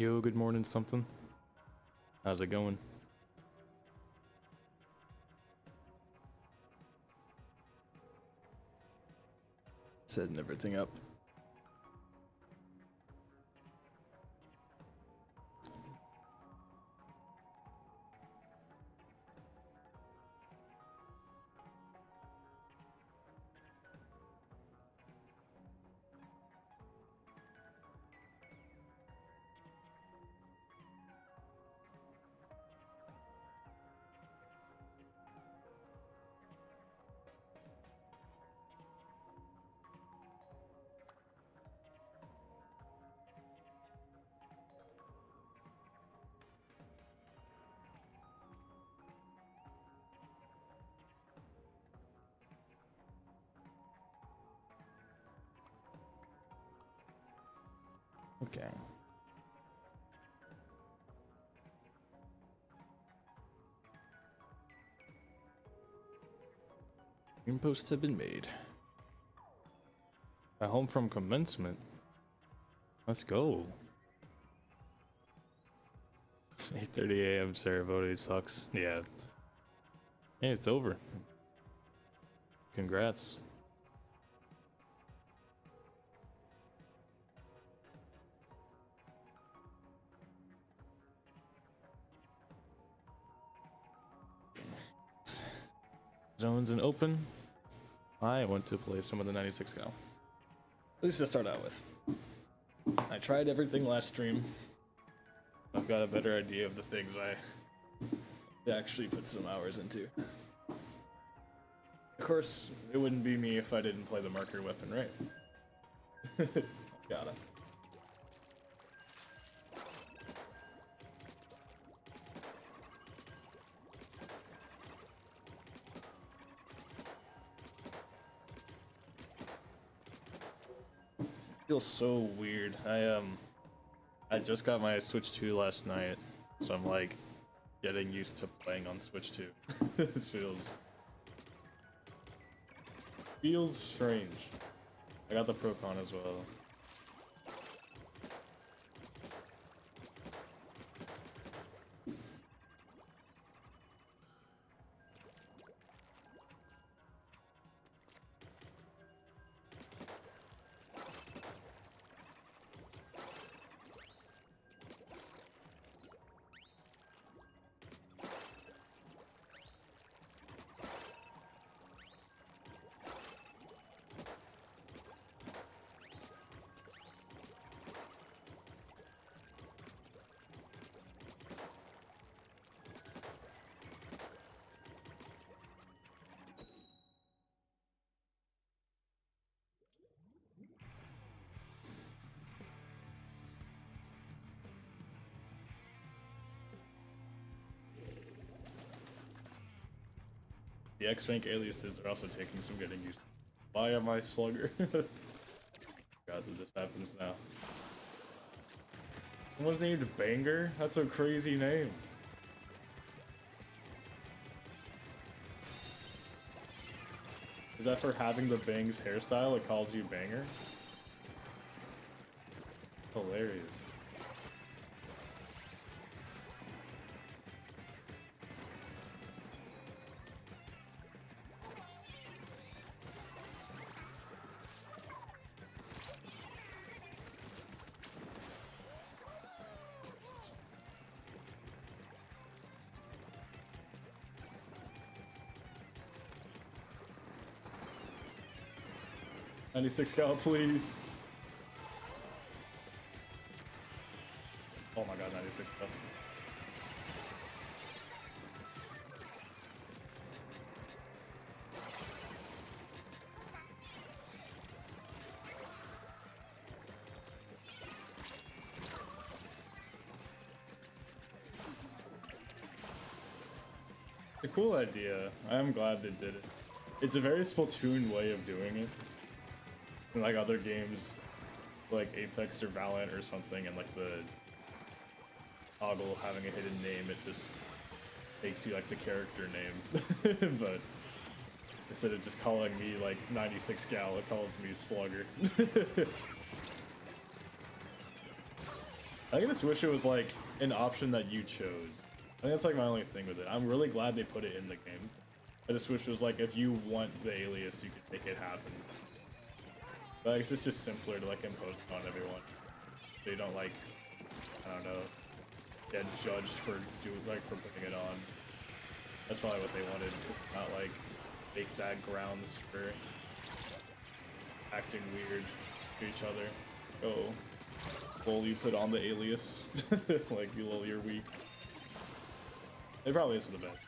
Yo, good morning, something. How's it going? Setting everything up. Okay. Green posts have been made. At home from commencement. Let's go. It's 8:30 a.m. ceremony sucks. Yeah. Hey, it's over. Congrats. Zones and open. I want to play some of the 96 cal. At least to start out with. I tried everything last stream. I've got a better idea of the things I actually put some hours into. Of course, it wouldn't be me if I didn't play the marker weapon, right? Gotta. Feels so weird. I just got my Switch 2 last night, so I'm like getting used to playing on Switch 2. It feels strange. I got the Procon as well. The X-Rank aliases are also taking some getting used to. Why am I slugger? God that this happens now. Someone's named Banger? That's a crazy name. Is that for having the bangs hairstyle it calls you Banger? Hilarious. $96 cal, please. Oh my god, 96 cal. It's a cool idea. I am glad they did it. It's a very Splatoon way of doing it. Like other games like Apex or Valorant or something, and like the toggle having a hidden name, it just makes you like the character name. But instead of just calling me like 96 gal, it calls me Slugger. I just wish it was like an option that you chose. I think that's like my only thing with it. I'm really glad they put it in the game. I just wish it was like if you want the alias, you could make it happen. But I guess it's just simpler to like impose it on everyone. So you don't like, I don't know, get judged for for putting it on. That's probably what they wanted. Just not like make that grounds for acting weird to each other. Oh, well, you put on the alias. Like, you lol, you're weak. It probably is for the best.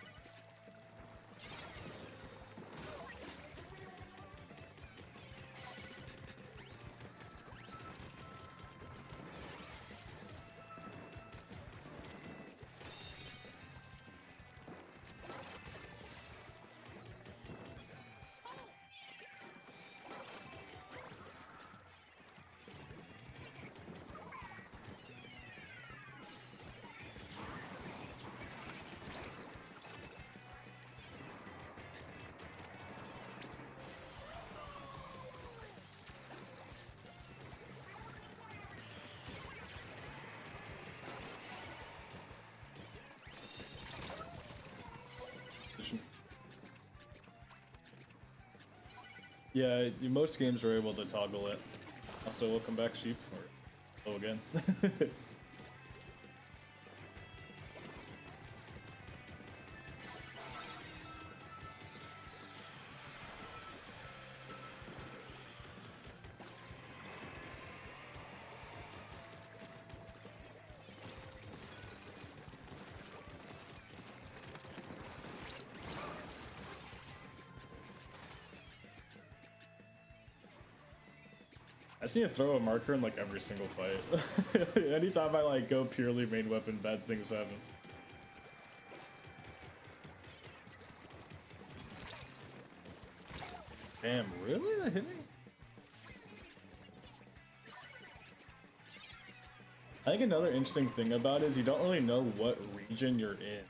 Yeah, most games are able to toggle it. Also, welcome back, Sheep. Or hello again. I just need to throw a marker in like every single fight. Anytime I like go purely main weapon, bad things happen. Damn, really? That hit me? I think another interesting thing about it is you don't really know what region you're in.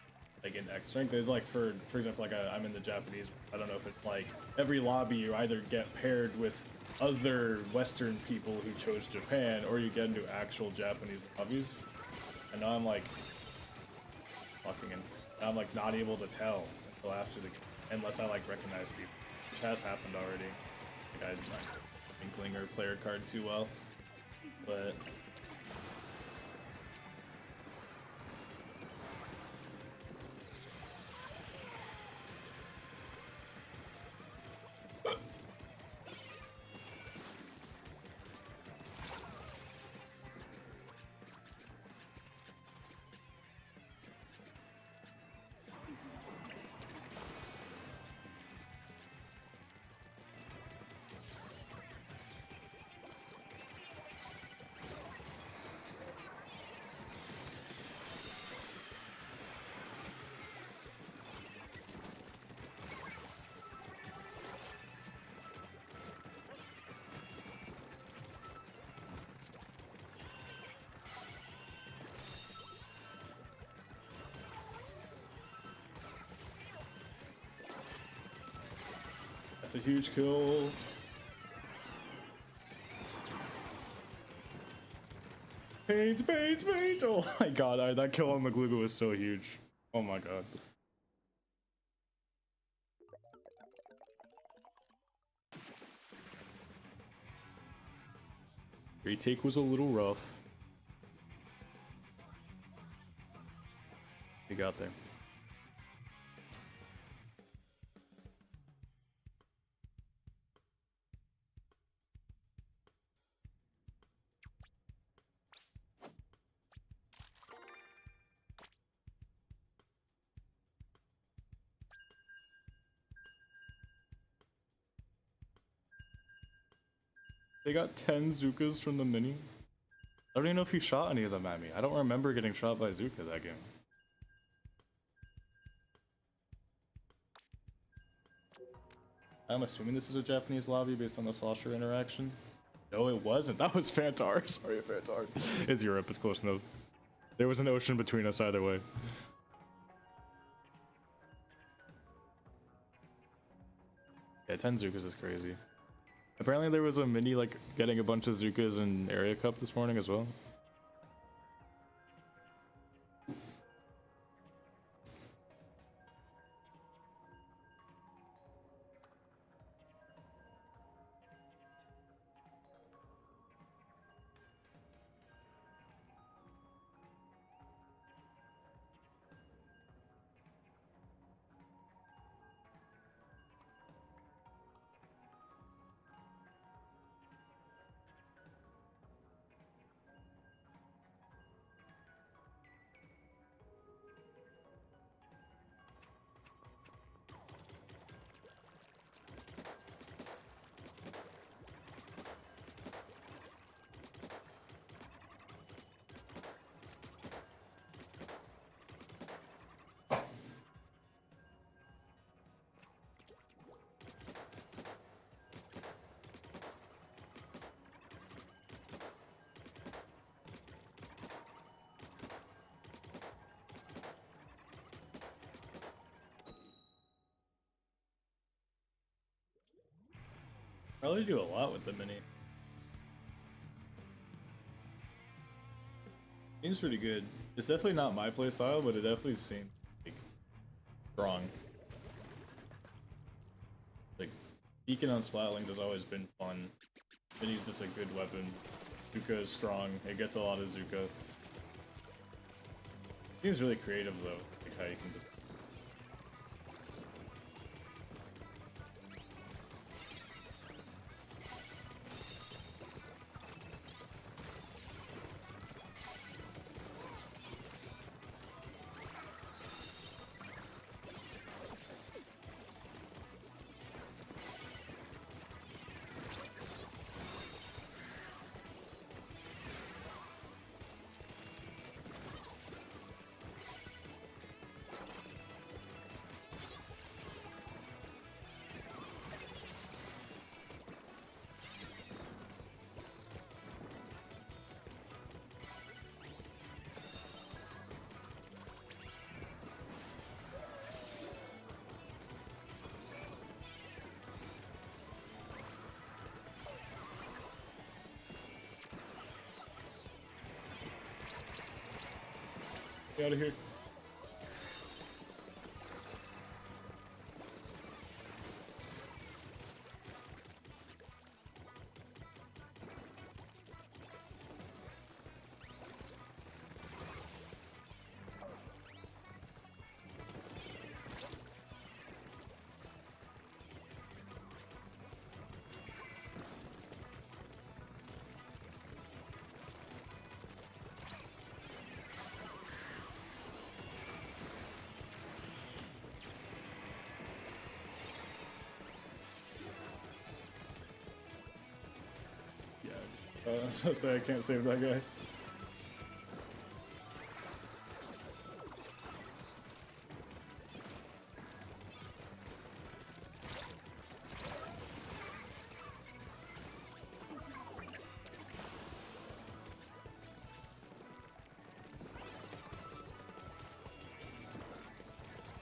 Like in X rank, there's like for example, like I'm in the Japanese. I don't know if it's like every lobby you either get paired with other Western people who chose Japan, or you get into actual Japanese lobbies. And now I'm like I'm like not able to tell until after the unless I like recognize people, which has happened already. Like I'm not inkling or player card too well, but. That's a huge kill. Paint, paint, paint! Oh my god, that kill on the Gluga was so huge. Oh my god. Retake was a little rough. We got there. They got 10 Zukas from the mini. I don't even know if he shot any of them at me. I don't remember getting shot by Zuka that game. I'm assuming this is a Japanese lobby based on the Slosher interaction. No, it wasn't. That was Fantar. Sorry, Fantar. It's Europe. It's close enough. There was an ocean between us either way. Yeah, 10 Zukas is crazy. Apparently there was a mini, like, getting a bunch of Zukas in Area Cup this morning as well. Probably do a lot with the mini. Seems pretty good. It's definitely not my playstyle, but it definitely seems like strong. Like beacon on Splatlings has always been fun. Mini's just a good weapon. Zuka is strong. It gets a lot of Zuka. Seems really creative though, like how you can just. Get out of here. So say I can't save that guy.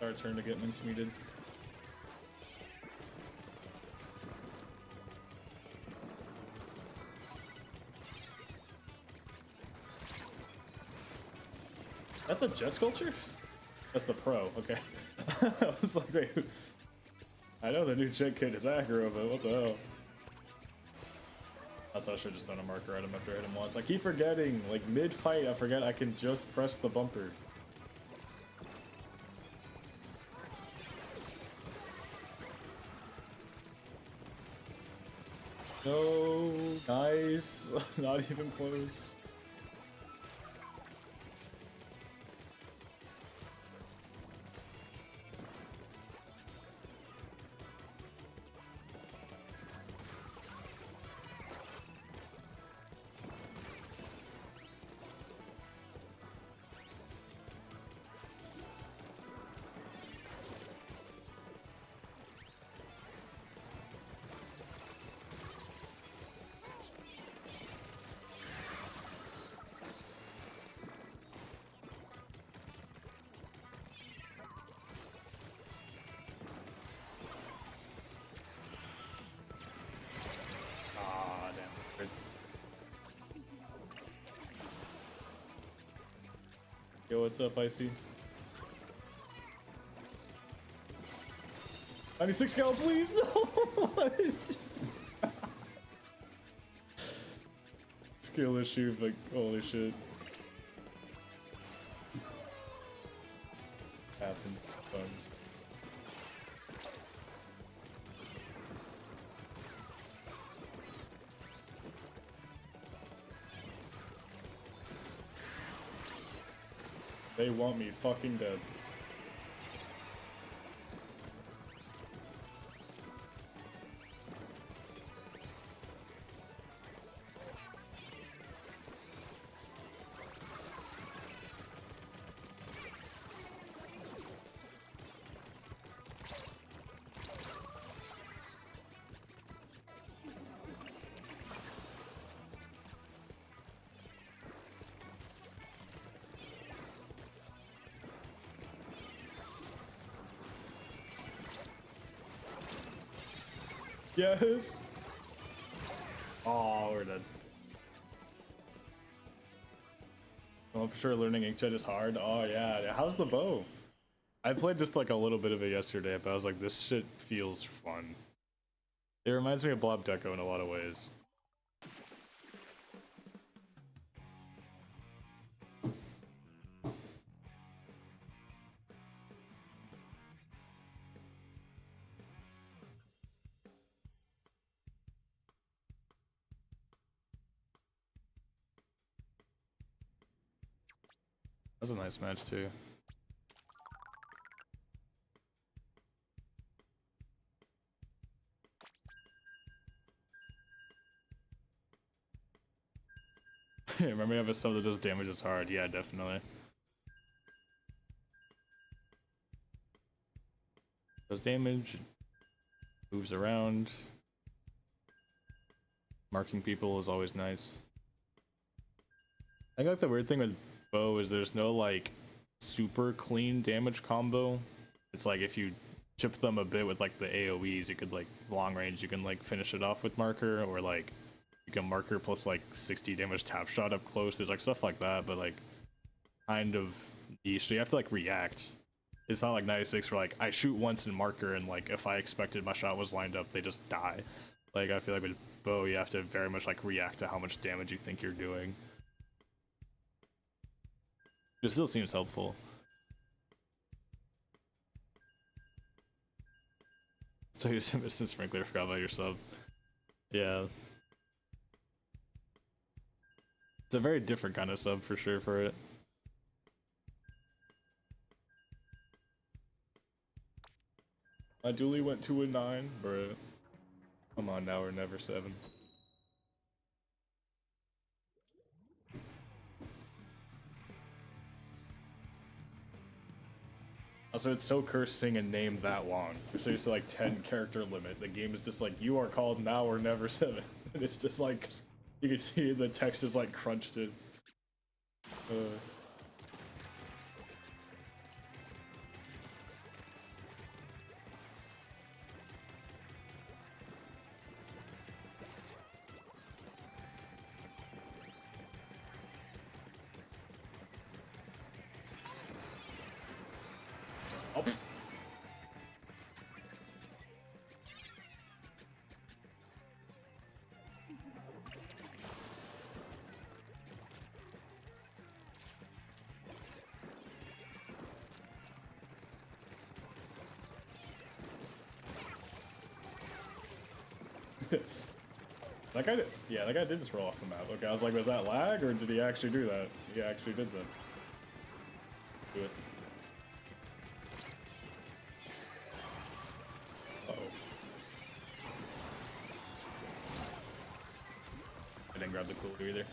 Our turn to get mincemeated. Is that the jet sculpture? That's the pro, okay. I was like, wait. I know the new jet kit is aggro, but what the hell? That's why I should have just done a marker at him after I hit him once. I keep forgetting, like mid-fight, I forget I can just press the bumper. No, nice. Not even close. Yo, what's up, Icy? 96 cal, please! No! Skill issue, but holy shit. Happens sometimes. They want me fucking dead. Yes. Well, for sure, learning Inkjet is hard. Oh yeah, how's the bow? I played just like a little bit of it yesterday, but I was like, this shit feels fun. It reminds me of Blob Deco in a lot of ways. That was a nice match too. Remember you have a sub that does damage as hard? Yeah, definitely. Does damage, moves around. Marking people is always nice. I think like the weird thing with bow is there's no like super clean damage combo. It's like if you chip them a bit with like the AoEs, you could like long range, you can like finish it off with marker, or like you can marker plus like 60 damage tap shot up close. There's like stuff like that, but like kind of niche. So you have to like react. It's not like 96 where like I shoot once in marker and like if I expected my shot was lined up, they just die. Like I feel like with bow, you have to very much like react to how much damage you think you're doing. It still seems helpful. So you're missing Sprinkler, forgot about your sub. Yeah. It's a very different kind of sub for sure for it. I dually went 2-9, bro. Come on now, we're never 7. Also, it's so cursed seeing a name that long. We're so used to like 10 character limit. The game is just like, you are called now or never 7. And it's just like, you can see the text is like crunched in. Oh. That guy did, yeah, that guy did just roll off the map. Okay, I was like, was that lag, or did he actually do that? He actually did that. Do it. Uh-oh. I didn't grab the cooler either.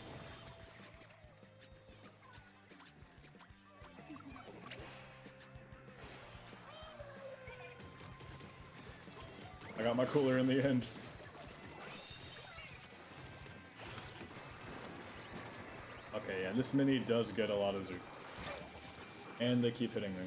I got my cooler in the end. Okay, yeah, this mini does get a lot of zoom. And they keep hitting me.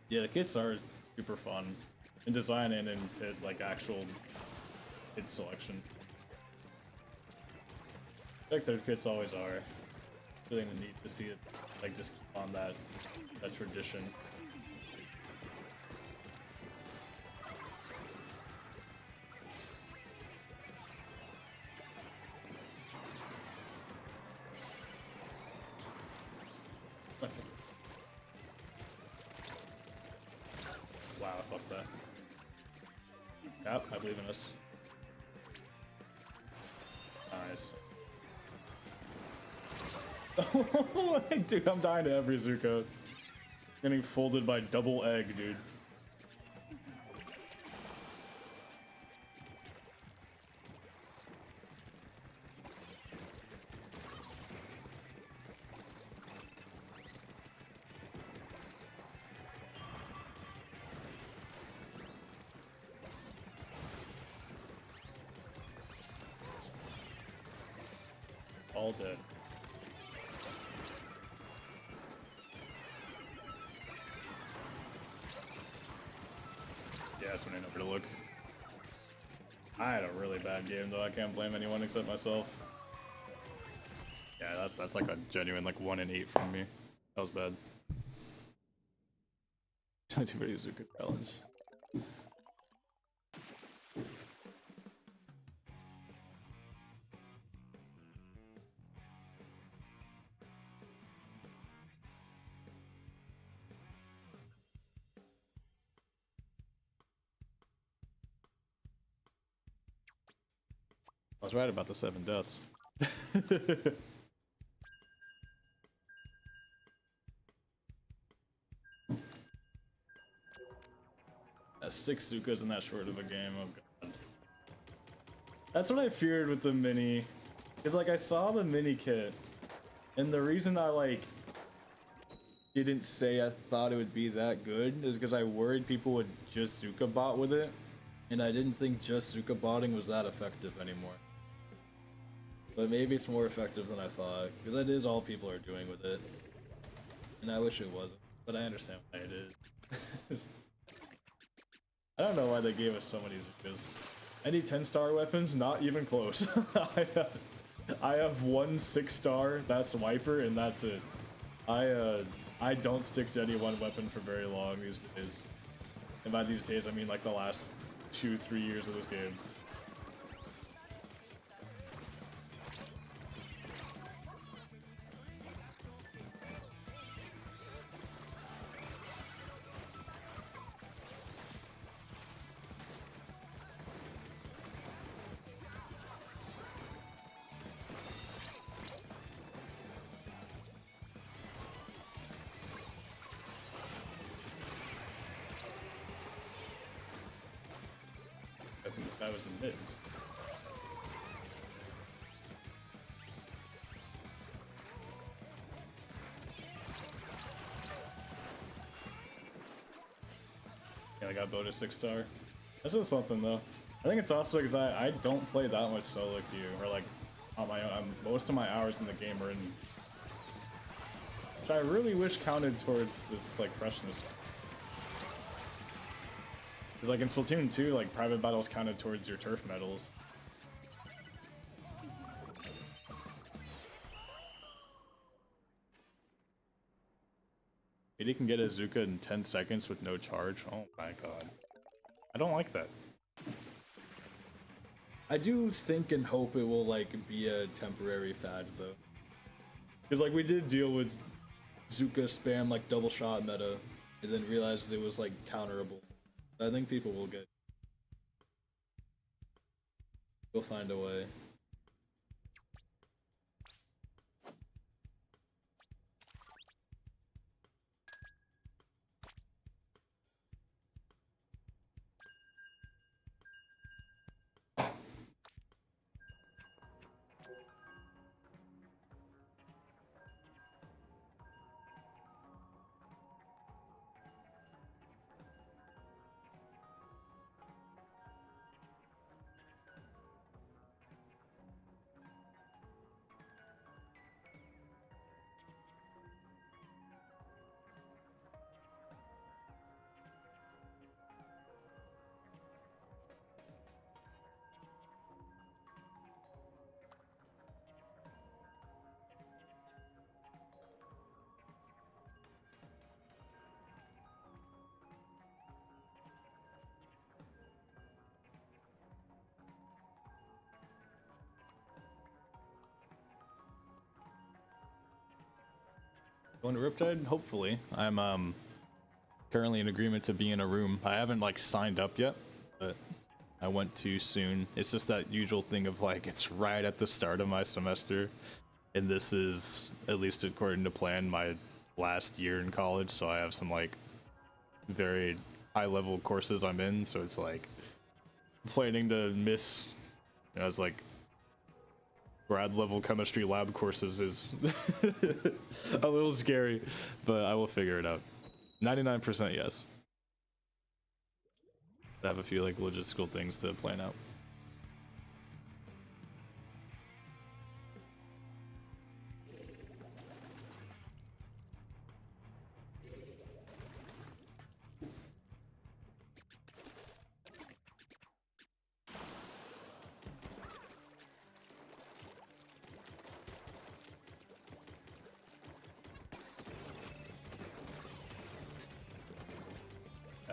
Yeah, the kits are super fun in design and in pit, like actual kit selection. I think their kits always are. Really neat to see it, like just keep on that tradition. Wow, fuck that. Yep, I believe in us. Nice. Dude, I'm dying to every Zuko. Getting folded by double egg, dude. all dead. Yeah, that's when I know where to look. I had a really bad game though. I can't blame anyone except myself. Yeah, that's like a genuine like 1 in 8 from me. That was bad. It's not too very Zuka challenge. I was right about the 7 deaths. That's 6 Zukas in that short of a game. Oh god. That's what I feared with the mini. Cause like I saw the mini kit, and the reason I like didn't say I thought it would be that good is because I worried people would just Zuka bot with it, and I didn't think just Zuka botting was that effective anymore. But maybe it's more effective than I thought, because that is all people are doing with it. And I wish it wasn't, but I understand why it is. I don't know why they gave us so many Zukas. Any 10-star weapons? Not even close. I have 1 6-star, that's Wiper, and that's it. I don't stick to any one weapon for very long these days. And by these days, I mean like the last 2-3 years of this game. I think this guy was in mids. Yeah, I got bonus 6-star. This is something though. I think it's also because I don't play that much solo queue, or like on my own. Most of my hours in the game are in, which I really wish counted towards this like freshness. Because like in Splatoon 2, like private battles counted towards your turf medals. Maybe can get a Zuka in 10 seconds with no charge. Oh my god. I don't like that. I do think and hope it will like be a temporary fad though. Because like we did deal with Zuka spam like double shot meta and then realized it was like counterable. I think people will get. We'll find a way. Going to Riptide? Hopefully. I'm currently in agreement to be in a room. I haven't like signed up yet, but I went too soon. It's just that usual thing of like it's right at the start of my semester, and this is, at least according to plan, my last year in college, so I have some like very high level courses I'm in, so it's like planning to miss, you know, it's like grad level chemistry lab courses is a little scary, but I will figure it out. 99% yes. I have a few like logistical things to plan out.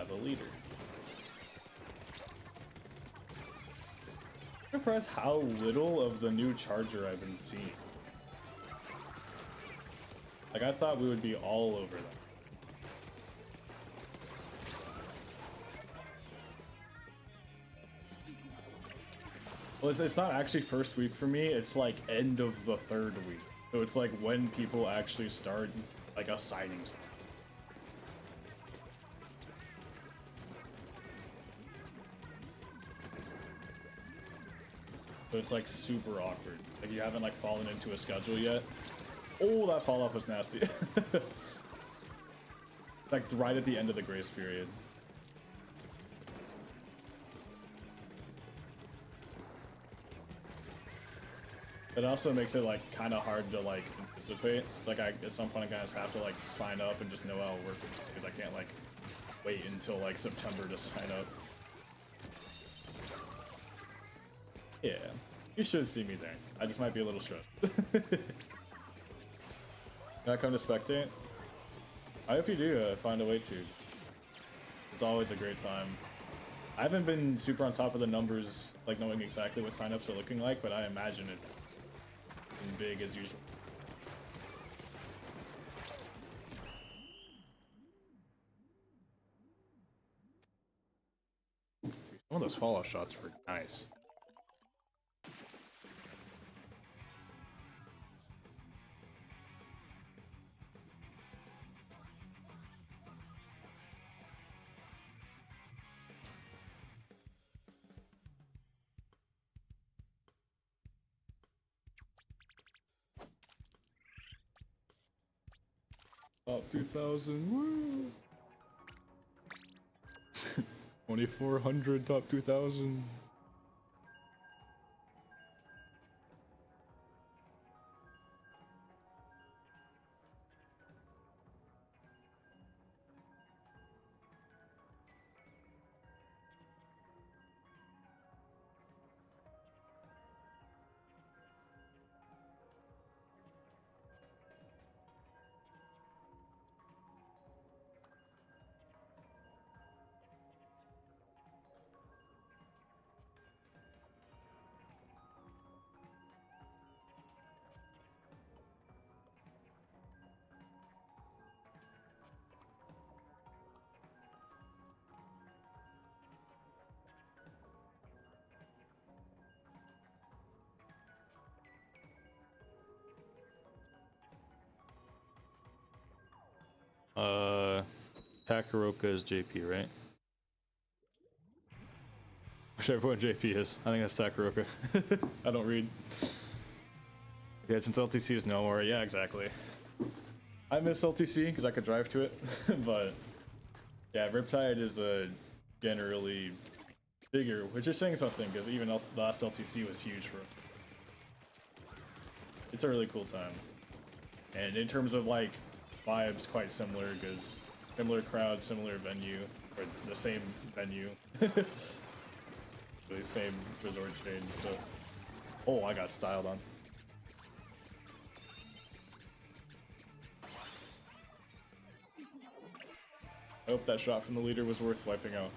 have a leader. I'm impressed how little of the new charger I've been seeing. Like, I thought we would be all over that. Well, it's not actually first week for me, it's like end of the third week. So it's like when people actually start, like, assigning stuff. So it's like super awkward. Like you haven't like fallen into a schedule yet. Oh, that fall off was nasty. Like right at the end of the grace period. It also makes it like kind of hard to like anticipate. It's like at some point I kind of have to like sign up and just know how it'll work because I can't like wait until like September to sign up. Yeah, you should see me there. I just might be a little stressed. Can I come to spectate? I hope you do find a way to. It's always a great time. I haven't been super on top of the numbers, like knowing exactly what signups are looking like, but I imagine it's big as usual. Some of those fall-off shots were nice. Top 2000, woo! 2400 top 2000. Takaroka is JP, right? Whichever one JP is. I think that's Takaroka. I don't read. Yeah, since LTC is no more. Yeah, exactly. I miss LTC because I could drive to it, but yeah, Riptide is generally bigger, which is saying something because even the last LTC was huge for it. It's a really cool time, and in terms of like vibes, quite similar because similar crowd, similar venue, or the same venue, the same resort chain. So, oh, I got styled on. I hope that shot from the leader was worth wiping out.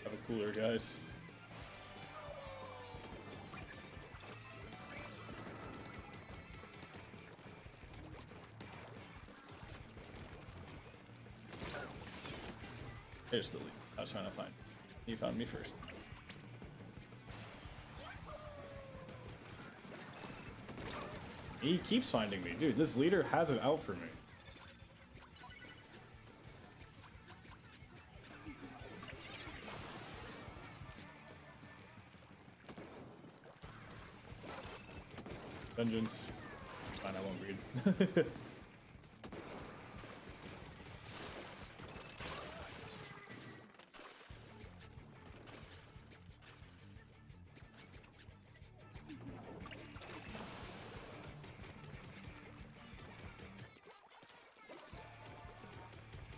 Have a cooler, guys. There's the lead. I was trying to find. He found me first. He keeps finding me. Dude, this leader has it out for me. Vengeance. Fine, I won't read.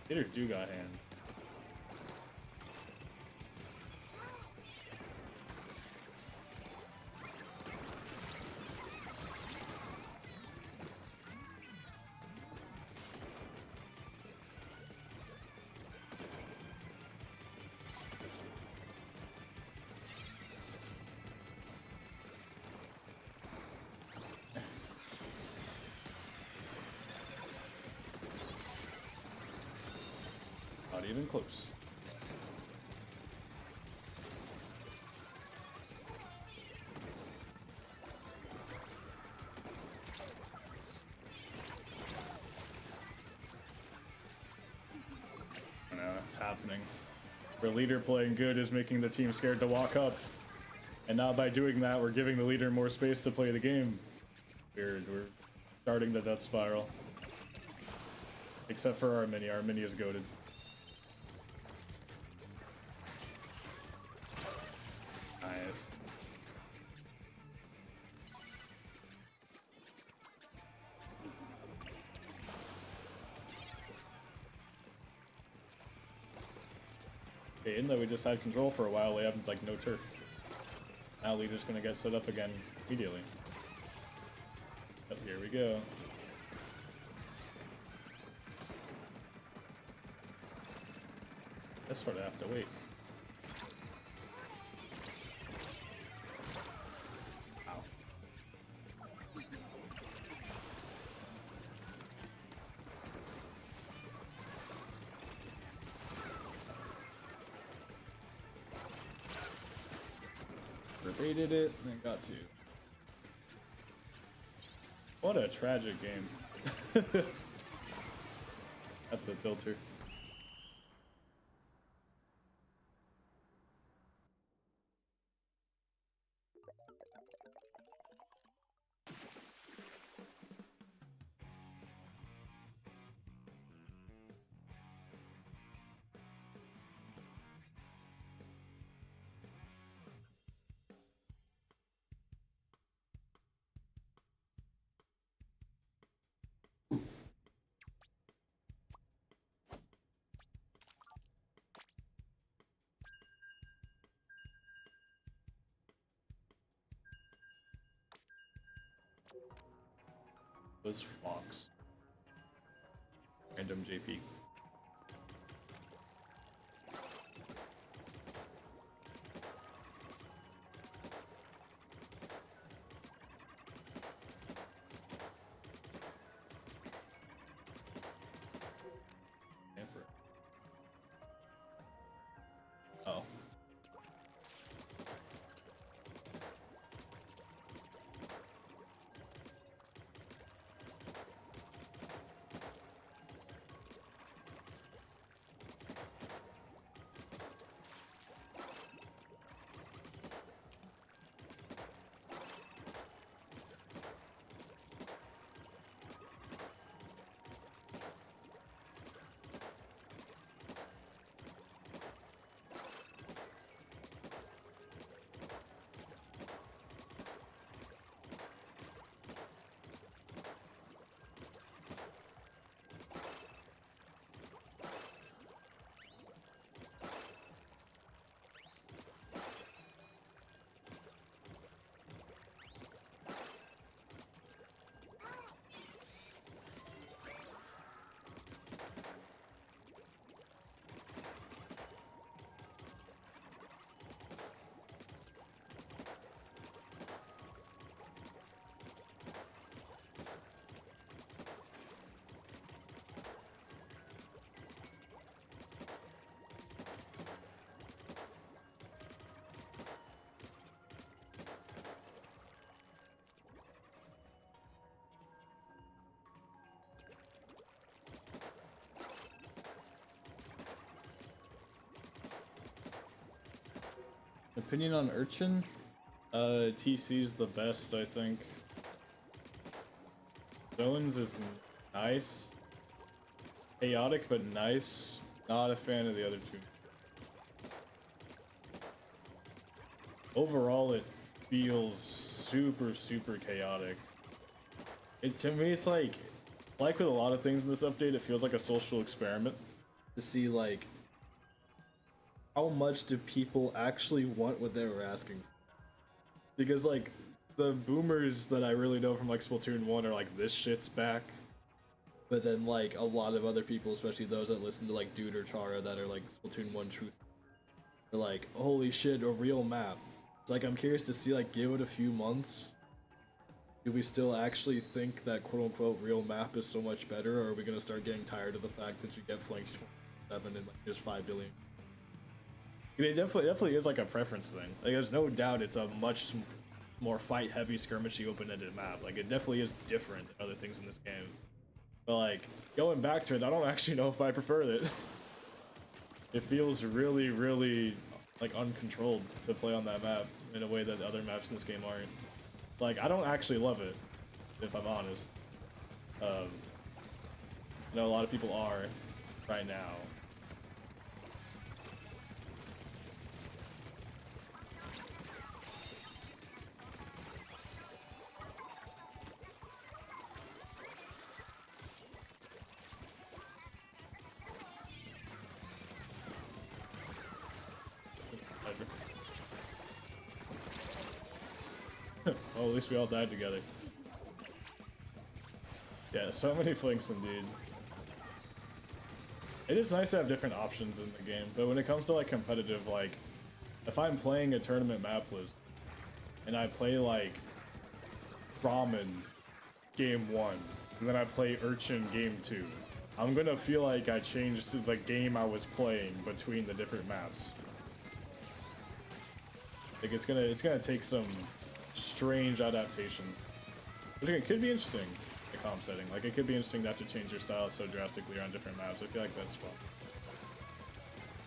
Hitter do got hand. even close. I know, it's happening. Our leader playing good is making the team scared to walk up. And now by doing that, we're giving the leader more space to play the game. Weird, we're starting the death spiral. Except for our mini. Our mini is goated. Nice. Okay, even though we just had control for a while, we have like no turf. Now leader's gonna get set up again immediately. But here we go. I sort of have to wait. Ow. Baited it and then got to. What a tragic game. That's a tilter. Was Fox. Random JP. Oh. Opinion on Urchin? TC's the best, I think. Jones is nice. Chaotic, but nice. Not a fan of the other two. Overall, it feels super, super chaotic. To me, it's like with a lot of things in this update, it feels like a social experiment to see like how much do people actually want what they were asking for. Because like the boomers that I really know from like Splatoon 1 are like, this shit's back. But then like a lot of other people, especially those that listen to like Dude or Chara that are like Splatoon 1 truth, they're like, holy shit, a real map. It's like, I'm curious to see, like, give it a few months. Do we still actually think that quote-unquote real map is so much better, or are we gonna start getting tired of the fact that you get flanked 7 and like just 5 billion. It definitely is like a preference thing. Like, there's no doubt it's a much more fight-heavy, skirmishy, open-ended map. Like, it definitely is different than other things in this game. But like, going back to it, I don't actually know if I prefer it. It feels really, really like uncontrolled to play on that map in a way that other maps in this game aren't. Like, I don't actually love it, if I'm honest. I know a lot of people are right now. Well, at least we all died together. Yeah, so many flinks indeed. It is nice to have different options in the game, but when it comes to like competitive, like if I'm playing a tournament map list and I play like Ramen game 1 and then I play Urchin game 2, I'm gonna feel like I changed the game I was playing between the different maps. Like it's gonna take some strange adaptations. But it could be interesting, the comp setting. Like, it could be interesting to have to change your style so drastically on different maps. I feel like that's fun.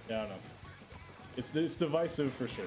Yeah, I don't know. It's divisive for sure.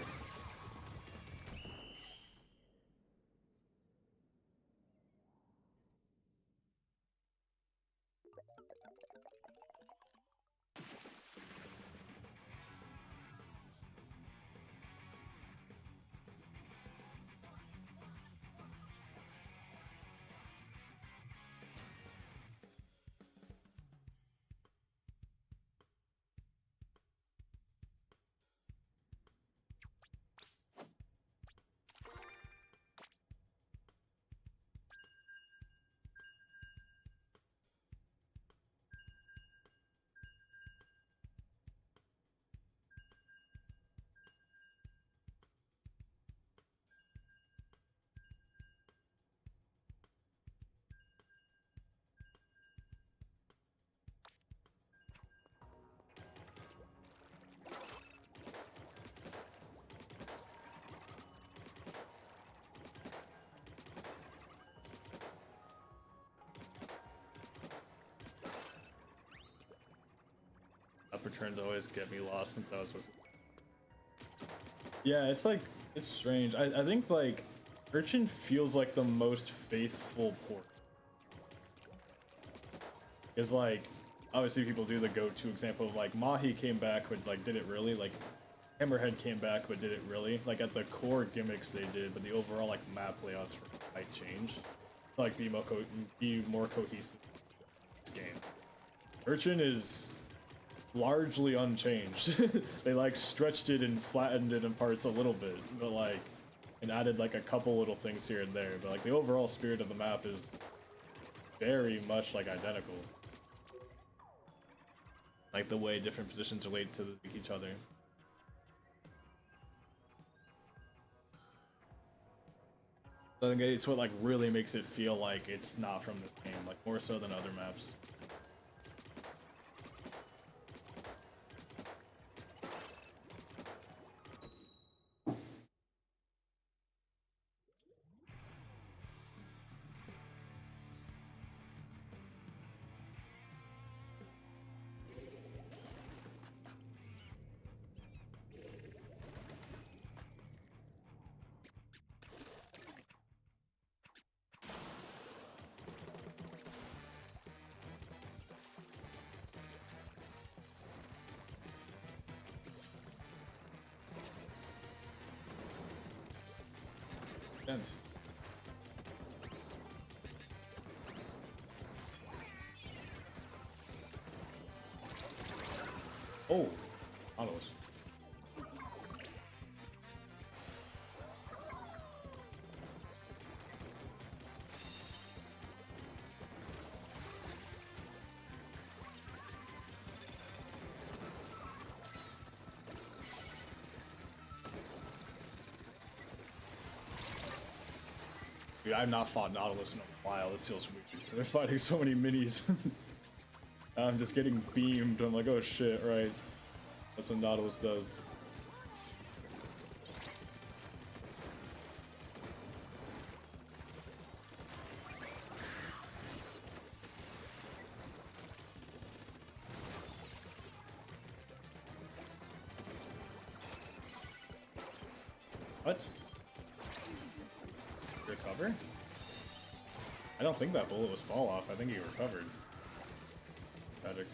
Upper turns always get me lost since I was supposed to. Yeah, it's like, it's strange. I think like Urchin feels like the most faithful port. Is like, obviously people do the go-to example of like Mahi came back but like did it really, like Hammerhead came back but did it really, like at the core gimmicks they did, but the overall like map layouts might change to like be more cohesive in this game. Urchin is largely unchanged. They like stretched it and flattened it in parts a little bit, but like, and added like a couple little things here and there, but like the overall spirit of the map is very much like identical. Like the way different positions relate to each other. I think it's what like really makes it feel like it's not from this game, like more so than other maps. Oh, autos. Dude, I've not fought Nautilus in a while. This feels weird. They're fighting so many minis. I'm just getting beamed. I'm like, oh shit, right. That's what Nautilus does. What? Recover? I don't think that bullet was fall off. I think he recovered. Tragic.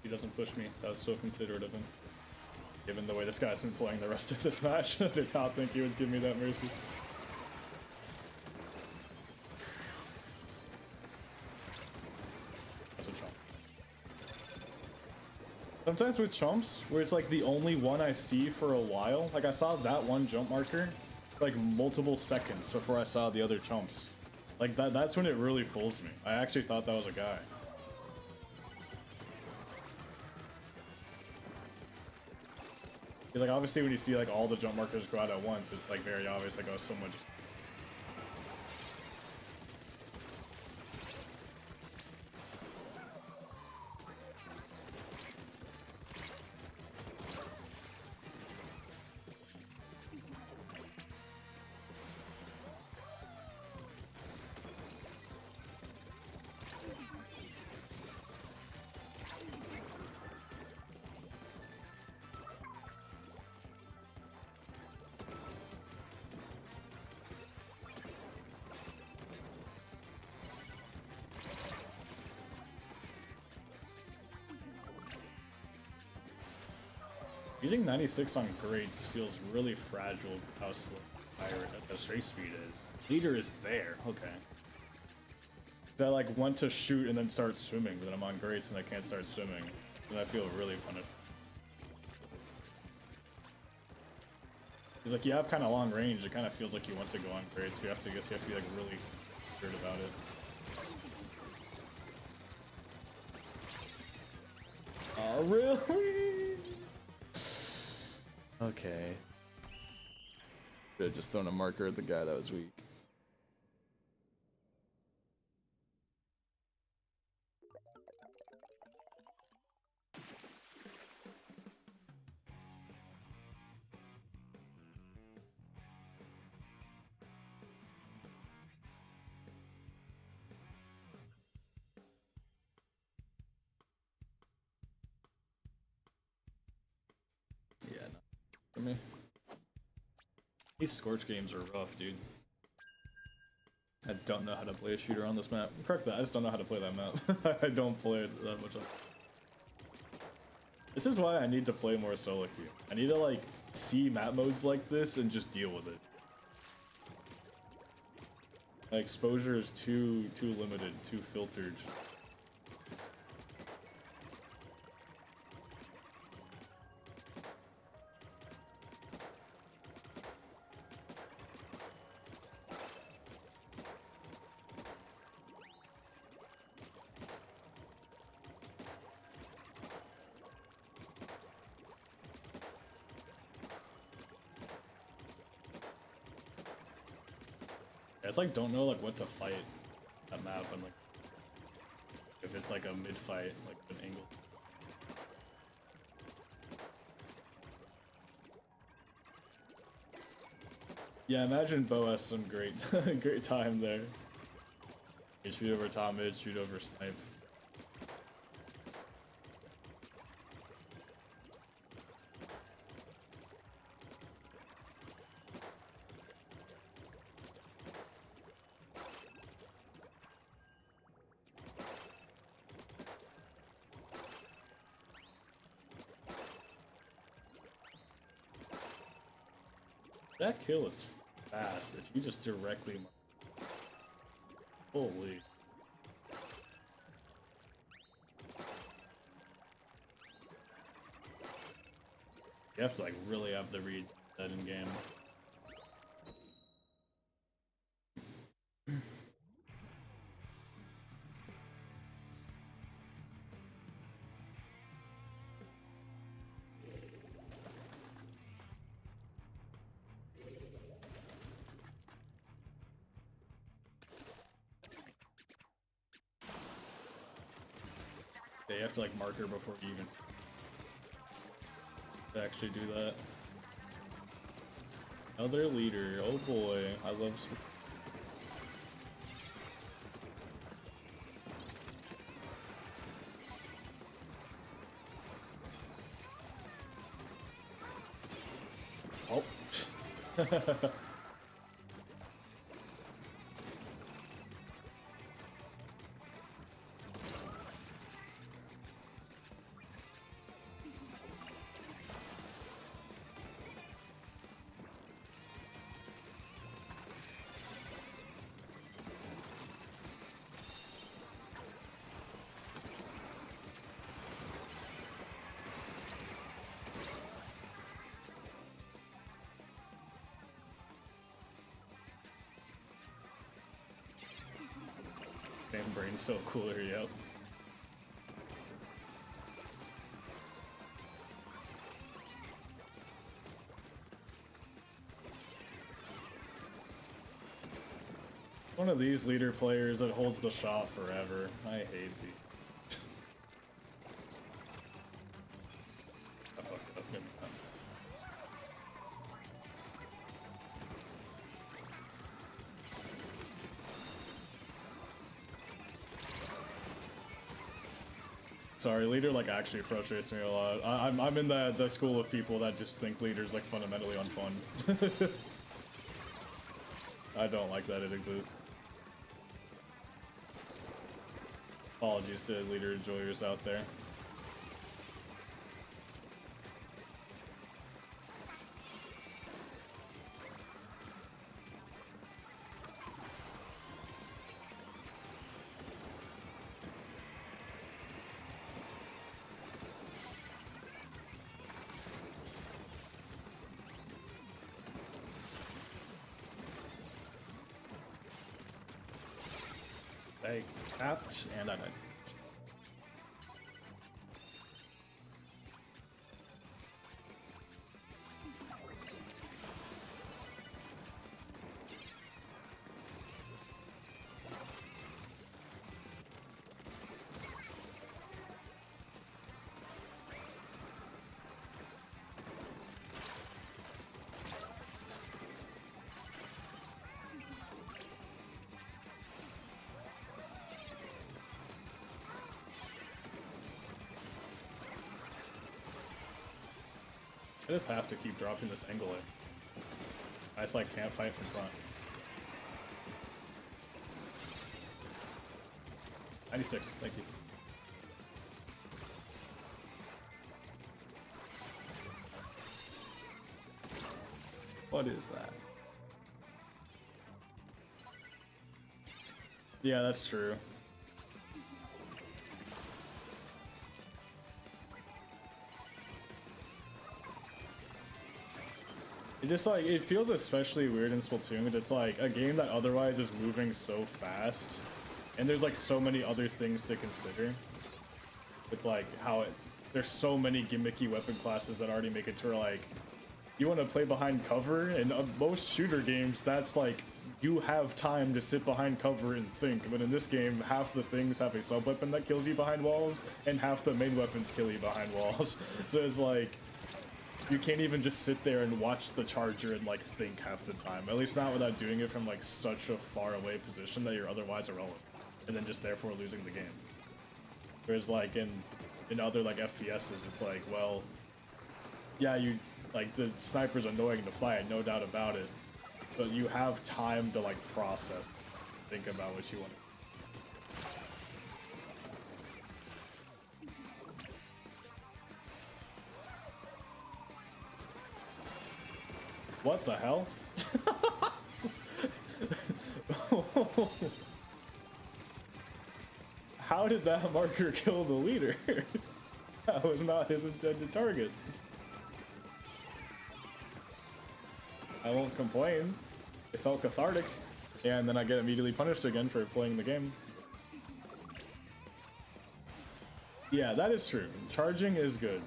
He doesn't push me. That was so considerate of him. Given the way this guy's been playing the rest of this match, I did not think he would give me that mercy. That's a chomp. Sometimes with chomps, where it's like the only one I see for a while, like I saw that one jump marker like multiple seconds before I saw the other chomps. Like that's when it really fools me. I actually thought that was a guy. Like obviously when you see like all the jump markers go out at once, it's like very obvious like, oh, someone just... Using 96 on Greats feels really fragile how slow the straight speed is. Leader is there, okay. I like went to shoot and then start swimming, but then I'm on Greats and I can't start swimming. And I feel really punished. He's like, you have kind of long range, it kind of feels like you want to go on Greats, but I guess you have to be like really weird about it. Oh, really? Okay. Should have just thrown a marker at the guy that was weak. Yeah, no. For me. These Scorch games are rough, dude. I don't know how to play a shooter on this map. Correct that, I just don't know how to play that map. I don't play it that much. This is why I need to play more solo queue. I need to like see map modes like this and just deal with it. My exposure is too limited, too filtered. I just like don't know like what to fight that map and like if it's like a mid fight, like an angle. Yeah, imagine Bo has some great great time there. You shoot over top mid, shoot over snipe. That kill is fast if you just directly... Holy. You have to like really have the read that in game. Yeah, you have to like mark her before you even actually do that. Another leader. Oh boy, I love. Oh. Damn, brain's so cooler, yep. One of these leader players that holds the shot forever. I hate these. I fucked up. Sorry, leader like actually frustrates me a lot. I'm in the school of people that just think leader's like fundamentally unfun. I don't like that it exists. Apologies to leader enjoyers out there. I capped and I died. I just have to keep dropping this angle in. I just like can't fight from front. 96, thank you. What is that? Yeah, that's true. It just like, it feels especially weird in Splatoon. It's like a game that otherwise is moving so fast, and there's like so many other things to consider. With like how there's so many gimmicky weapon classes that already make it to where like, you want to play behind cover, and most shooter games, that's like, you have time to sit behind cover and think, but in this game, half the things have a sub-weapon that kills you behind walls, and half the main weapons kill you behind walls. So it's like, you can't even just sit there and watch the charger and like think half the time. At least not without doing it from like such a far away position that you're otherwise irrelevant, and then just therefore losing the game. Whereas like in other like FPSs, it's like, well, yeah, you like the sniper's annoying to fight, no doubt about it, but you have time to like process, think about what you want to. What the hell? how did that marker kill the leader? That was not his intended target. I won't complain. It felt cathartic, and then I get immediately punished again for playing the game. Yeah, that is true. Charging is good.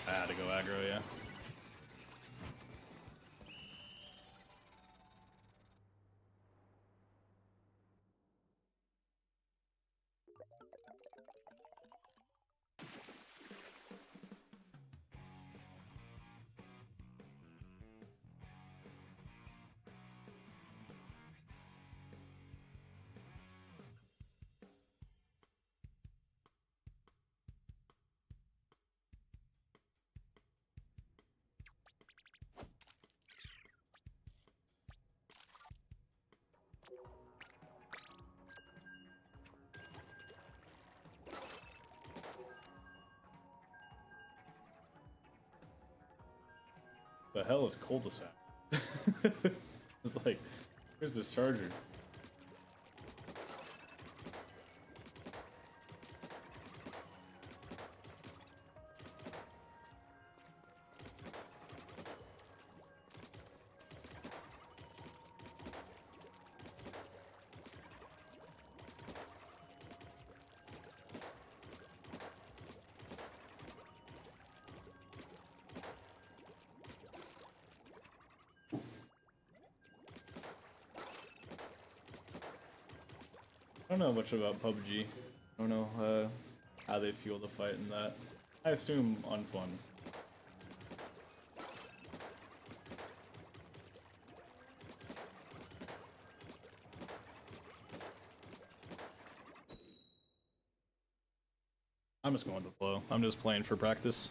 I had to go aggro, yeah. The hell is cul-de-sac? It's like, where's this charger? I don't know much about PUBG. I don't know how they feel the fight in that. I assume unfun. I'm just going with the flow. I'm just playing for practice.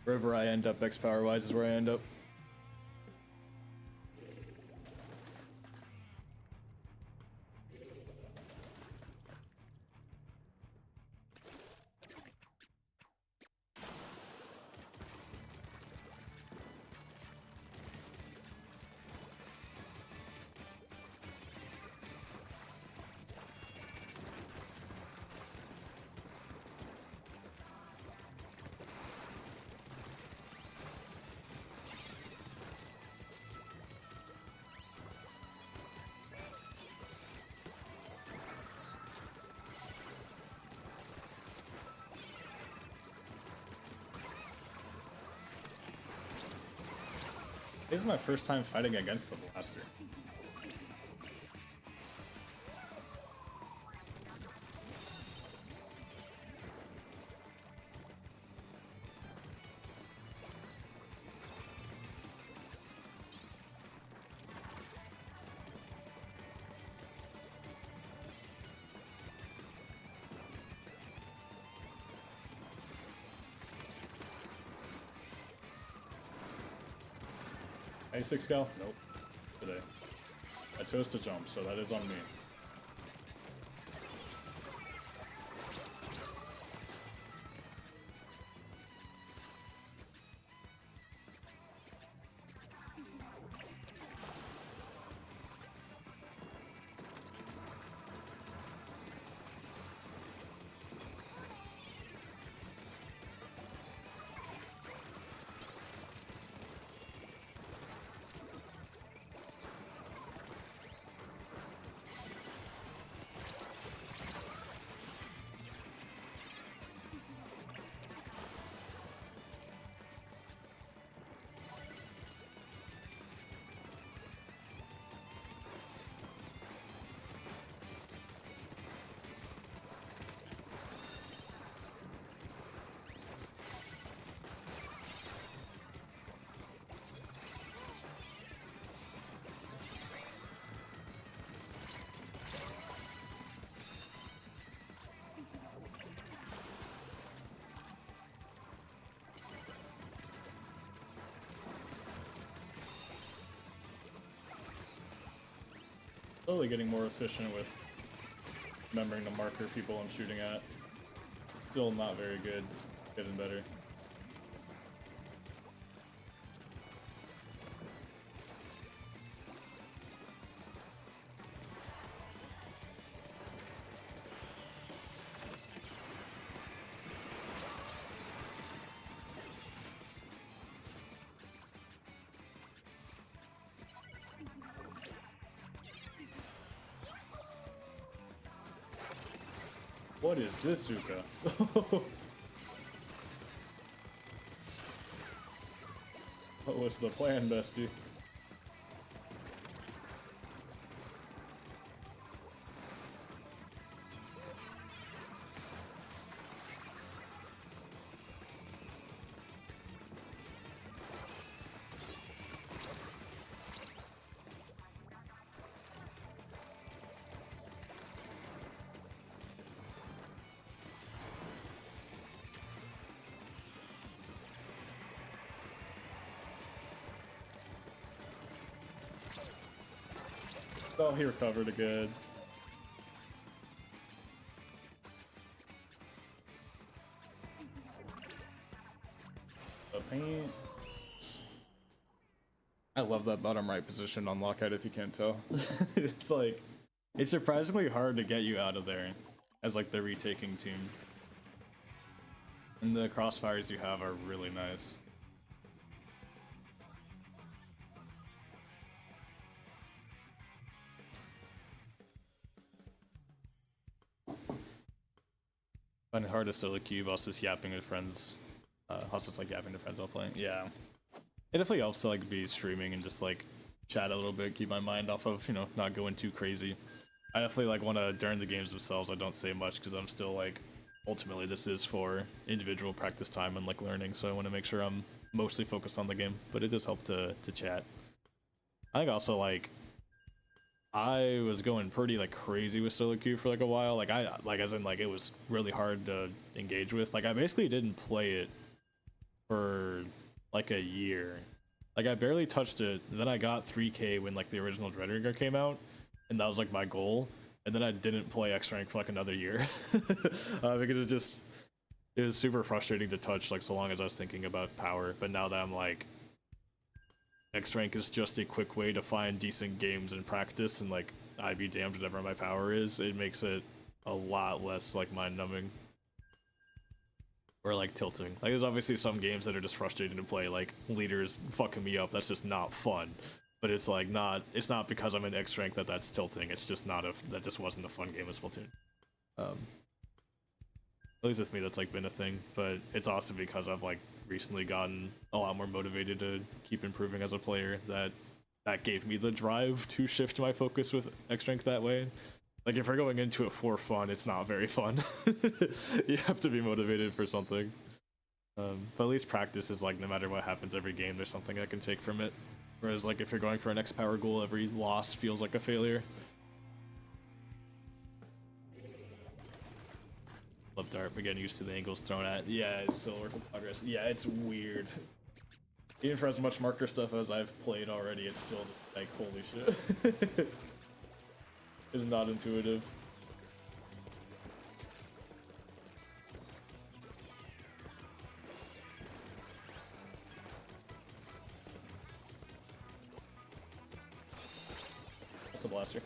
Wherever I end up, X power wise, is where I end up. This is my first time fighting against the blaster. A6 gal? Nope. Today. I chose to jump, so that is on me. Slowly getting more efficient with remembering to marker people I'm shooting at. Still not very good. Getting better. What is this, Zuka? What was the plan, bestie? Oh, he recovered again. The paint. I love that bottom right position on lockout if you can't tell. It's like, it's surprisingly hard to get you out of there as like the retaking team. And the crossfires you have are really nice. Find it hard to solo queue while just yapping with friends. Also just like yapping to friends while playing. Yeah. It definitely helps to like be streaming and just like chat a little bit, keep my mind off of, you know, not going too crazy. I definitely like want to, during the games themselves, I don't say much because I'm still like, ultimately this is for individual practice time and like learning, so I want to make sure I'm mostly focused on the game, but it does help to chat. I think also like, I was going pretty like crazy with solo queue for like a while, like as in like it was really hard to engage with. Like I basically didn't play it for like a year. Like I barely touched it, then I got 3K when like the original Dreadrigger came out, and that was like my goal, and then I didn't play X rank for like another year. Because it was super frustrating to touch like so long as I was thinking about power, but now that I'm like, X rank is just a quick way to find decent games in practice, and like I'd be damned whatever my power is, it makes it a lot less like mind numbing or like tilting. Like there's obviously some games that are just frustrating to play, like leaders fucking me up, that's just not fun. But it's like it's not because I'm in X rank that's tilting, it's just that just wasn't a fun game of Splatoon. At least with me that's like been a thing, but it's also because I've like recently gotten a lot more motivated to keep improving as a player, that gave me the drive to shift my focus with X rank that way. Like if we're going into it for fun, it's not very fun. You have to be motivated for something. But at least practice is like, no matter what happens every game, there's something I can take from it. Whereas like if you're going for an X power goal, every loss feels like a failure. Love dart, we're getting used to the angles thrown at. Yeah, it's still a work in progress. Yeah, it's weird. Even for as much marker stuff as I've played already, it's still just like, holy shit. It's not intuitive. That's a blaster.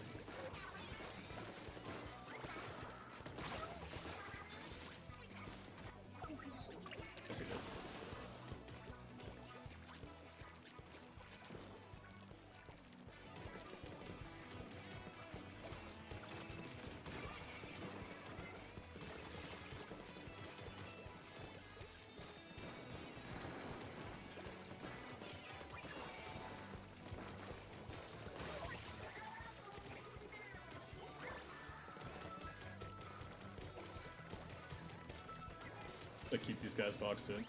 Yes, he did. To keep these guys boxed in.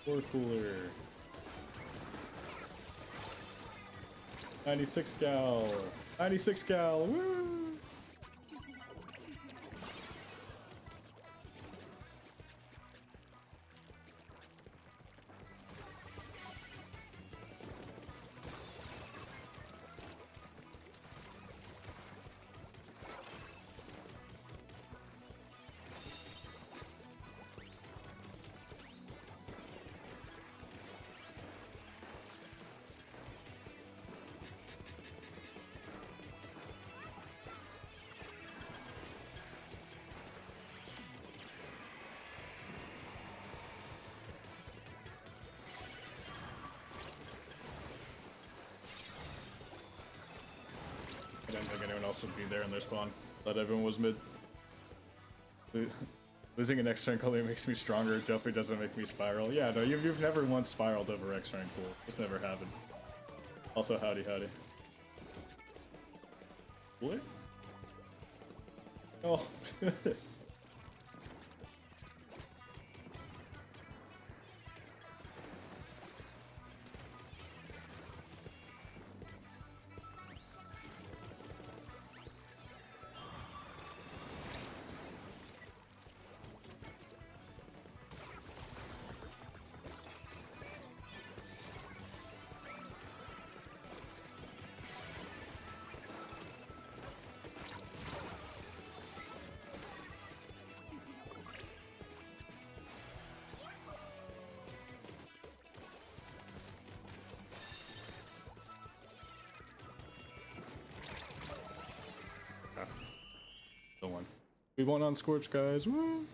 Or cooler. 96 gal. 96 gal. Woo! didn't think anyone else would be there in their spawn. Thought everyone was mid. Losing an X rank only makes me stronger. Definitely doesn't make me spiral. Yeah, no, you've never once spiraled over X rank pool. It's never happened. Also, howdy. What? Oh. We won on Scorch, guys. Woo!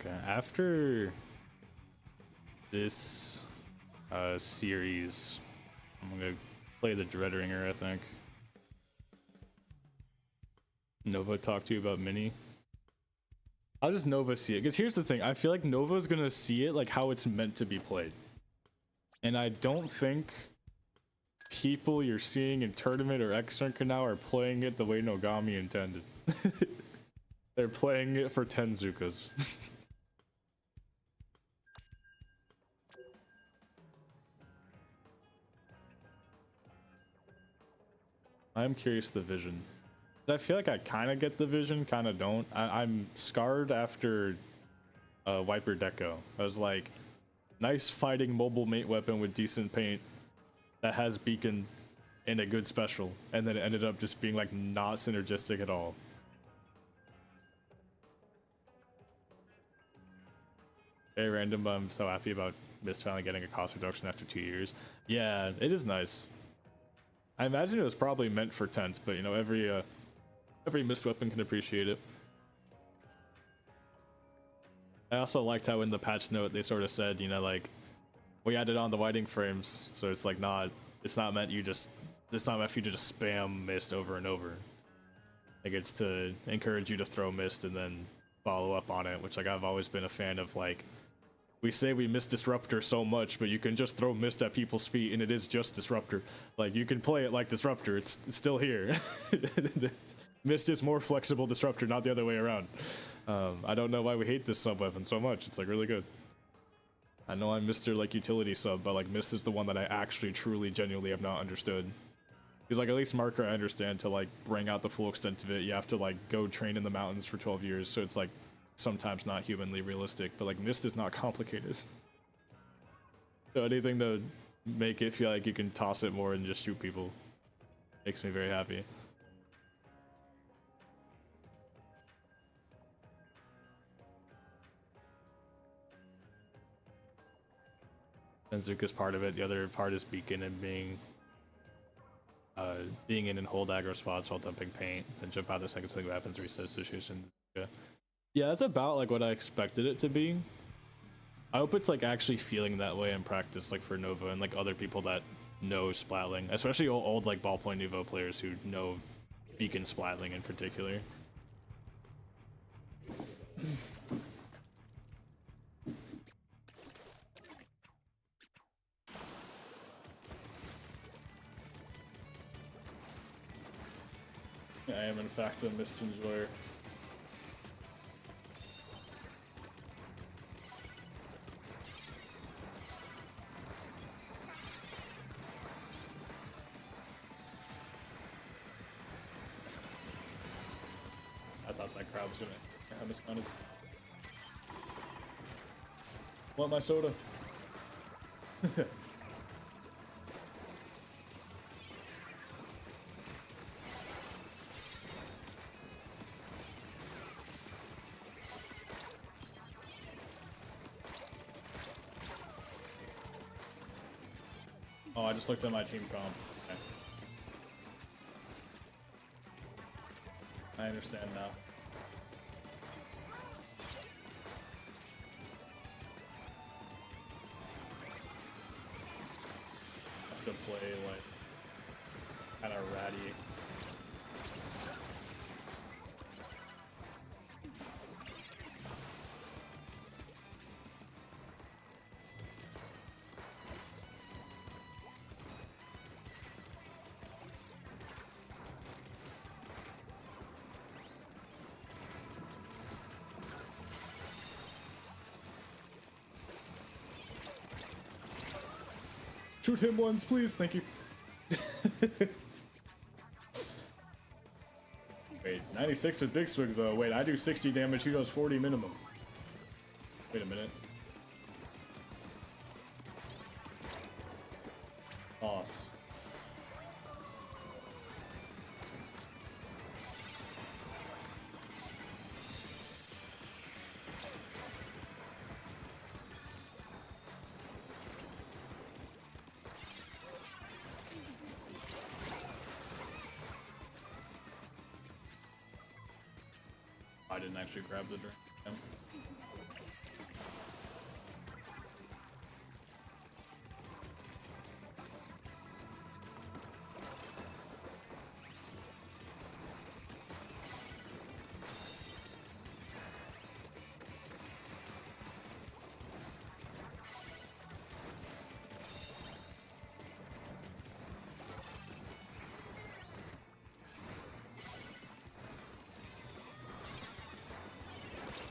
Okay, after this series, I'm gonna play the Dreadringer, I think. Nova talk to you about Mini. I'll just Nova see it, because here's the thing, I feel like Nova's gonna see it like how it's meant to be played. And I don't think people you're seeing in tournament or X-Rank now are playing it the way Nogami intended. They're playing it for Tenzukas. I'm curious the vision. I feel like I kind of get the vision, kind of don't. I'm scarred after Wiper Deco. I was like, nice fighting mobile mate weapon with decent paint that has beacon and a good special, and then it ended up just being like not synergistic at all. Very random, but I'm so happy about Mist finally getting a cost reduction after 2 years. Yeah, it is nice. I imagine it was probably meant for tents, but you know, every Mist weapon can appreciate it. I also liked how in the patch note they sort of said, you know, like, we added on the whiting frames, so it's like it's not meant for you to just spam Mist over and over. Like, it's to encourage you to throw Mist and then follow up on it, which like I've always been a fan of. Like, we say we miss Disruptor so much, but you can just throw Mist at people's feet and it is just Disruptor. Like, you can play it like Disruptor, it's still here. Mist is more flexible Disruptor, not the other way around. I don't know why we hate this sub weapon so much. It's like really good. I know I'm Mr. like utility sub, but like Mist is the one that I actually truly genuinely have not understood. Because like at least Marker I understand, to like bring out the full extent of it, you have to like go train in the mountains for 12 years, so it's like sometimes not humanly realistic, but like Mist is not complicated. So anything to make it feel like you can toss it more and just shoot people makes me very happy. Tenzuka's part of it. The other part is beacon and being in and hold aggro spots while dumping paint, then jump out the second something happens, reset situation. Yeah, that's about like what I expected it to be. I hope it's like actually feeling that way in practice, like for Nova and like other people that know splatling, especially old like ballpoint Nouveau players who know beacon splatling in particular. I am in fact a Mist enjoyer. I thought that crowd was gonna have miscounted. Want my soda? Oh, I just looked at my team comp. Okay. I understand now. play like kind of ratty. Shoot him once, please. Thank you. Wait, 96 with Big Swig though. Wait, I do 60 damage. He does 40 minimum. Wait a minute. Toss. I didn't actually grab the drink.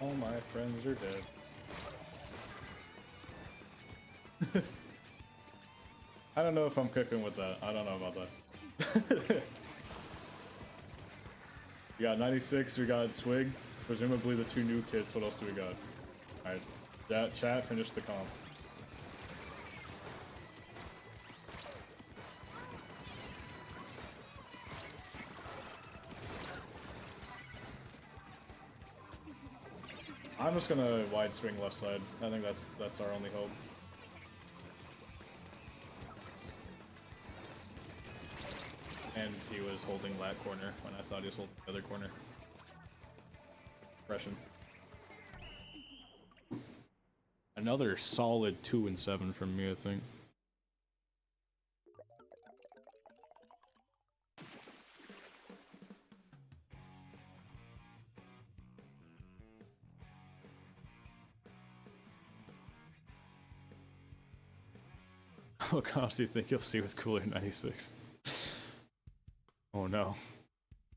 All my friends are dead. I don't know if I'm cooking with that. I don't know about that. We got 96, we got Swig, presumably the 2 new kits. What else do we got? Alright, chat, finish the comp. I'm just gonna wide swing left side. I think that's our only hope. And he was holding that corner when I thought he was holding the other corner. Impression. Another solid 2 and 7 from me, I think. What comps do you think you'll see with Cooler 96? Oh no.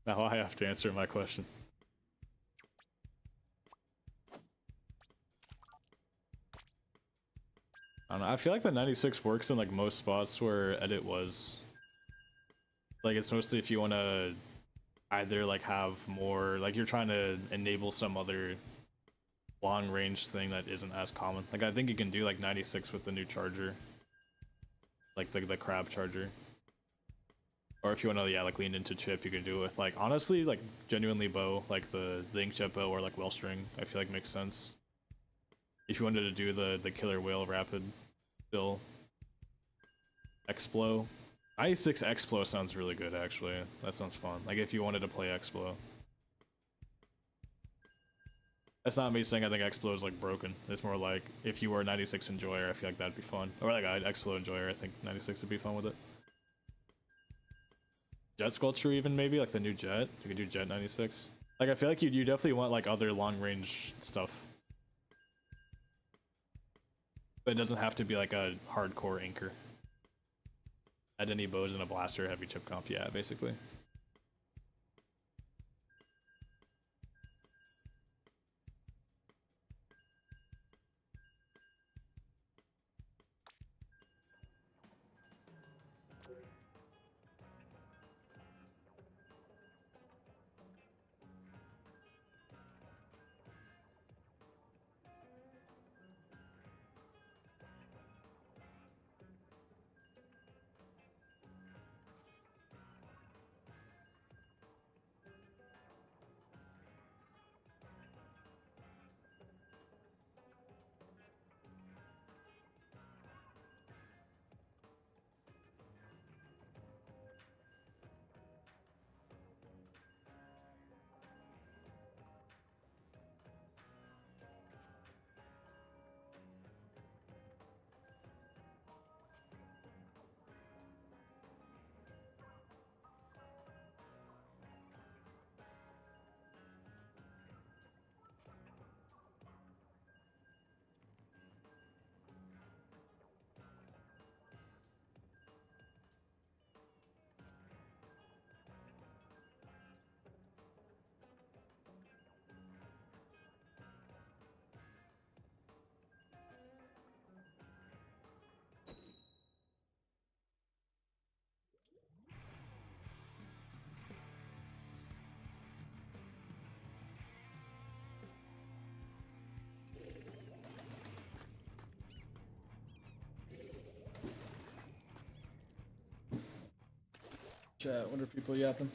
Now I have to answer my question. I don't know, I feel like the 96 works in like most spots where edit was. Like it's mostly if you want to either like have more, like you're trying to enable some other long range thing that isn't as common. Like I think you can do like 96 with the new charger. Like the crab charger. Or if you want to, yeah, like lean into chip, you can do it with like, honestly, like genuinely bow, like the inkjet bow or like wellstring, I feel like makes sense. If you wanted to do the killer whale rapid still. Explo. 96 Explo sounds really good actually. That sounds fun. Like if you wanted to play Explo. That's not me saying I think Explo is like broken. It's more like if you were a 96 enjoyer, I feel like that'd be fun. Or like an Explo enjoyer, I think 96 would be fun with it. Jet sculpture even maybe, like the new jet. You could do jet 96. Like I feel like you definitely want like other long range stuff. But it doesn't have to be like a hardcore anchor. Add any bows and a blaster, heavy chip comp, yeah, basically. Chat, what are people yapping?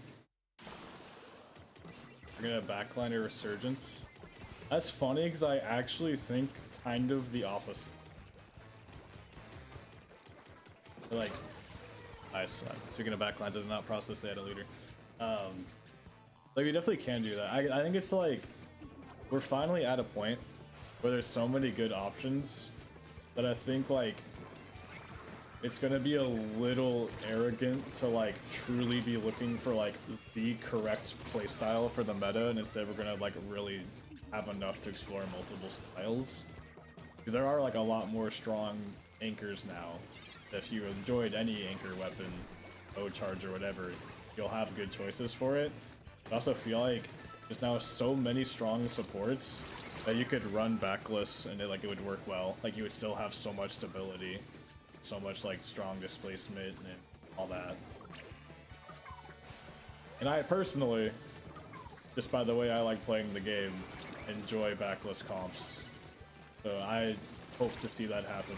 We're gonna backline a resurgence. That's funny because I actually think kind of the opposite. Like, nice. Speaking of backlines, I did not process they had a leader. Like, we definitely can do that. I think it's like we're finally at a point where there's so many good options that I think like it's gonna be a little arrogant to like truly be looking for like the correct playstyle for the meta, and instead we're gonna like really have enough to explore multiple styles. Because there are like a lot more strong anchors now. If you enjoyed any anchor weapon, O charge or whatever, you'll have good choices for it. I also feel like there's now so many strong supports that you could run backless and it would work well. Like you would still have so much stability, so much like strong displacement and all that. And I personally, just by the way I like playing the game, enjoy backless comps. So I hope to see that happen.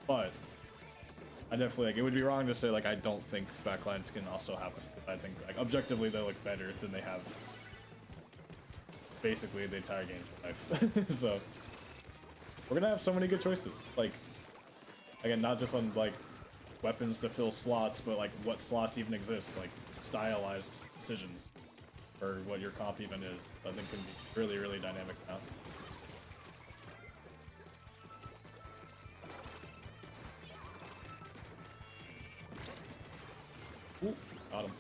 But I definitely like it would be wrong to say like I don't think backlines can also happen. I think like objectively they look better than they have basically the entire game's life. So we're gonna have so many good choices. Like again, not just on like weapons to fill slots, but like what slots even exist, like stylized decisions or what your comp even is. I think can be really, really dynamic now. Ooh, got him.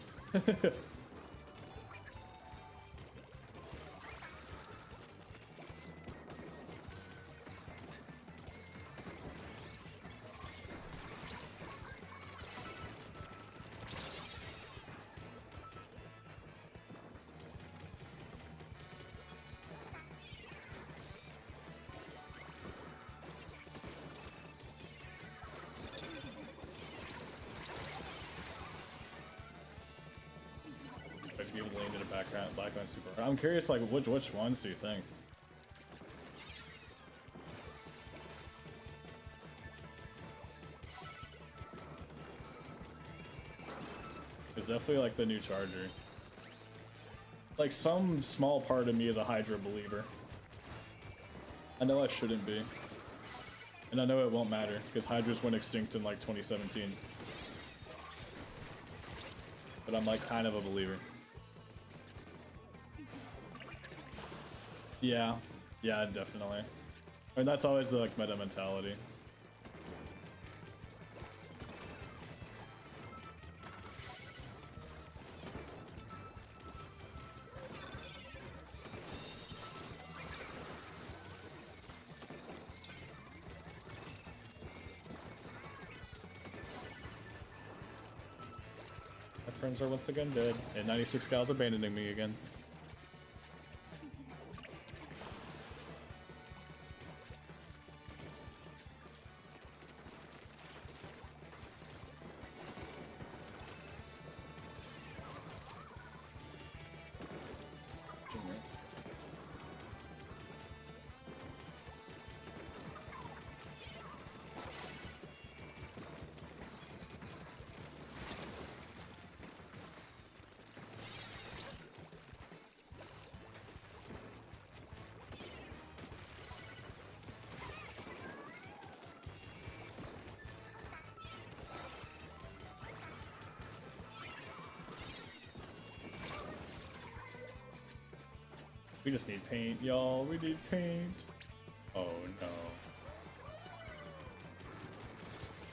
Be able to lean into background super hard. I'm curious, like, which ones do you think? It's definitely like the new charger. Like some small part of me is a Hydra believer. I know I shouldn't be, and I know it won't matter because Hydras went extinct in like 2017. But I'm like kind of a believer. Yeah, yeah, definitely. I mean, that's always the like meta mentality. My friends are once again dead, and 96 gals abandoning me again. We just need paint, y'all. We need paint. Oh no.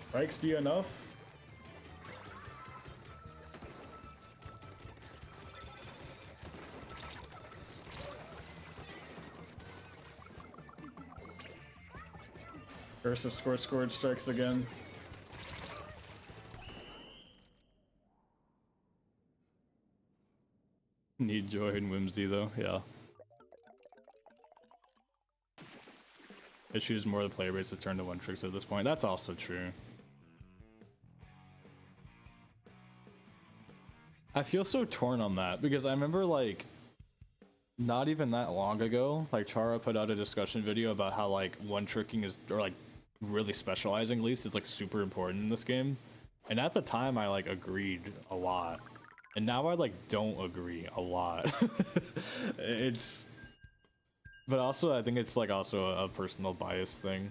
Strikes be enough? Curse of scored strikes again. Need joy and whimsy though, yeah. It chooses more of the player base to turn to one tricks at this point. That's also true. I feel so torn on that because I remember like not even that long ago, like Chara put out a discussion video about how like one tricking is, or like really specializing at least, is like super important in this game. And at the time, I like agreed a lot, and now I like don't agree a lot. It's, but also I think it's like also a personal bias thing.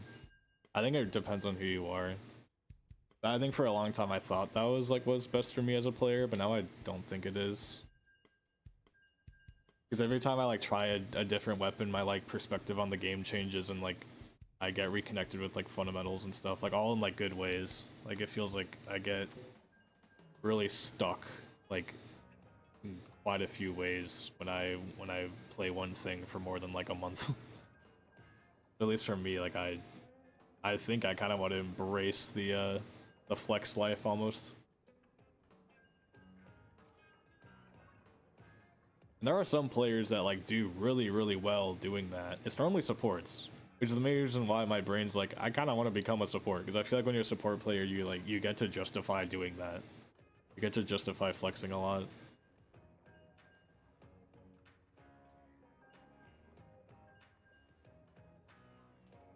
I think it depends on who you are. I think for a long time I thought that was like what's best for me as a player, but now I don't think it is. Because every time I like try a different weapon, my like perspective on the game changes, and like I get reconnected with like fundamentals and stuff, like all in like good ways. Like it feels like I get really stuck like in quite a few ways when I play one thing for more than like a month. At least for me, like I think I kind of want to embrace the flex life almost. And there are some players that like do really well doing that. It's normally supports, which is the main reason why my brain's like I kind of want to become a support, because I feel like when you're a support player, you get to justify doing that. You get to justify flexing a lot.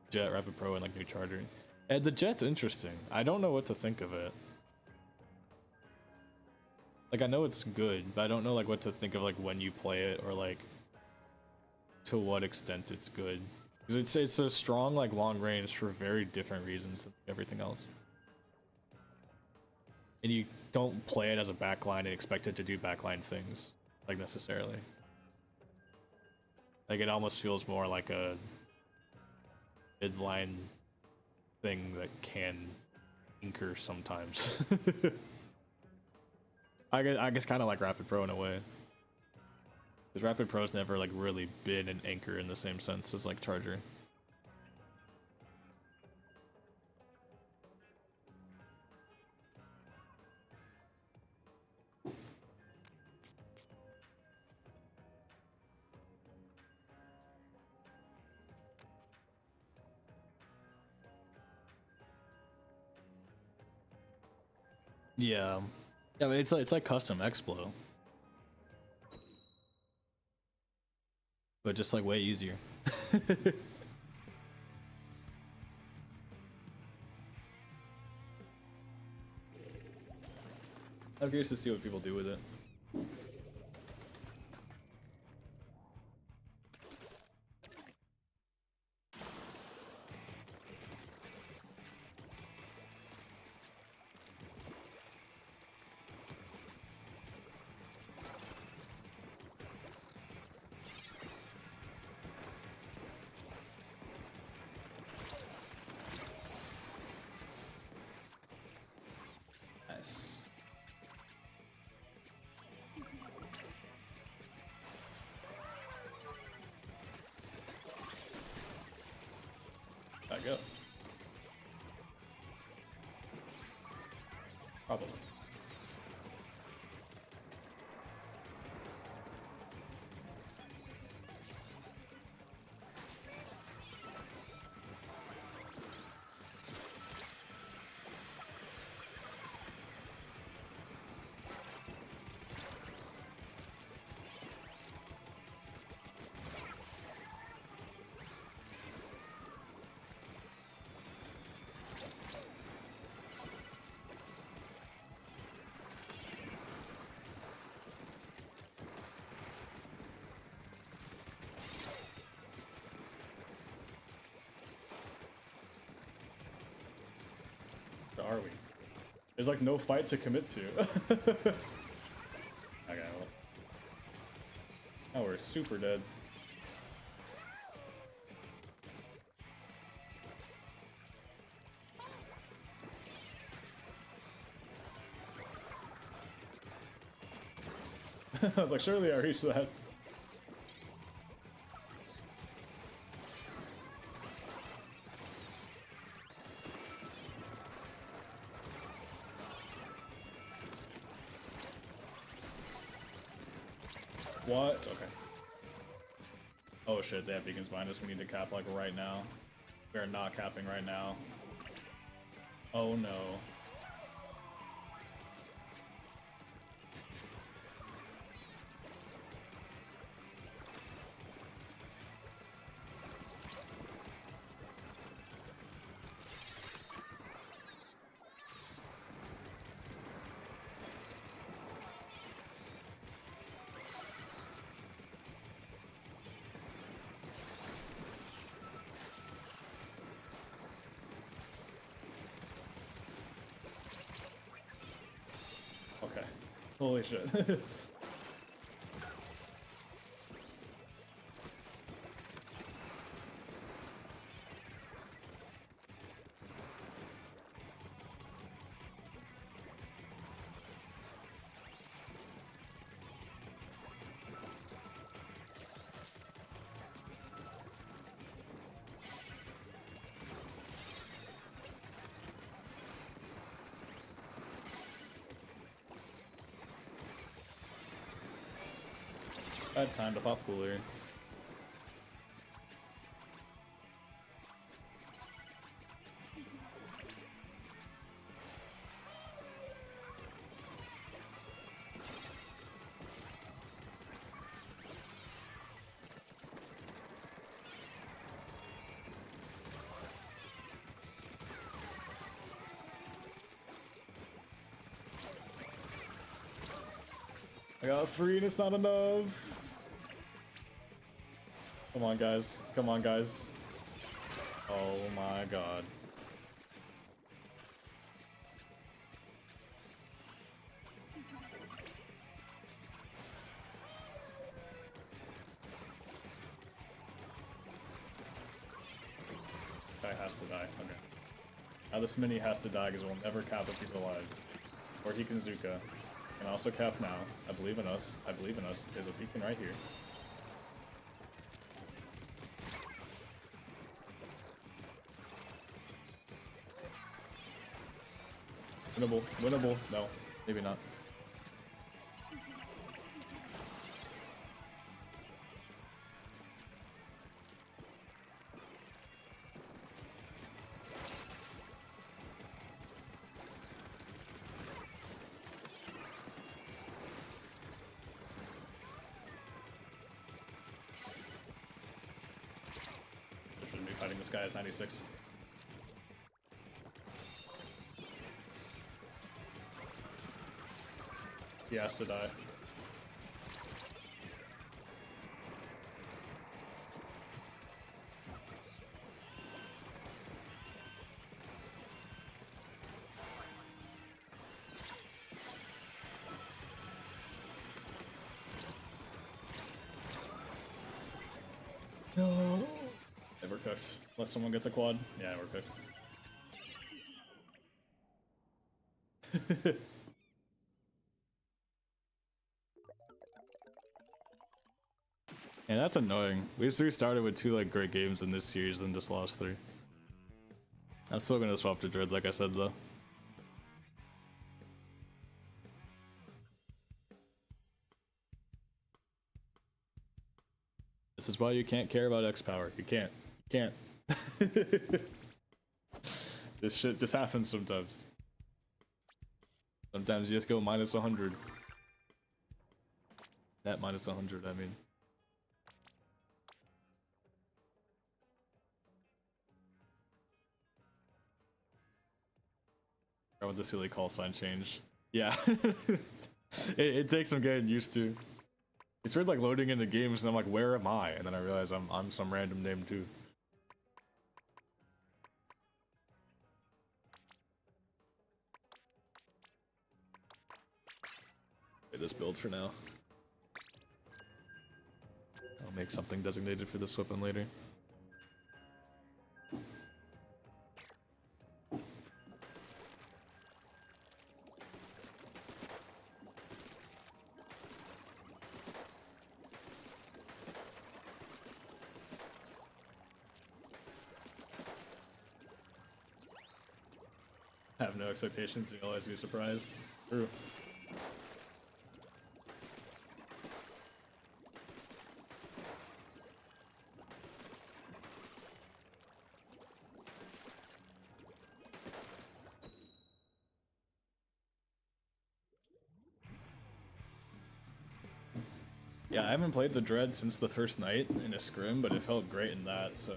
Jet, Rapid Pro, and like new charger. And the Jet's interesting. I don't know what to think of it. Like I know it's good, but I don't know like what to think of like when you play it, or like to what extent it's good. Because it's a strong like long range for very different reasons than everything else. And you don't play it as a backline and expect it to do backline things, like necessarily. Like it almost feels more like a midline thing that can anchor sometimes. I guess kind of like Rapid Pro in a way. Because Rapid Pro's never like really been an anchor in the same sense as like Charger. Yeah. Yeah, I mean, it's like custom Explo, but just like way easier. I'm curious to see what people do with it. Nice. Back up. Probably. Where are we? There's like no fight to commit to. Okay, well. Now we're super dead. I was like, surely I reached that. What? Okay. Oh shit, they have beacons behind us. We need to cap like right now. We are not capping right now. Oh no. Holy shit. I had time to pop cooler. I got 3 and it's not enough. Come on, guys. Come on, guys. Oh my god. Guy has to die. Okay. Now this mini has to die because we'll never cap if he's alive. Or he can Zuka. Can also cap now. I believe in us. I believe in us. There's a beacon right here. Winnable. Winnable. No. Maybe not. Shouldn't be fighting this guy as 96. He has to die. No. Yeah, we're cooked. Unless someone gets a quad. Yeah, we're cooked. Yeah, that's annoying. We just restarted with 2 like great games in this series and just lost 3. I'm still gonna swap to Dread, like I said though. This is why you can't care about X power. You can't. You can't. This shit just happens sometimes. Sometimes you just go minus 100. Net minus 100, I mean. Or with the silly call sign change. Yeah. it takes some getting used to. It's weird like loading into games and I'm like, where am I? And then I realize I'm some random name too. Play this build for now. I'll make something designated for this weapon later. I have no expectations, you'll always be surprised. True. Yeah, I haven't played the Dread since the first night in a scrim, but it felt great in that, so.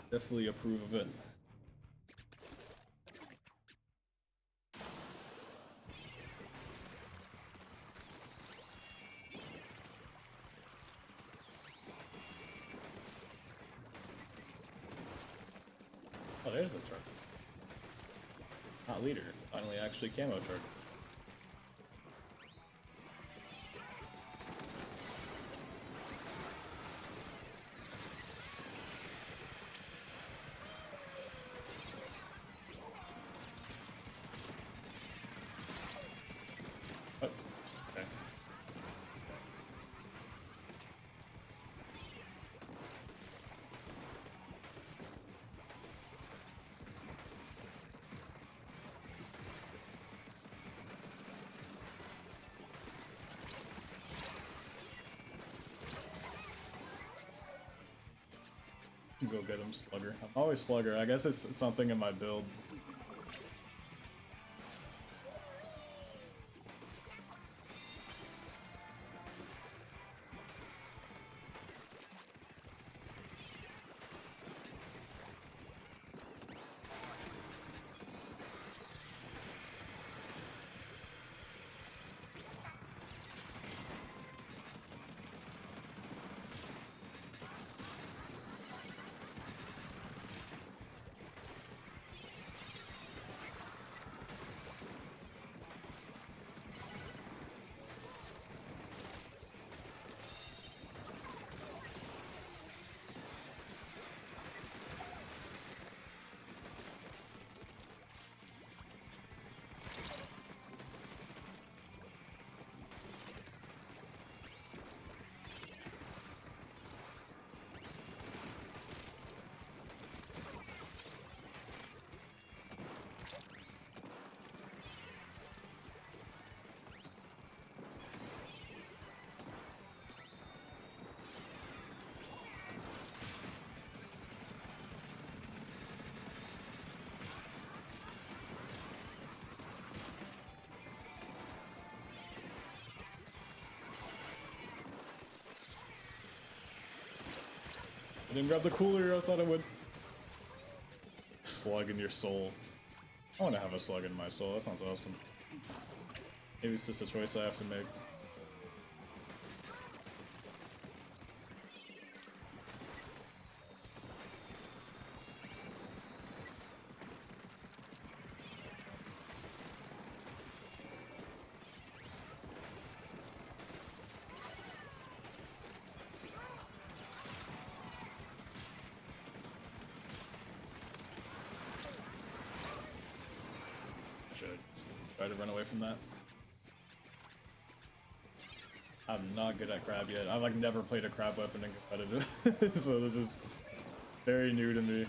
Definitely approve of it. Oh, there's the truck. Oh. leader. Finally, actually camo target. Oh, okay. Go get him, Slugger. I'm always Slugger. I guess it's something in my build. I didn't grab the cooler, I thought I would. Slug in your soul. I want to have a slug in my soul, that sounds awesome. Maybe it's just a choice I have to make. Should try to run away from that. I'm not good at crab yet. I've like never played a crab weapon in competitive, so this is very new to me.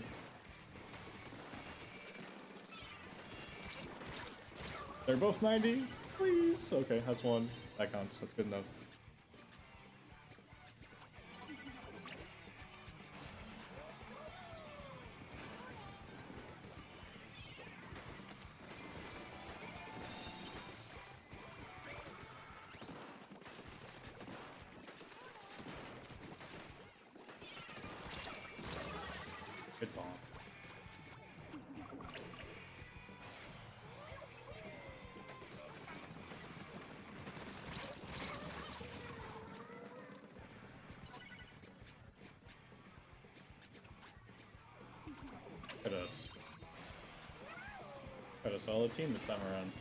They're both 90? Please! Okay, that's one. That counts. That's good enough. Good ball. Look at us. Got a solid team this time around.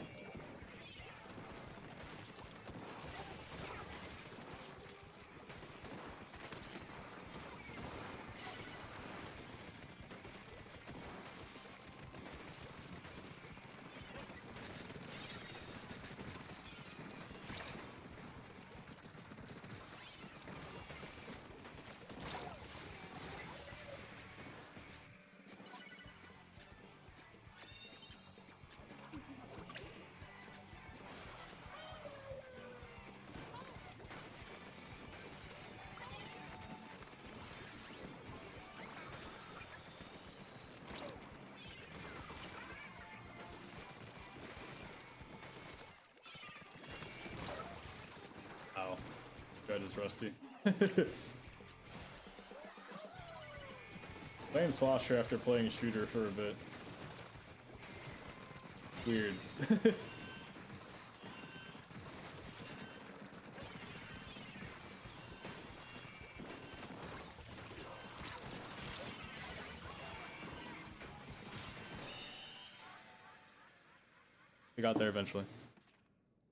Ow. God is rusty. Playing Slosher after playing Shooter for a bit. Weird. We got there eventually.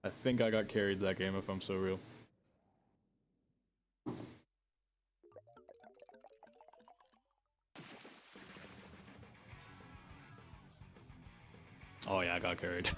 I think I got carried that game if I'm so real. Oh yeah, I got carried.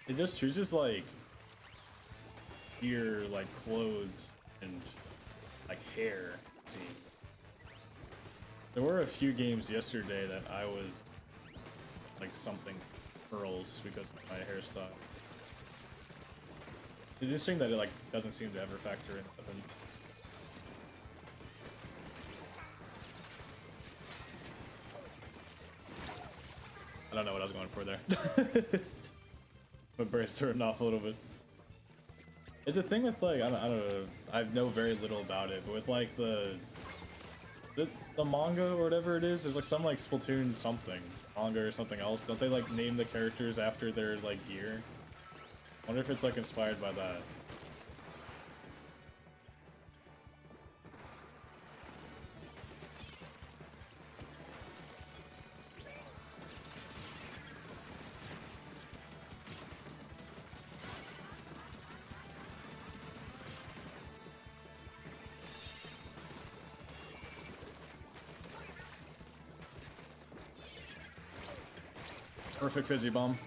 It just chooses like ear, like clothes and like hair. See, there were a few games yesterday that I was like something curls because of my hairstyle. It's interesting that it like doesn't seem to ever factor in. I don't know what I was going for there. My brain's turning off a little bit. It's a thing with like I don't know. I know very little about it, but with like the manga or whatever it is, there's like some like Splatoon something manga or something else. Don't they like name the characters after their like gear? I wonder if it's like inspired by that. Perfect fizzy bomb.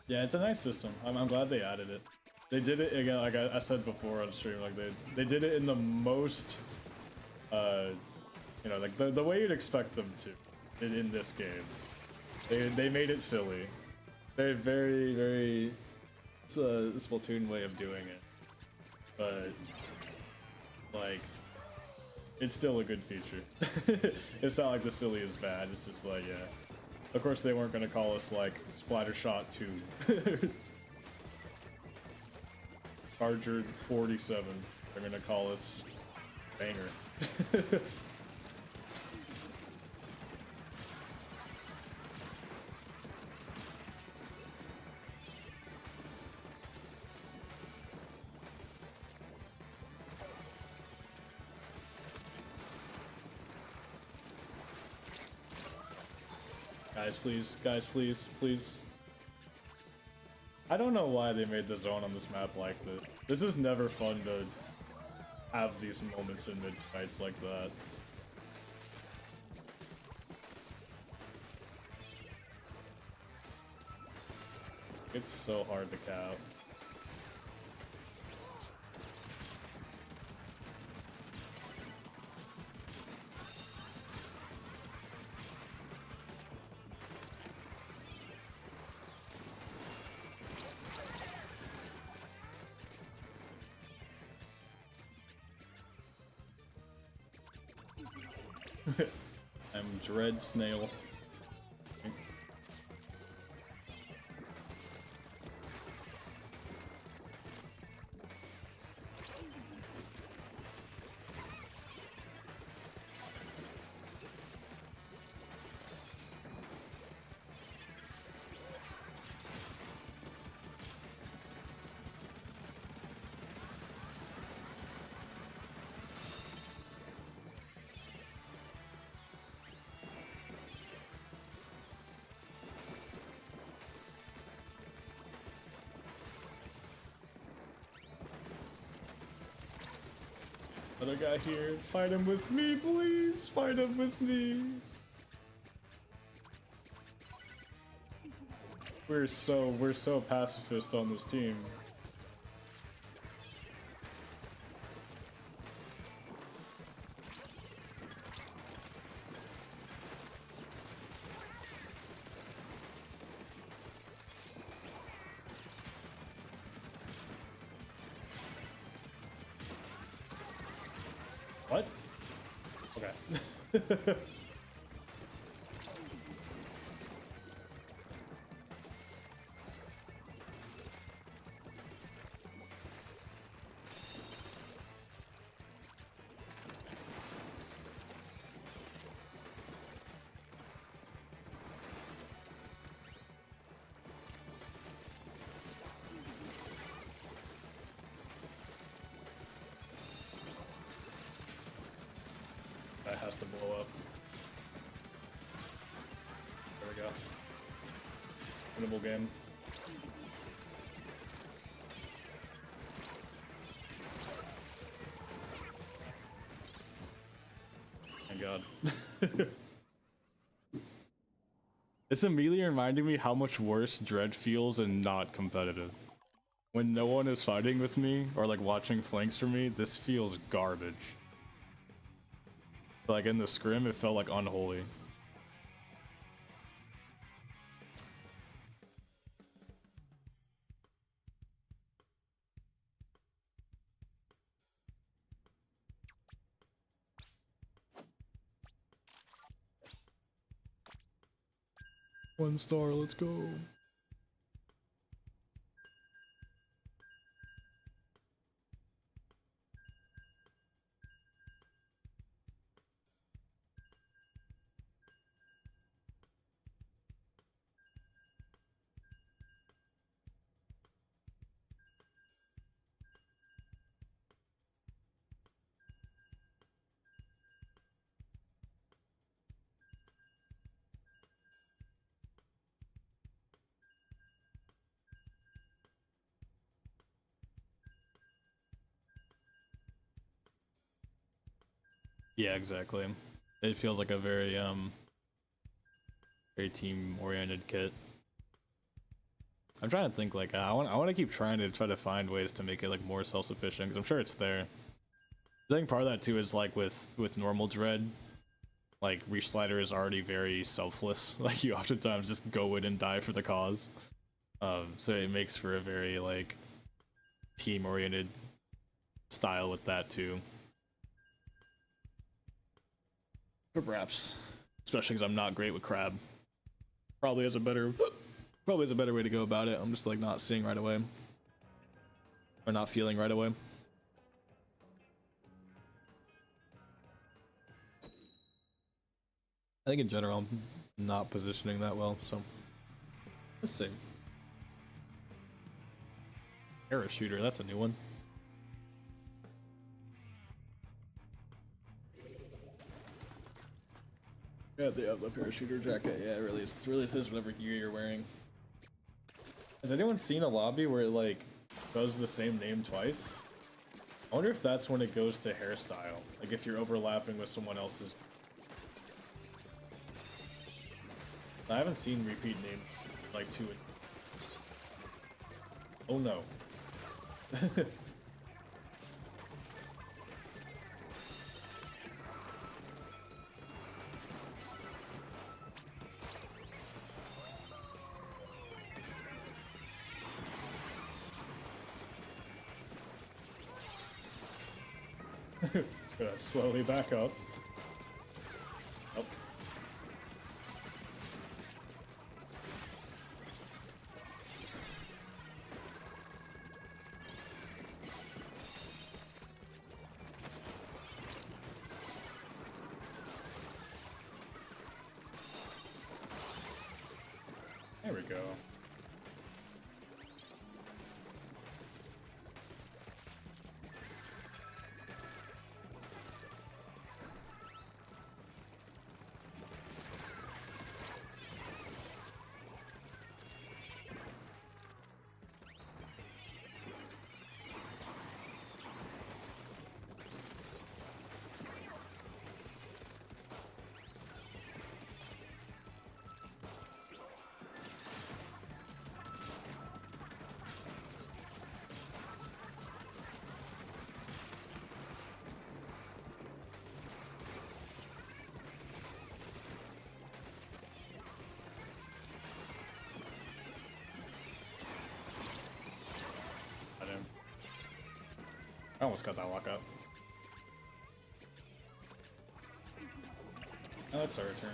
Yeah, it's a nice system. I'm glad they added it. They did it again, like I said before on stream. Like they did it in the most, you know, like the way you'd expect them to in this game. They made it silly. Very. It's a Splatoon way of doing it, but like. It's still a good feature. It's not like the silly is bad, it's just like, yeah. Of course they weren't gonna call us like Splattershot 2. Charger 47. They're gonna call us Banger. Guys, please. I don't know why they made the zone on this map like this. This is never fun to have these moments in mid-fights like that. It's so hard to cap. I'm Dread Snail. Other guy here, fight him with me, please! Fight him with me! We're so pacifist on this team. What? Okay. That has to blow up. There we go. Winnable game. Thank God. It's immediately reminding me how much worse Dread feels and not competitive. When no one is fighting with me or like watching flanks for me, this feels garbage. Like in the scrim, it felt like unholy. One star, let's go. Yeah, exactly. It feels like a very very team-oriented kit. I'm trying to think like I want to keep trying to find ways to make it like more self-sufficient because I'm sure it's there. I think part of that too is like with normal Dread, like Reach Slider is already very selfless. Like you oftentimes just go in and die for the cause. So it makes for a very like team-oriented style with that too. Perhaps, especially because I'm not great with Crab. Probably has a better way to go about it. I'm just like not seeing right away, or not feeling right away. I think in general, I'm not positioning that well. So let's see. Parachuter, that's a new one. Yeah, the parachuter jacket. Yeah, it really says whatever gear you're wearing. Has anyone seen a lobby where it like does the same name twice? I wonder if that's when it goes to hairstyle. Like if you're overlapping with someone else's. I haven't seen repeat name like to it. Oh no. Just gonna slowly back up. go. I almost got that walk up. Oh, that's our return.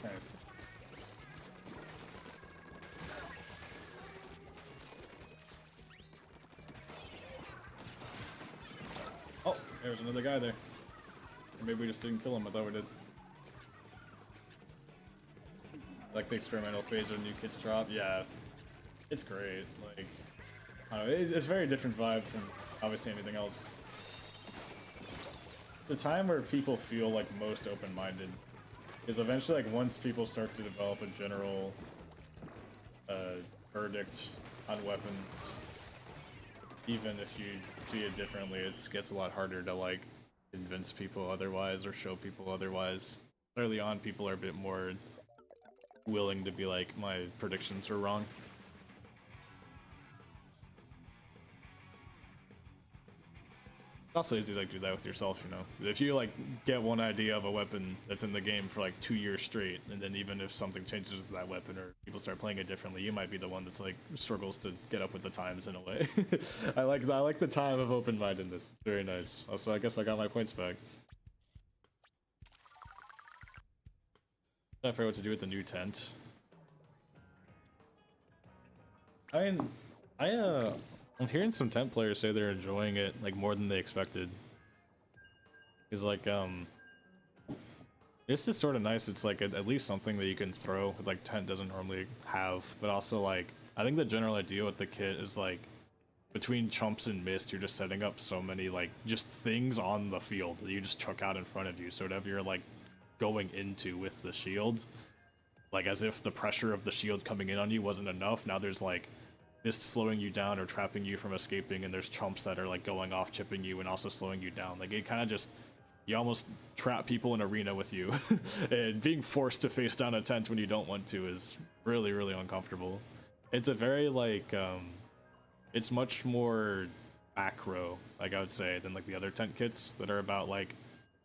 Nice. Oh, there's another guy there. Or maybe we just didn't kill him. I thought we did. Like the experimental phase when new kits drop. Yeah, it's great. Like, I don't know, it's a very different vibe from obviously anything else. The time where people feel like most open-minded is eventually like once people start to develop a general verdict on weapons. Even if you see it differently, it gets a lot harder to like convince people otherwise or show people otherwise. Early on, people are a bit more willing to be like, my predictions were wrong. It's also easy to like do that with yourself, you know. If you like get one idea of a weapon that's in the game for like 2 years straight, and then even if something changes to that weapon or people start playing it differently, you might be the one that's like struggles to get up with the times in a way. I like the time of open-mindedness. Very nice. Also, I guess I got my points back. I forgot what to do with the new tent. I mean, I'm hearing some tent players say they're enjoying it like more than they expected. It's like this is sort of nice. It's like at least something that you can throw with like tent doesn't normally have, but also like I think the general idea with the kit is like between chumps and mist, you're just setting up so many like just things on the field that you just chuck out in front of you. So whatever you're like going into with the shield, like as if the pressure of the shield coming in on you wasn't enough, now there's like mist slowing you down or trapping you from escaping, and there's chumps that are like going off chipping you and also slowing you down. Like it kind of just, you almost trap people in arena with you. And being forced to face down a tent when you don't want to is really, really uncomfortable. It's a very like it's much more macro, like I would say, than like the other tent kits that are about like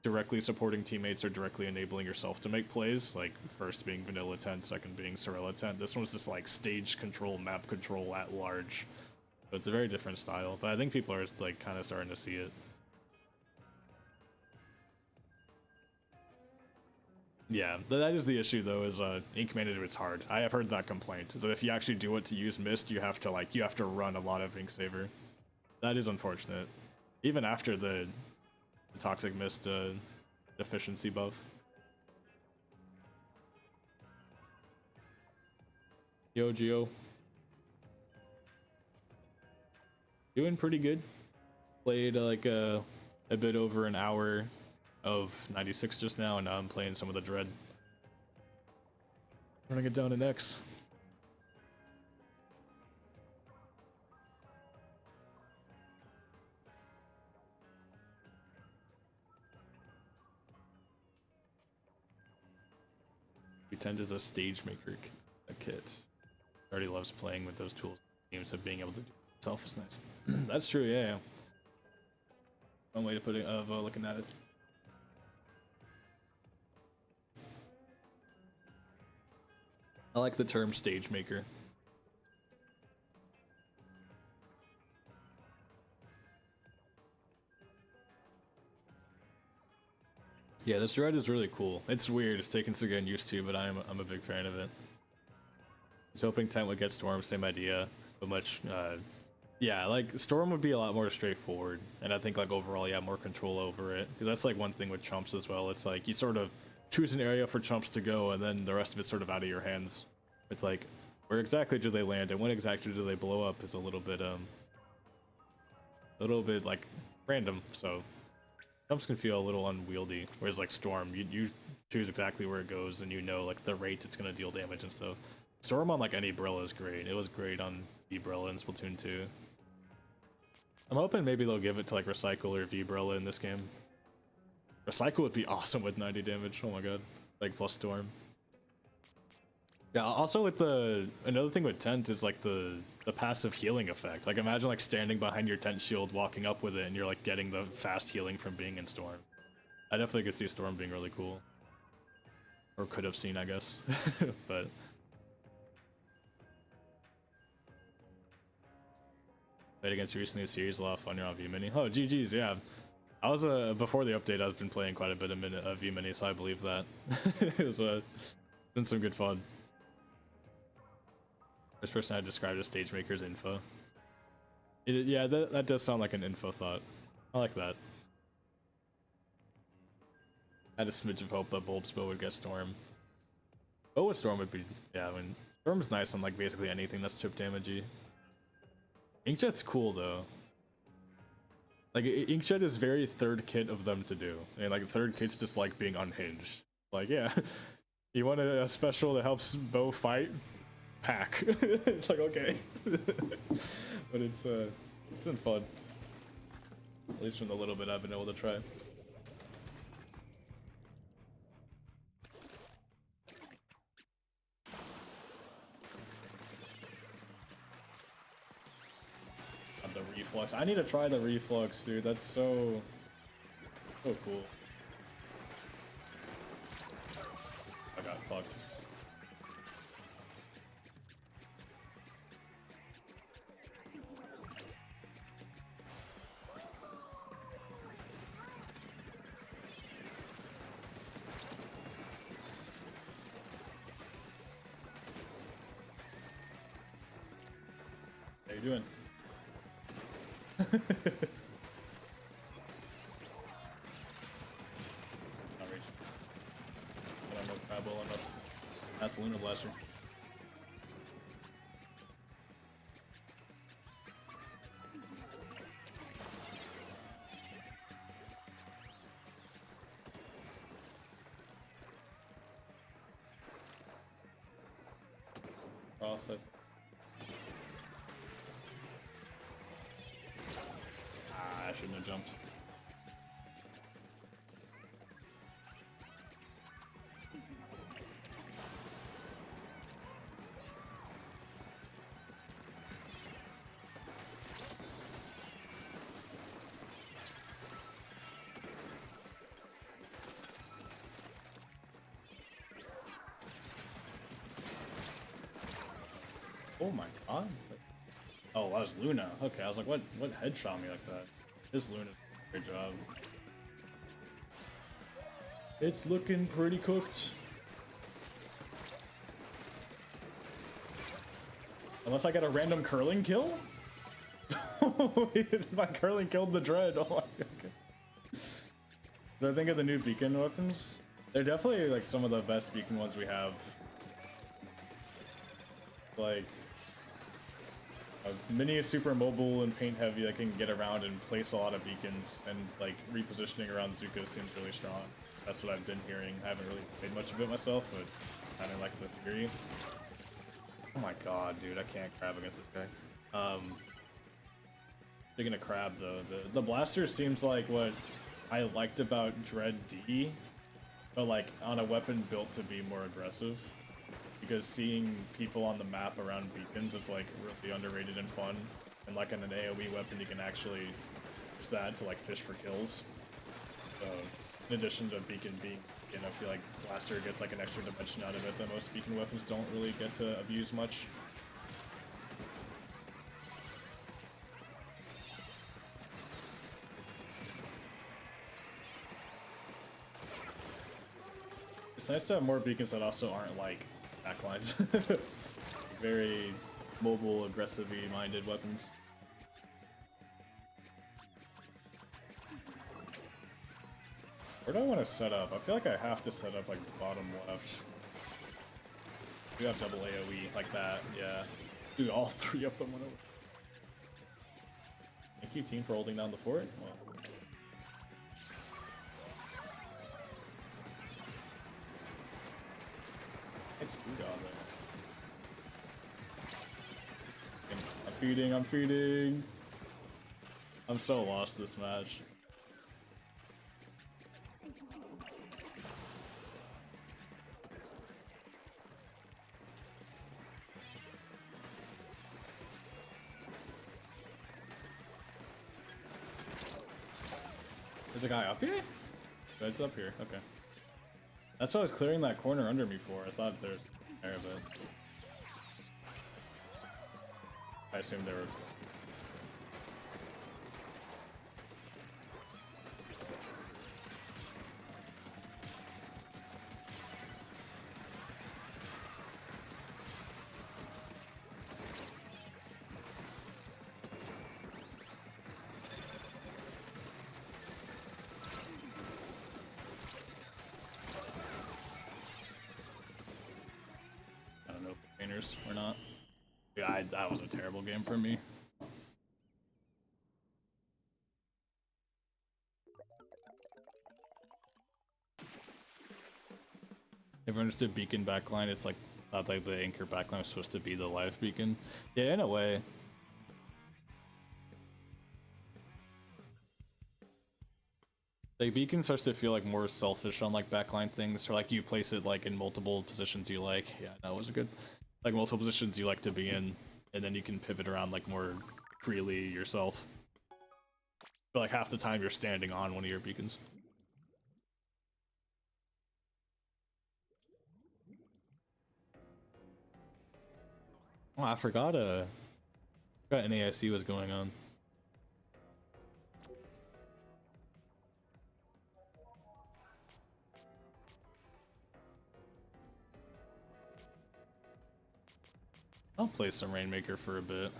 directly supporting teammates or directly enabling yourself to make plays, like first being vanilla tent, second being Sorella tent. This one's just like stage control, map control at large. So it's a very different style, but I think people are like kind of starting to see it. Yeah, that is the issue though, is ink management hard. I have heard that complaint, is that if you actually do want to use mist, you have to run a lot of ink saver. That is unfortunate. Even after the toxic mist efficiency buff. Yo, Geo. Doing pretty good. Played like a bit over an hour of 96 just now, and now I'm playing some of the Dread. Running it down to X. Pretend is a stage maker kit. Already loves playing with those tools. Games of being able to do it itself is nice. That's true, yeah. One way to put it of looking at it. I like the term stage maker. Yeah, this Dread is really cool. It's weird, it's taken some getting used to, but I'm a big fan of it. I was hoping Tent would get Storm, same idea, but much, yeah, like, Storm would be a lot more straightforward, and I think, like, overall, you have more control over it, because that's, like, one thing with Chumps as well. It's like, you sort of choose an area for Chumps to go, and then the rest of it's sort of out of your hands. With, like, where exactly do they land, and when exactly do they blow up is a little bit, like, random, so Chumps can feel a little unwieldy, whereas like Storm, you choose exactly where it goes and you know like the rate it's gonna deal damage and stuff. Storm on like any Brella is great. It was great on V-Brella in Splatoon 2. I'm hoping maybe they'll give it to like Recycle or V-Brella in this game. Recycle would be awesome with 90 damage, oh my god. Like plus Storm. Yeah, also with another thing with Tent is like the passive healing effect. Like imagine like standing behind your Tent shield, walking up with it, and you're like getting the fast healing from being in Storm. I definitely could see Storm being really cool. Or could have seen, I guess. But played against you recently a series, a lot of fun. You're on V-Mini. Oh, GG's, yeah. I was before the update, I've been playing quite a bit of V-Mini, so I believe that. It was been some good fun. This person I described as stage maker's info. Yeah, that does sound like an info thought. I like that. I had a smidge of hope that Bulbspo would get Storm. Oh, with Storm would be, yeah, I mean, Storm's nice on like basically anything that's chip damagey. Inkjet's cool though. Like Inkjet is very third kit of them to do. And like third kit's just like being unhinged. Like, yeah, you want a special that helps Bo fight? Pack. It's like, okay. But it's been fun. At least from the little bit I've been able to try. The reflux. I need to try the reflux, dude. That's so cool. I got fucked. How you doing? Not reaching. I don't know crab well enough. That's Lunar Blaster. Cross it. I shouldn't have jumped. Oh my god. Oh, that was Luna. Okay, I was like, what headshot me like that? This Luna, great job. It's looking pretty cooked. Unless I get a random curling kill? My curling killed the Dread. Oh my god. Did I think of the new beacon weapons? They're definitely like some of the best beacon ones we have. Like, Mini is super mobile and paint heavy. I can get around and place a lot of beacons, and like repositioning around Zuka seems really strong. That's what I've been hearing. I haven't really played much of it myself, but I don't like the theory. Oh my god, dude, I can't crab against this guy. Speaking of crab though, the blaster seems like what I liked about Dread D, but like on a weapon built to be more aggressive. Because seeing people on the map around beacons is like really underrated and fun. And like in an AoE weapon, you can actually use that to like fish for kills. So in addition to beacon being, you know, I feel like blaster gets like an extra dimension out of it that most beacon weapons don't really get to abuse much. It's nice to have more beacons that also aren't like backlines. Very mobile, aggressive-y minded weapons. Where do I want to set up? I feel like I have to set up like bottom left. We have double AoE like that, yeah. Do all three of them whenever. Thank you, team, for holding down the fort. Well. Nice food on there. I'm feeding, I'm feeding. I'm so lost this match. There's a guy up here? It's up here, okay. That's why I was clearing that corner under me for. I thought there's there, but I assumed there were. Or not. Yeah, that was a terrible game for me. Everyone understood beacon backline. It's like thought like the anchor backline was supposed to be the live beacon. Yeah, in a way. Like beacon starts to feel like more selfish on like backline things, or like you place it like in multiple positions you like. Yeah, that was a good. Like multiple positions you like to be in, and then you can pivot around like more freely yourself. But like half the time you're standing on one of your beacons. Oh, I forgot NAIC was going on. I'll play some Rainmaker for a bit.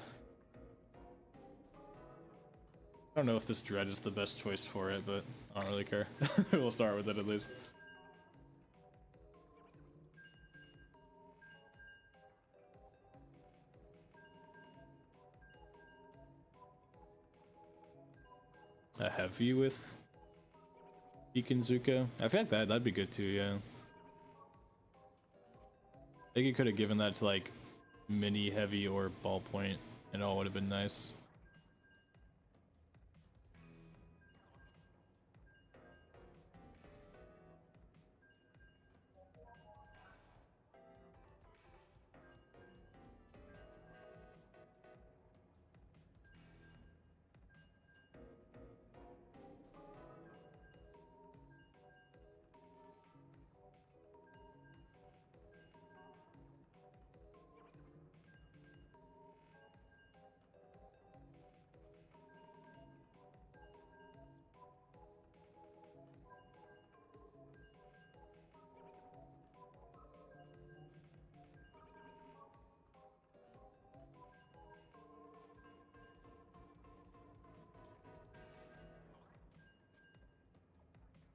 I don't know if this Dread is the best choice for it, but I don't really care. We'll start with it at least. A heavy with Beacon Zuka? I feel like that'd be good too, yeah. I think you could have given that to like mini heavy or ballpoint, and all would have been nice.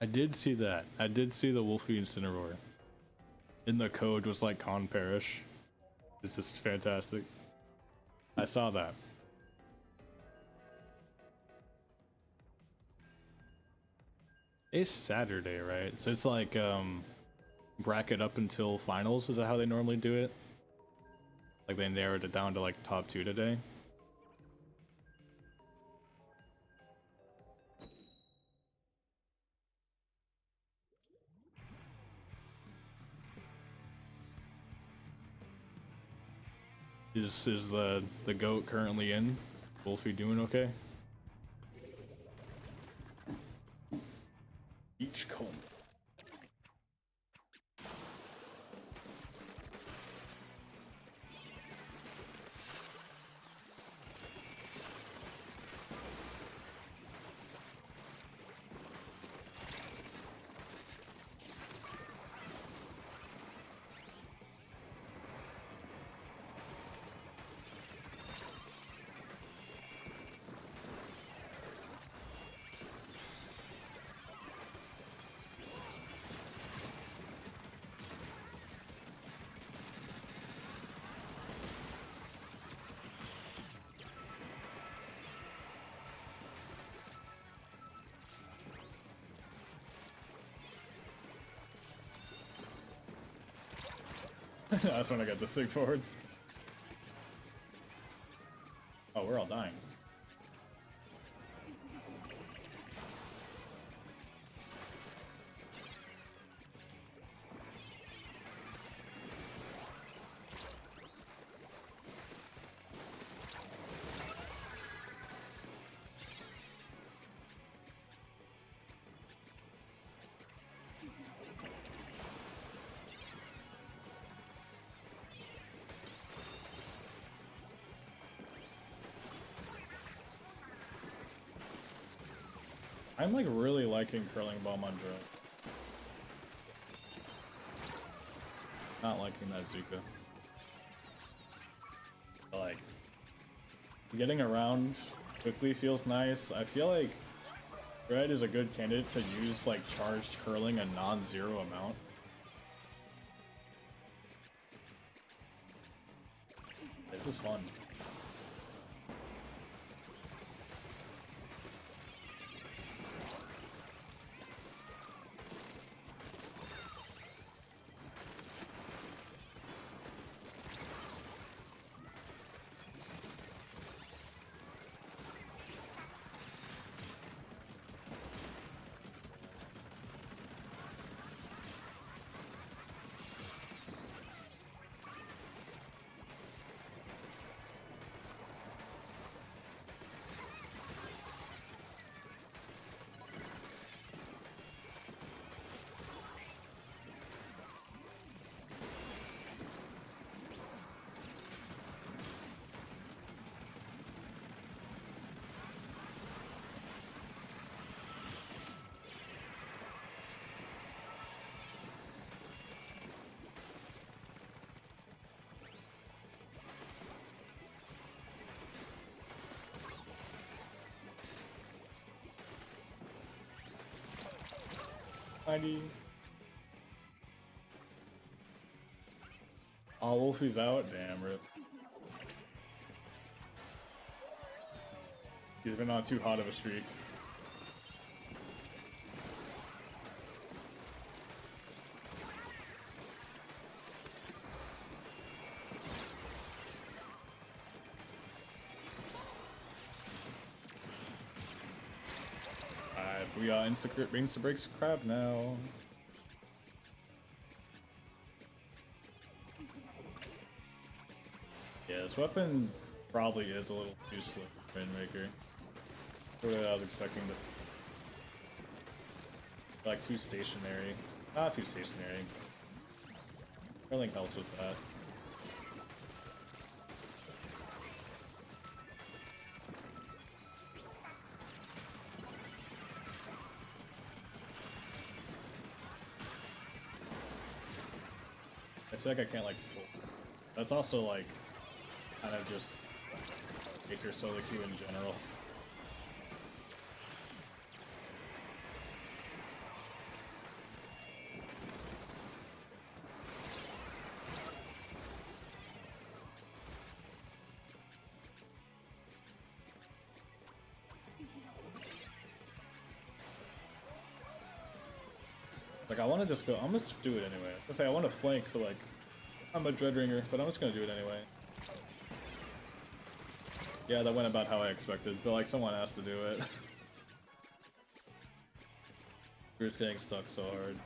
I did see that. I did see the Wolfie Incineroar. In the code was like Con Perish. It's just fantastic. I saw that. It's Saturday, right? So it's like bracket up until finals. Is that how they normally do it? Like they narrowed it down to like top 2 today. Is the goat currently in? Wolfie doing okay? Each comb. That's when I got this thing forward. Oh, we're all dying. I'm like really liking curling bomb on drill. Not liking that Zuka. Like getting around quickly feels nice. I feel like Red is a good candidate to use like charged curling a non-zero amount. This is fun. Oh, Wolfie's out? Damn, rip. He's been on too hot of a streak. Alright, we got insta breaks crab now. Yeah, this weapon probably is a little too slow for Rainmaker. What I was expecting to like too stationary. Not too stationary. Curling helps with that. I feel like I can't like full. That's also like kind of just take your solo queue in general. Like, I want to just go. I'm gonna do it anyway. I say I want to flank, but like, I'm a Dreadringer, but I'm just gonna do it anyway. Yeah, that went about how I expected, but like, someone has to do it. We're just getting stuck so hard.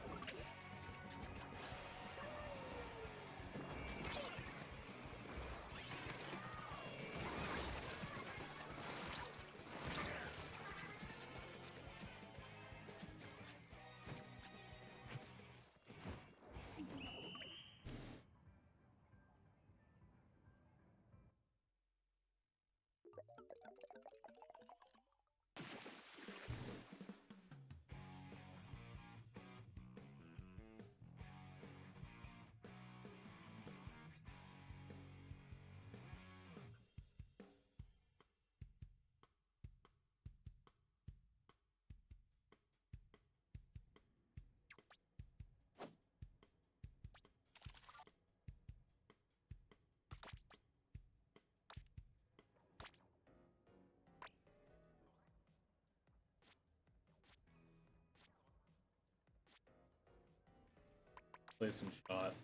Play some shot.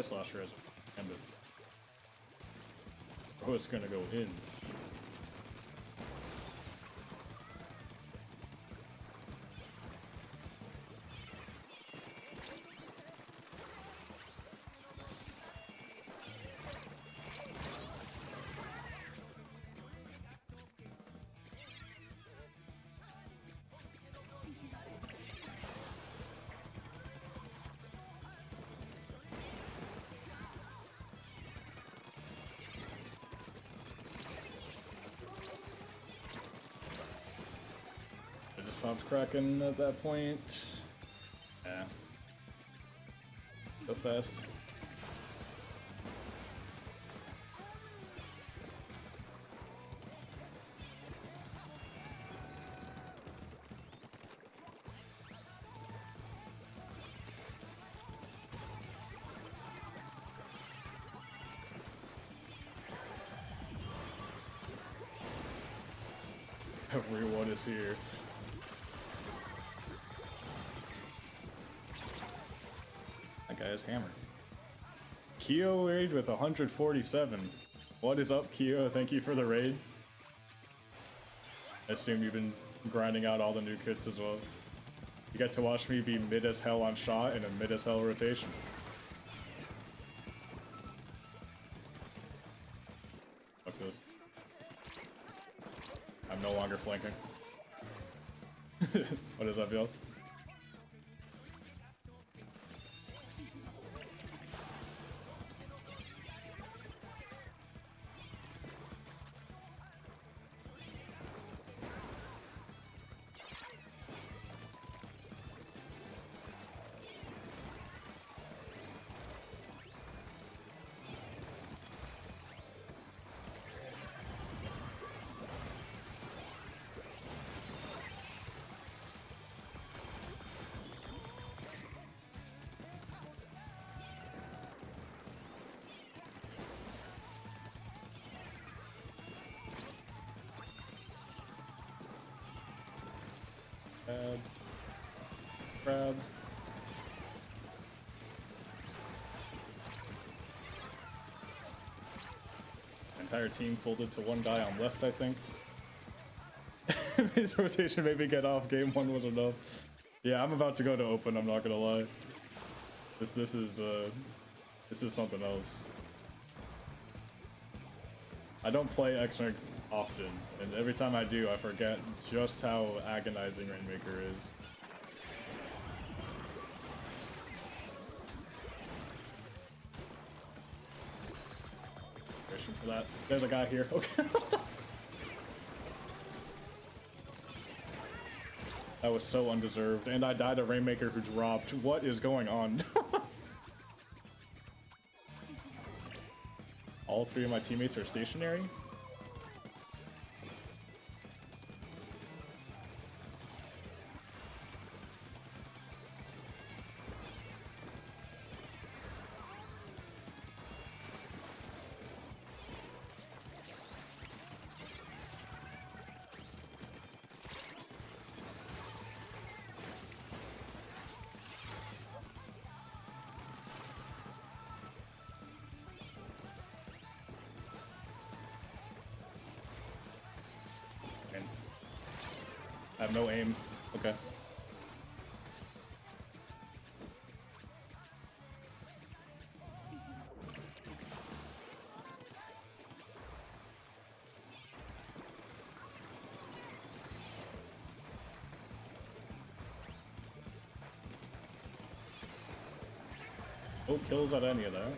Slasher has a gambit. Oh, it's gonna go in. Popped Kraken at that point. Yeah. So fast. Everyone is here. Guy's hammer. Kyo raid with 147. What is up, Kyo? Thank you for the raid. I assume you've been grinding out all the new kits as well. You get to watch me be mid as hell on shot and a mid as hell rotation. Fuck this. I'm no longer flanking. What does that feel? Crab. Crab. Entire team folded to one guy on left, I think. His rotation made me get off. Game 1 was enough. Yeah, I'm about to go to open, I'm not gonna lie. This is something else. I don't play X-Rank often, and every time I do, I forget just how agonizing Rainmaker is. For that. There's a guy here. Okay. That was so undeserved, and I died a Rainmaker who dropped. What is going on? All 3 of my teammates are stationary? I have no aim. Okay. No kills at any of that.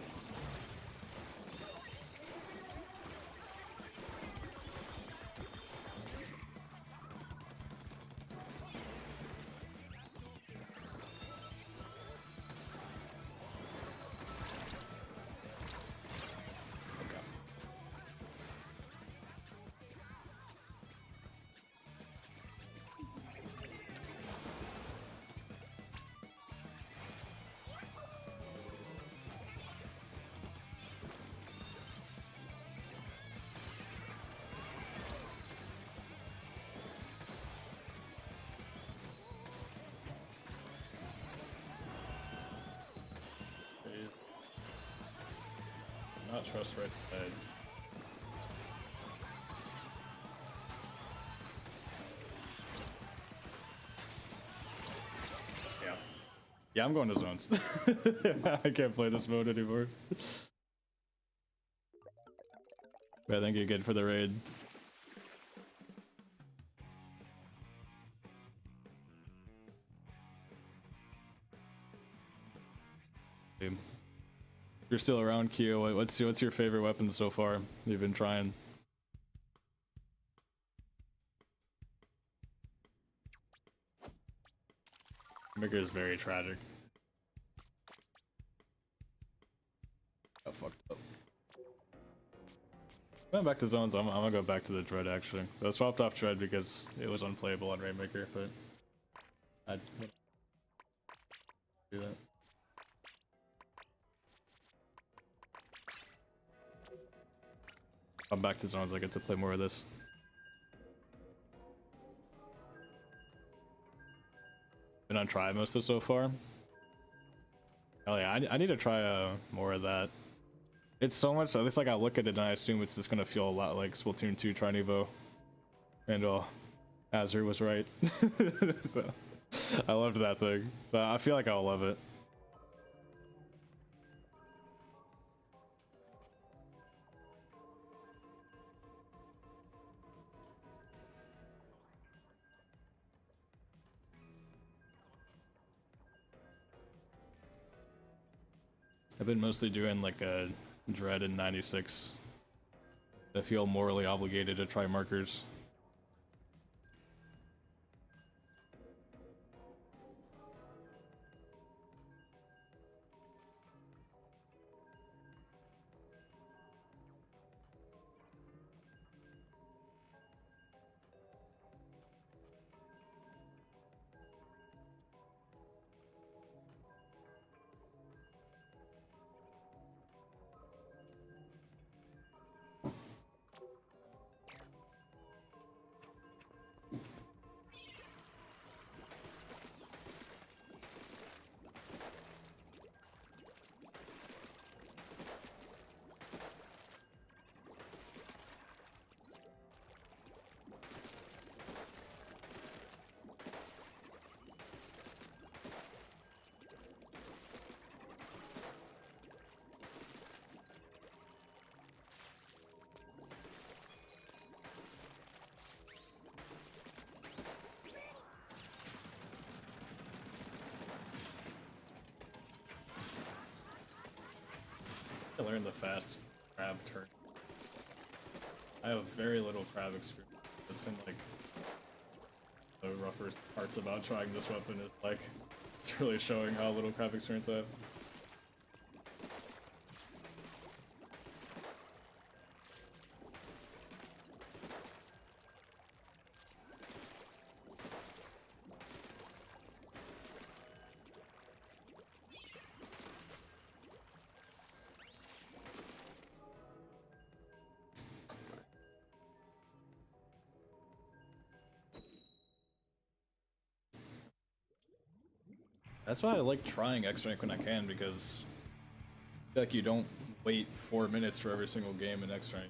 Not trust right side. Yeah. Yeah, I'm going to zones. I can't play this mode anymore. But I think you're good for the raid. You're still around, Kyo. What's your favorite weapon so far? You've been trying. Maker is very tragic. Got fucked up. Going back to zones, I'm gonna go back to the Dread actually. I swapped off Dread because it was unplayable on Rainmaker, but I'd do that. I'm back to zones, I get to play more of this. Been on try most of so far. Oh yeah, I need to try more of that. It's so much, at least like I look at it and I assume it's just gonna feel a lot like Splatoon 2 Tri-Nivo. And Azure was right. So, I loved that thing. So I feel like I'll love it. I've been mostly doing like a Dread in 96. I feel morally obligated to try markers. learn the fast crab turn. I have very little crab experience. It's been like the rougher parts about trying this weapon is like it's really showing how little crab experience I have. That's why I like trying X-Rank when I can, because I feel like you don't wait 4 minutes for every single game in X-Rank.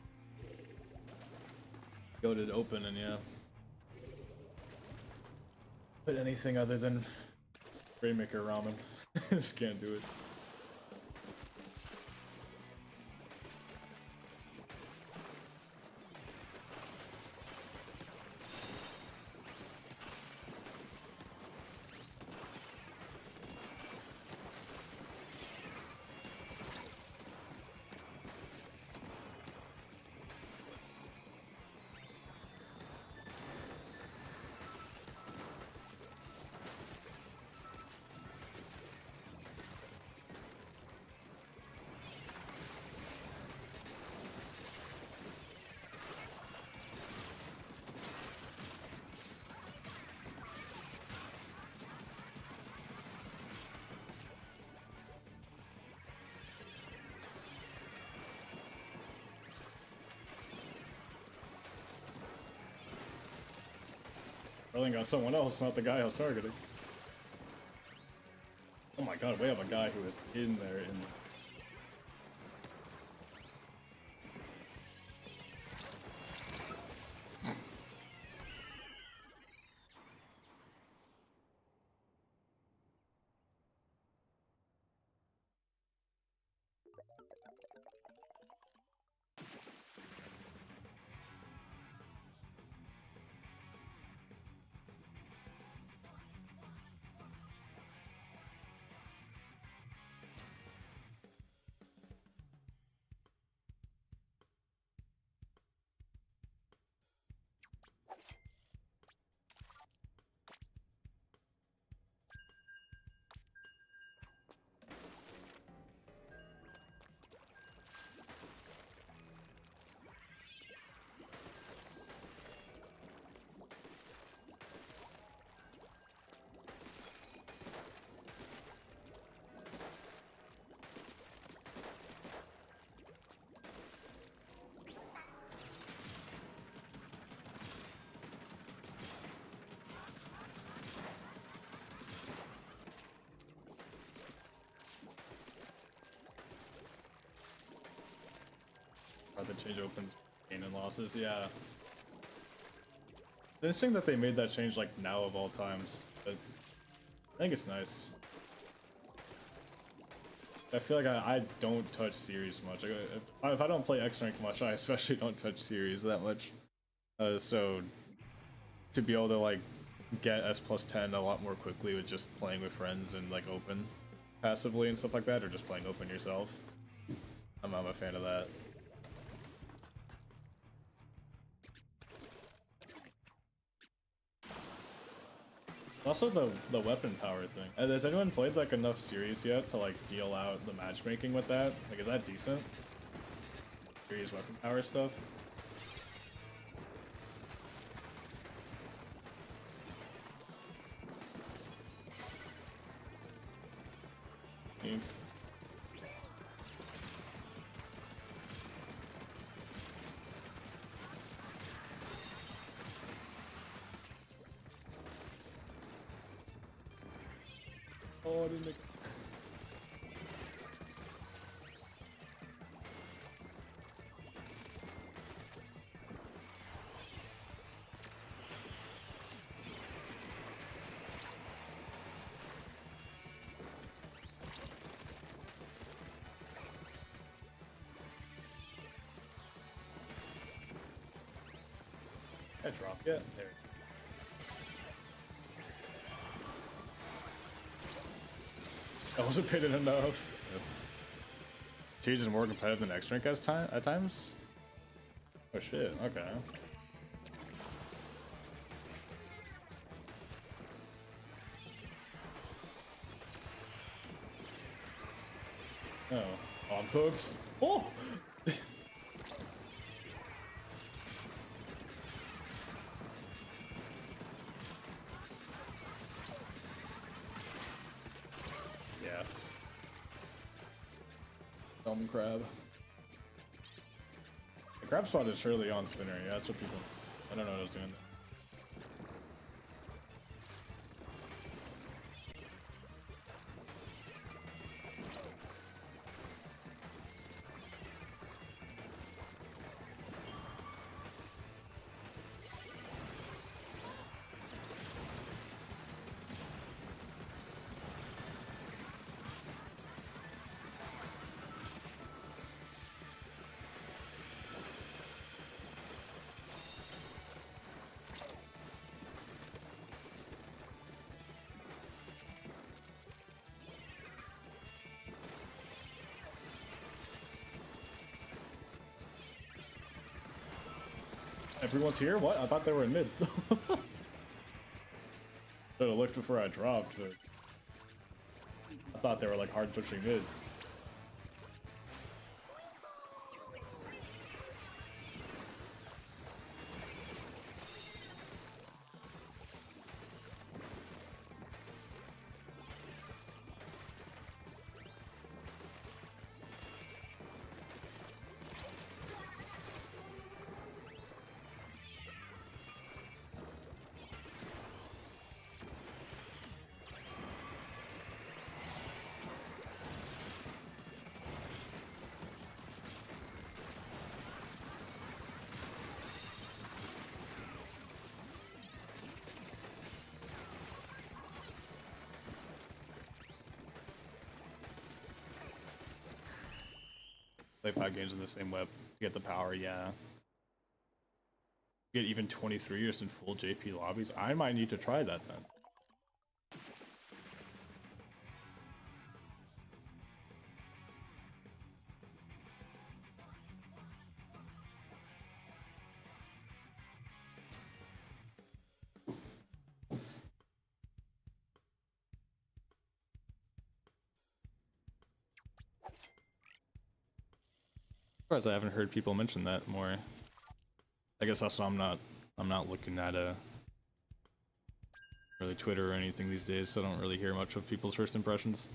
Go to the open and yeah. But anything other than Rainmaker Ramen, just can't do it. Rolling on someone else, not the guy I was targeting. Oh my god, we have a guy who is in there in... The change opens gain and losses, yeah. It's interesting that they made that change like now of all times, but I think it's nice. I feel like I don't touch series much. If I don't play X-Rank much, I especially don't touch series that much. So to be able to like get S+10 a lot more quickly with just playing with friends and like open passively and stuff like that, or just playing open yourself, I'm a fan of that. Also the weapon power thing. Has anyone played like enough series yet to like feel out the matchmaking with that? Like, is that decent? Series weapon power stuff? Ink. Oh, I didn't make... I dropped yet? There. I wasn't paying enough. Yep. Siege is more competitive than X rank at times? Oh shit, okay. Oh, I'm cooked. Oh! Yeah. Elm crab. The crab spot is surely on spinner. Yeah, that's what people. I don't know what I was doing. Everyone's here? What? I thought they were in mid. Should have looked before I dropped, but I thought they were like hard pushing mid. Play 5 games in the same web to get the power, yeah. Get even 23 years in full JP lobbies. I might need to try that then. As I haven't heard people mention that more. I guess also I'm not looking at really Twitter or anything these days, so I don't really hear much of people's first impressions.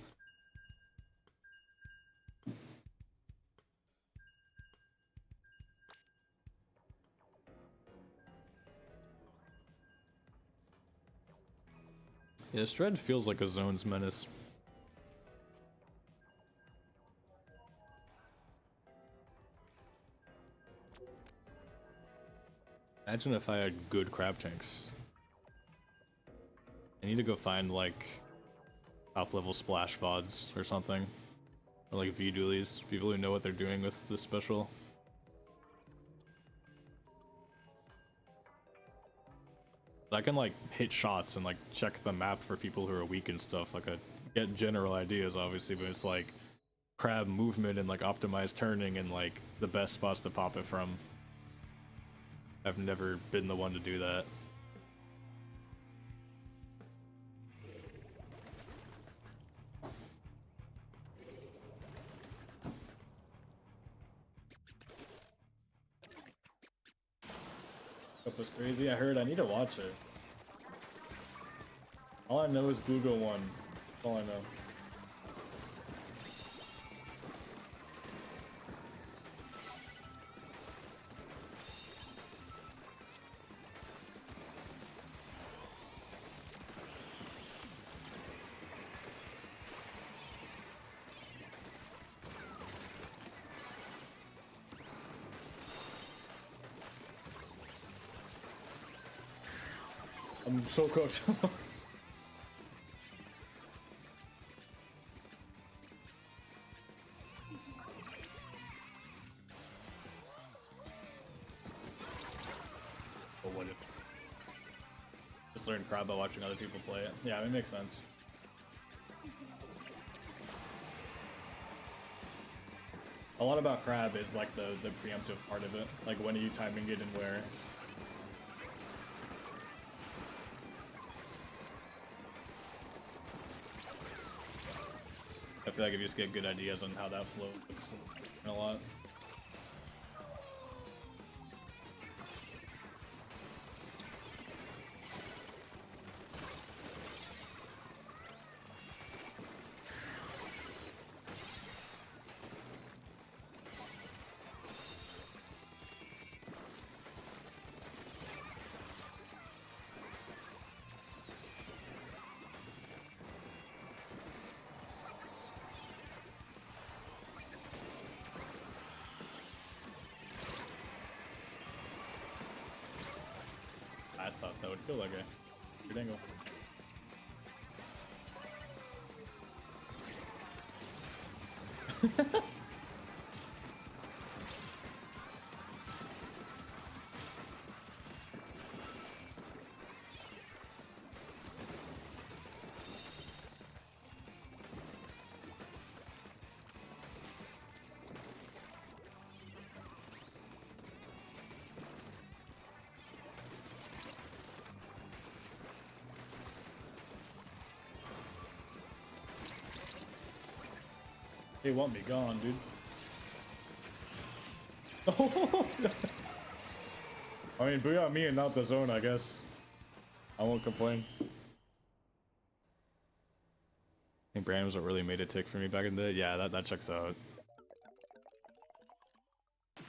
Yeah, this dread feels like a zone's menace. Imagine if I had good crab tanks. I need to go find like top level splash VODs or something. Or like V-dualies, people who know what they're doing with this special. I can like hit shots and like check the map for people who are weak and stuff. Like I get general ideas obviously, but it's like crab movement and like optimized turning and like the best spots to pop it from. I've never been the one to do that. That was crazy. I heard. I need to watch it. All I know is Google one. That's all I know. I'm so cooked. But what if? Just learn crab by watching other people play it. Yeah, it makes sense. A lot about crab is like the preemptive part of it. Like when are you timing it and where. I feel like if you just get good ideas on how that flows a lot. I thought that would kill that guy. Good angle. They want me gone, dude. I mean, booyah me and not the zone, I guess. I won't complain. I think Brand was what really made it tick for me back in the day. Yeah, that checks out. In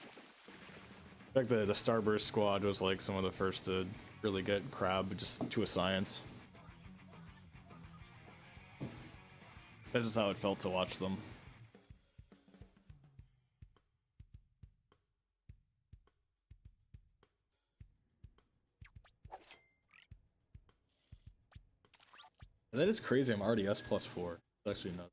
fact, the Starburst squad was like some of the first to really get crab just to a science. This is how it felt to watch them. That is crazy. I'm already S+4. It's actually not.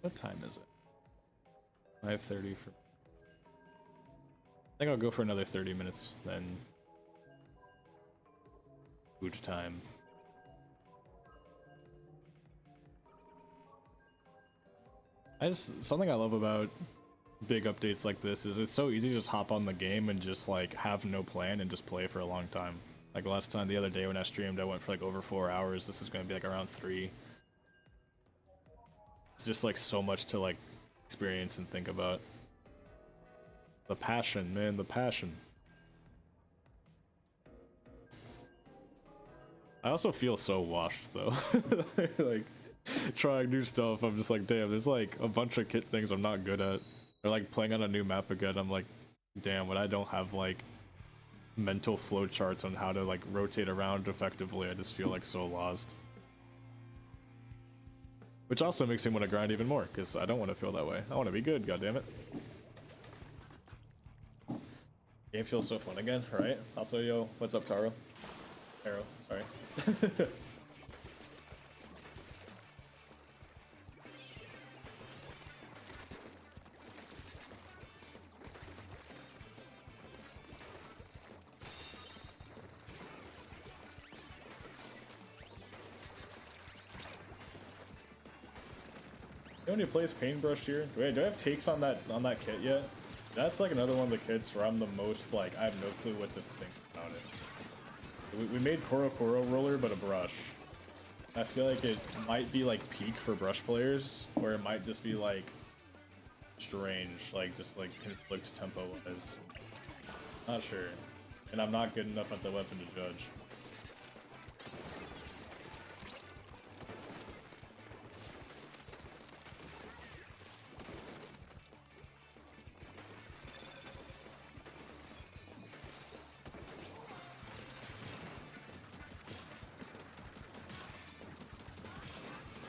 What time is it? 5:30 for. I think I'll go for another 30 minutes, then food time. Something I love about big updates like this is it's so easy to just hop on the game and just like have no plan and just play for a long time. Like last time, the other day when I streamed, I went for like over 4 hours. This is going to be like around 3. It's just like so much to like experience and think about. The passion, man, the passion. I also feel so washed though. Like trying new stuff, I'm just like, damn, there's like a bunch of kit things I'm not good at. Or like playing on a new map again, I'm like, damn, when I don't have like mental flowcharts on how to like rotate around effectively, I just feel like so lost. Which also makes me want to grind even more, because I don't want to feel that way. I want to be good, goddammit. Game feels so fun again, right? Also, yo, what's up, Taro? Taro, sorry. Anyone who plays Paintbrush here? Wait, do I have takes on that kit yet? That's like another one of the kits where I'm the most like I have no clue what to think about it. We made Koro Roller, but a brush. I feel like it might be like peak for brush players, or it might just be like strange, like just like conflict tempo wise. Not sure, and I'm not good enough at the weapon to judge.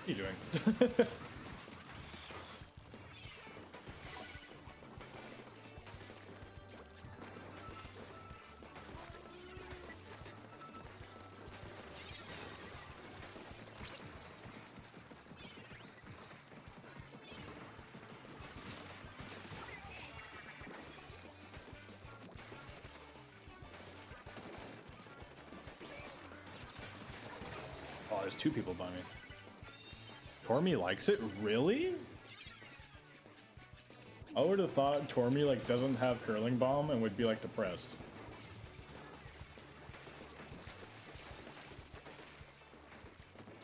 What are you doing? Oh, there's two people by me. Tormy likes it? Really? I would have thought Tormy like doesn't have curling bomb and would be like depressed.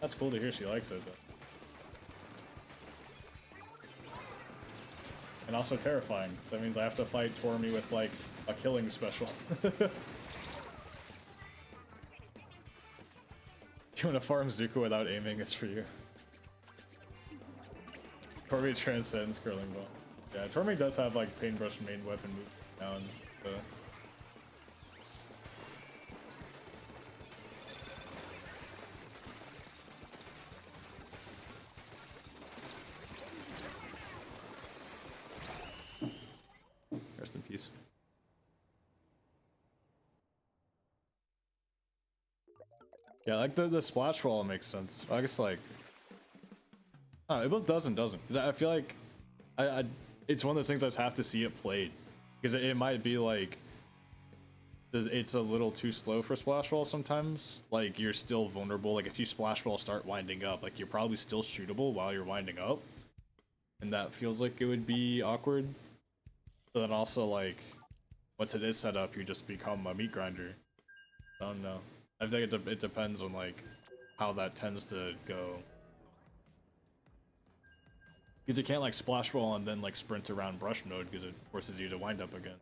That's cool to hear she likes it though. And also terrifying, so that means I have to fight Tormy with like a killing special. You want to farm Zuko without aiming, it's for you. Tormy transcends curling ball. Yeah, Tormy does have like Paintbrush main weapon move now and Rest in peace. Yeah, like the splash wall makes sense. I guess like I don't know, it both does and doesn't. 'Cause I feel like it's one of those things I just have to see it played, because it might be like it's a little too slow for splash wall sometimes. Like you're still vulnerable. Like if you splash wall start winding up, like you're probably still shootable while you're winding up, and that feels like it would be awkward. But then also like once it is set up, you just become a meat grinder. I don't know. I think it depends on like how that tends to go. Because you can't like splash wall and then like sprint around brush mode because it forces you to wind up again.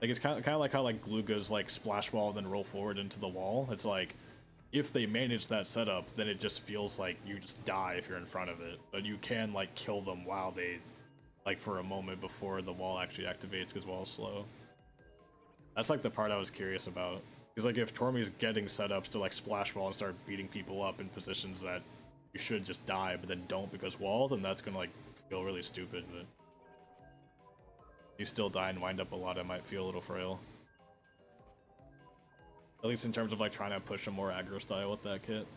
Like it's kind of like how like glue goes like splash wall then roll forward into the wall. It's like if they manage that setup, then it just feels like you just die if you're in front of it. But you can like kill them while they like for a moment before the wall actually activates because wall's slow. That's like the part I was curious about. Because like if Tormy's getting setups to like splash wall and start beating people up in positions that you should just die but then don't because wall, then that's gonna like feel really stupid. But you still die and wind up a lot, it might feel a little frail. At least in terms of like trying to push a more aggro style with that kit.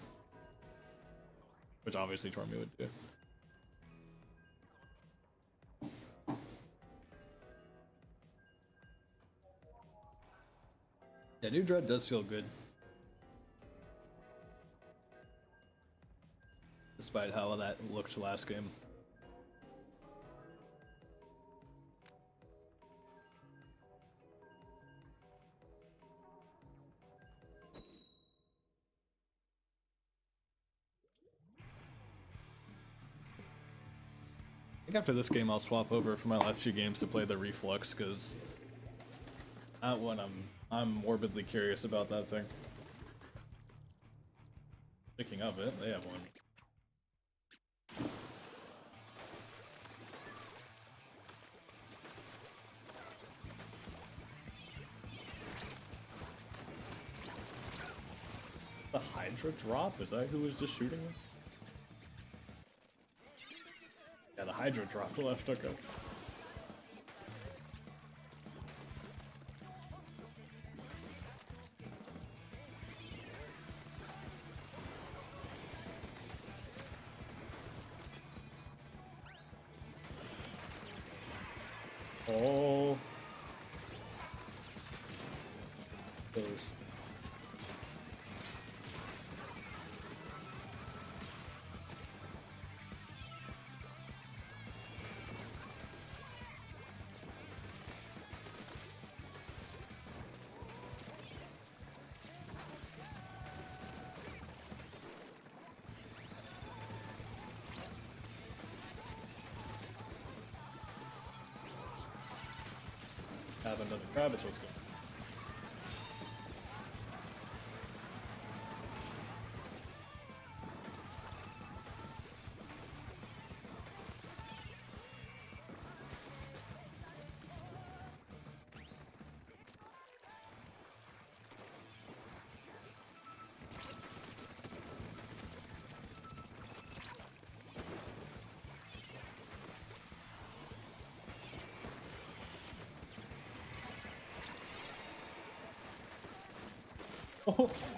Which obviously Tormy would do. Yeah, New Dread does feel good. Despite how that looked last game. I think after this game I'll swap over for my last few games to play the Reflux, because that one I'm morbidly curious about that thing. Speaking of it, they have one. The Hydra drop? Is that who was just shooting me? Yeah, the Hydra drop left, okay. Oh. Those. have another crab is what's good.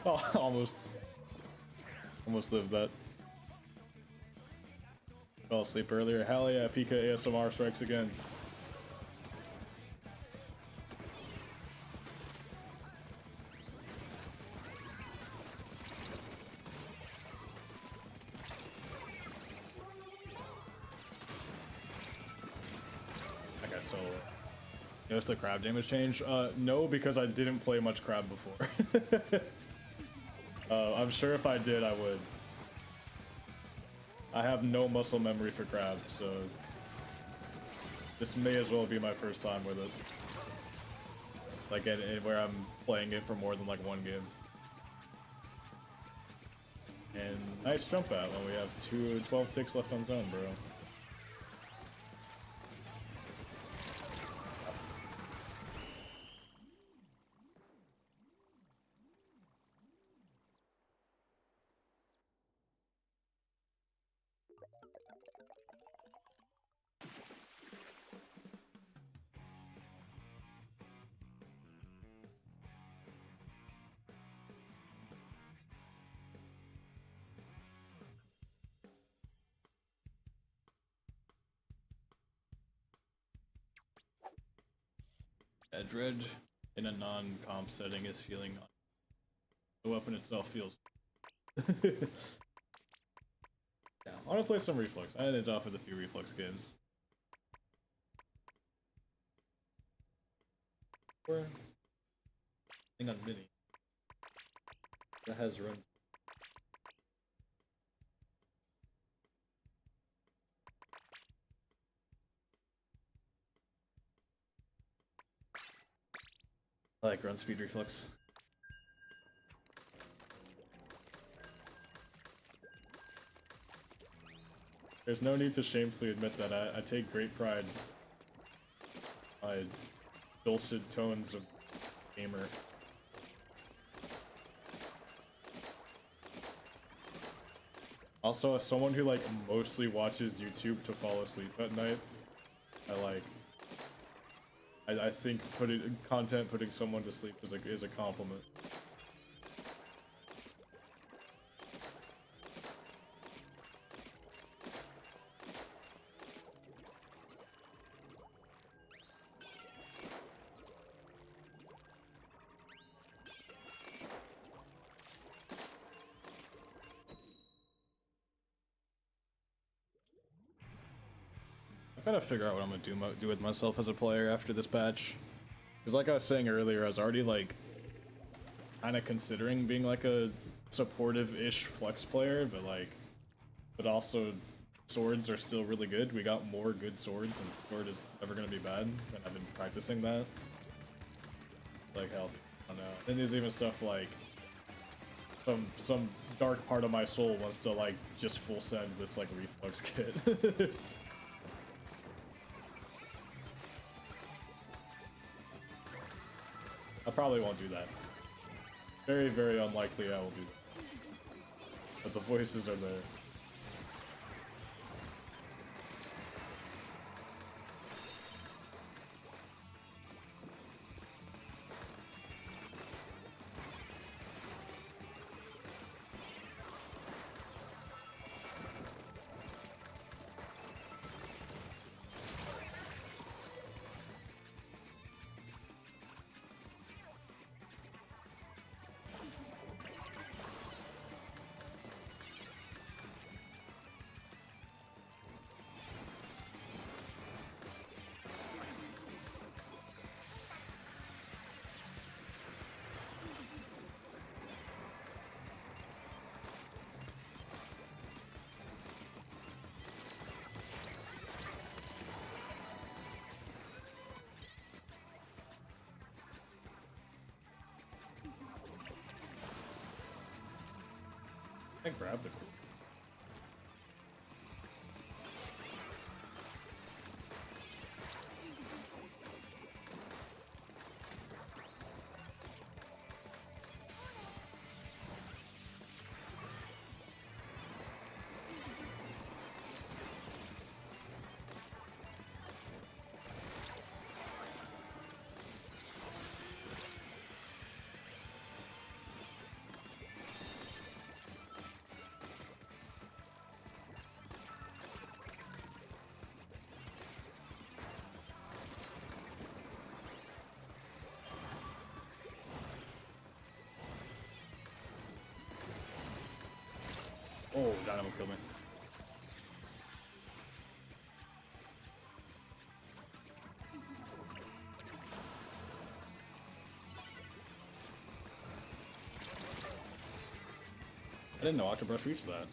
Oh, almost lived that. Fell asleep earlier. Hell yeah, Pika ASMR strikes again. That guy's so low. Notice the crab damage change? No, because I didn't play much crab before. I'm sure if I did, I would. I have no muscle memory for crab, so this may as well be my first time with it. Like, where I'm playing it for more than like one game. And nice jump out when we have 12 ticks left on zone, bro. Dread in a non-comp setting is feeling the weapon itself feels. Yeah, I want to play some Reflex. I ended off with a few Reflex games. Or thing on mini that has runs. I like run speed reflex. There's no need to shamefully admit that I take great pride in my dulcet tones of gamer. Also, as someone who like mostly watches YouTube to fall asleep at night, I think putting someone to sleep is a compliment. I've got to figure out what I'm gonna do with myself as a player after this patch. Because like I was saying earlier, I was already like kind of considering being like a supportive-ish flex player, but also swords are still really good. We got more good swords, and sword is never gonna be bad, and I've been practicing that. Like hell, I don't know. And there's even stuff like some dark part of my soul wants to like just full send this like reflex kit. I probably won't do that. Very, very unlikely I will do that. But the voices are there. I grabbed the cool. Oh, Dynamo killed me. I didn't know Octobrush reached that.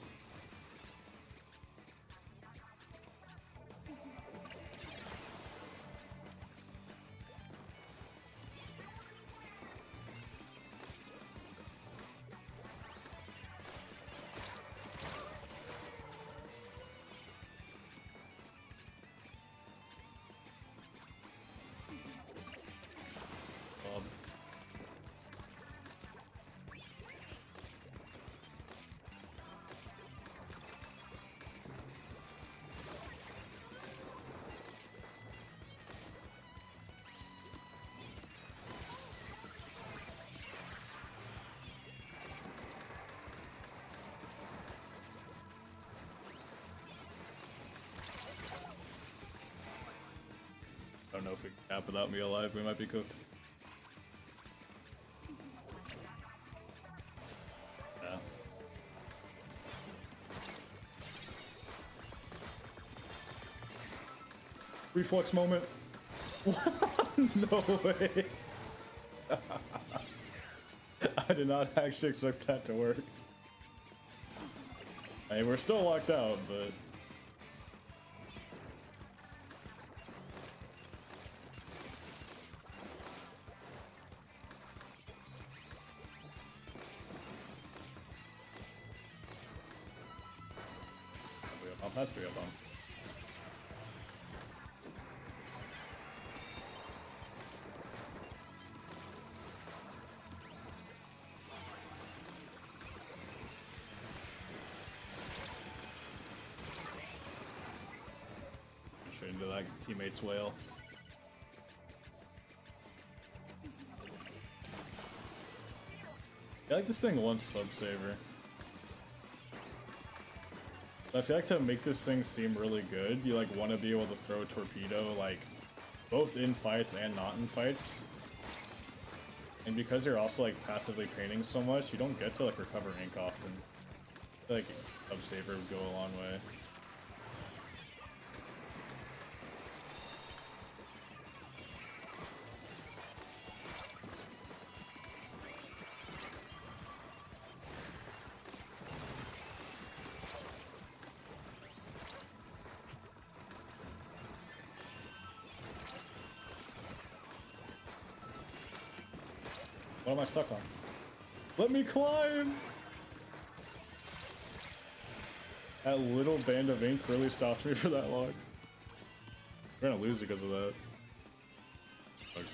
I don't know if we can cap without me alive, we might be cooked. Yeah. Reflex moment. No way. I did not actually expect that to work. I mean, we're still locked out, but... That's pretty up on. Straight into that teammate's whale. I like this thing once sub saver. I feel like to make this thing seem really good, you like want to be able to throw a torpedo like both in fights and not in fights. And because you're also like passively painting so much, you don't get to like recover ink often. I feel like sub saver would go a long way. What am I stuck on? Let me climb! That little band of ink really stopped me for that long. We're gonna lose because of that. Thanks.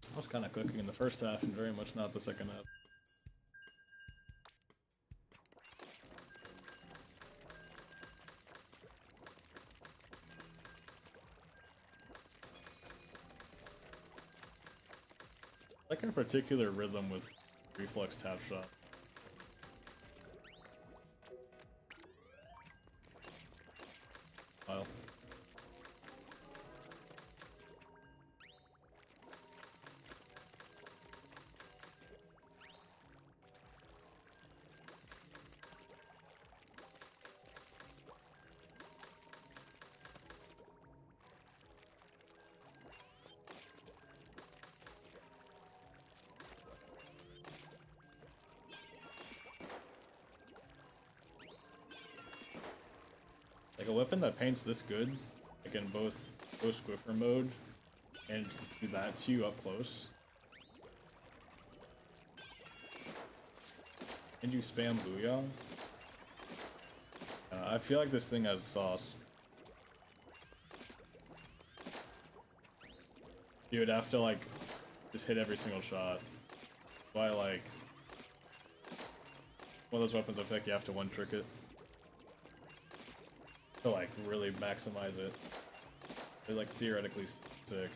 I was kind of cooking in the first half and very much not the second half. I like a particular rhythm with reflex tap shot. Well. Like a weapon that paints this good, like in both Squiffer mode and do that to you up close. And you spam Booyah. I feel like this thing has sauce. You would have to like just hit every single shot. Why like one of those weapons I feel like you have to one trick it to like really maximize it. They're like theoretically sick.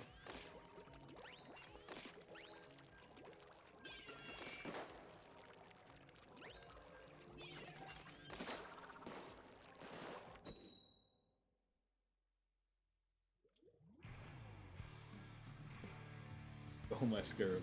Oh my scarab.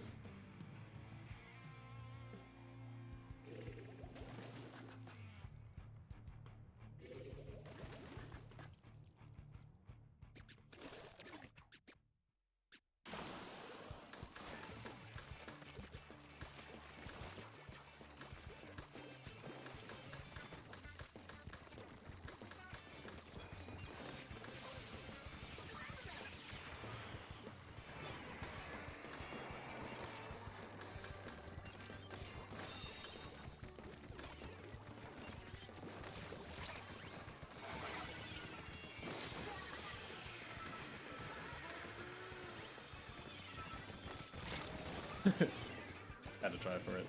Had to try for it.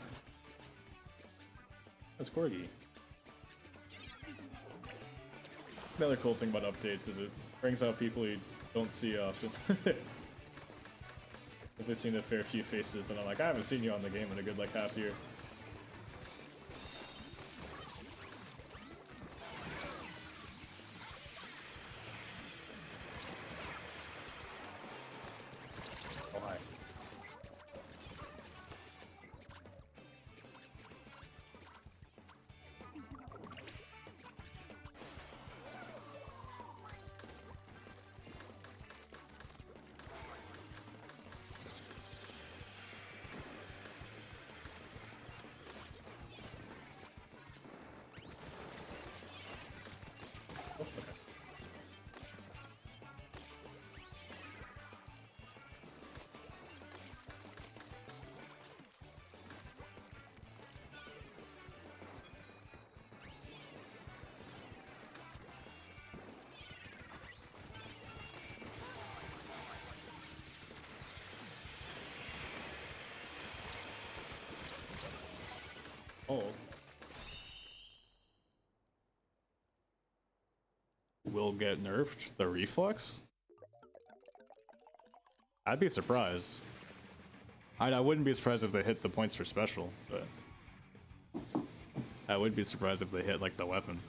That's Corgi. The other cool thing about updates is it brings out people you don't see often. If I've seen a fair few faces, and I'm like, I haven't seen you on the game in a good like half year. Oh hi. Oh. Will get nerfed? The reflex? I'd be surprised. I wouldn't be surprised if they hit the points for special, but I would be surprised if they hit like the weapon.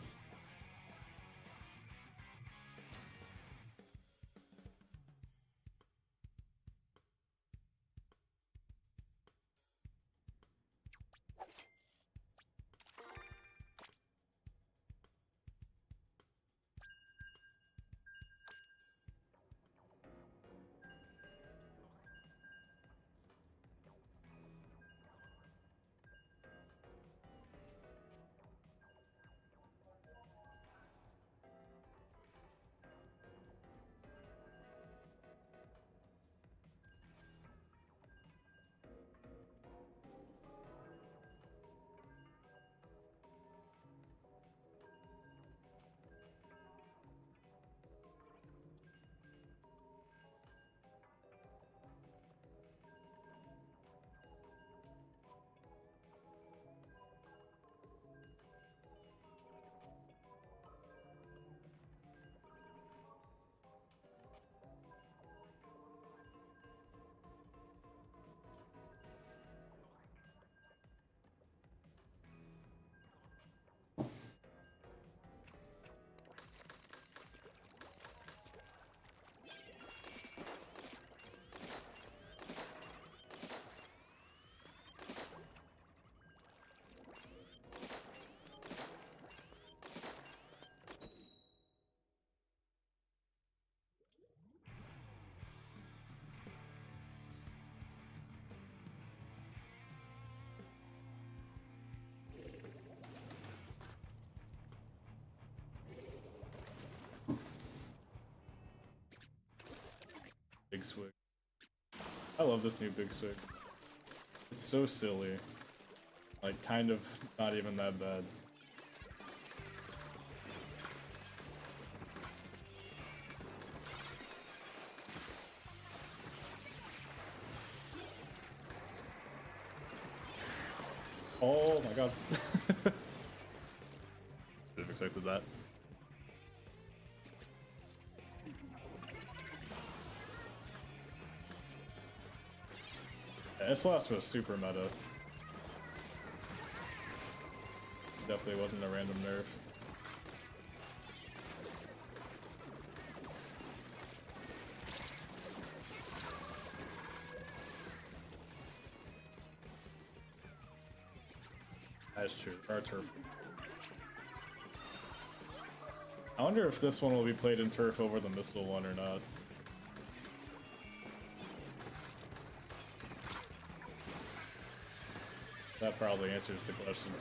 I love this new big swig. It's so silly. Like, kind of not even that bad. Oh my god. Should have expected that. Yeah, this last was super meta. Definitely wasn't a random nerf. That's true. Our turf. I wonder if this one will be played in turf over the missile one or not. That probably answers the question.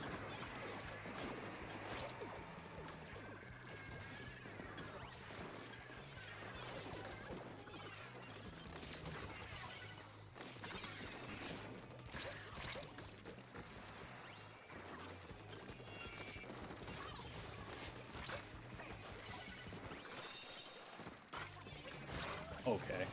Okay.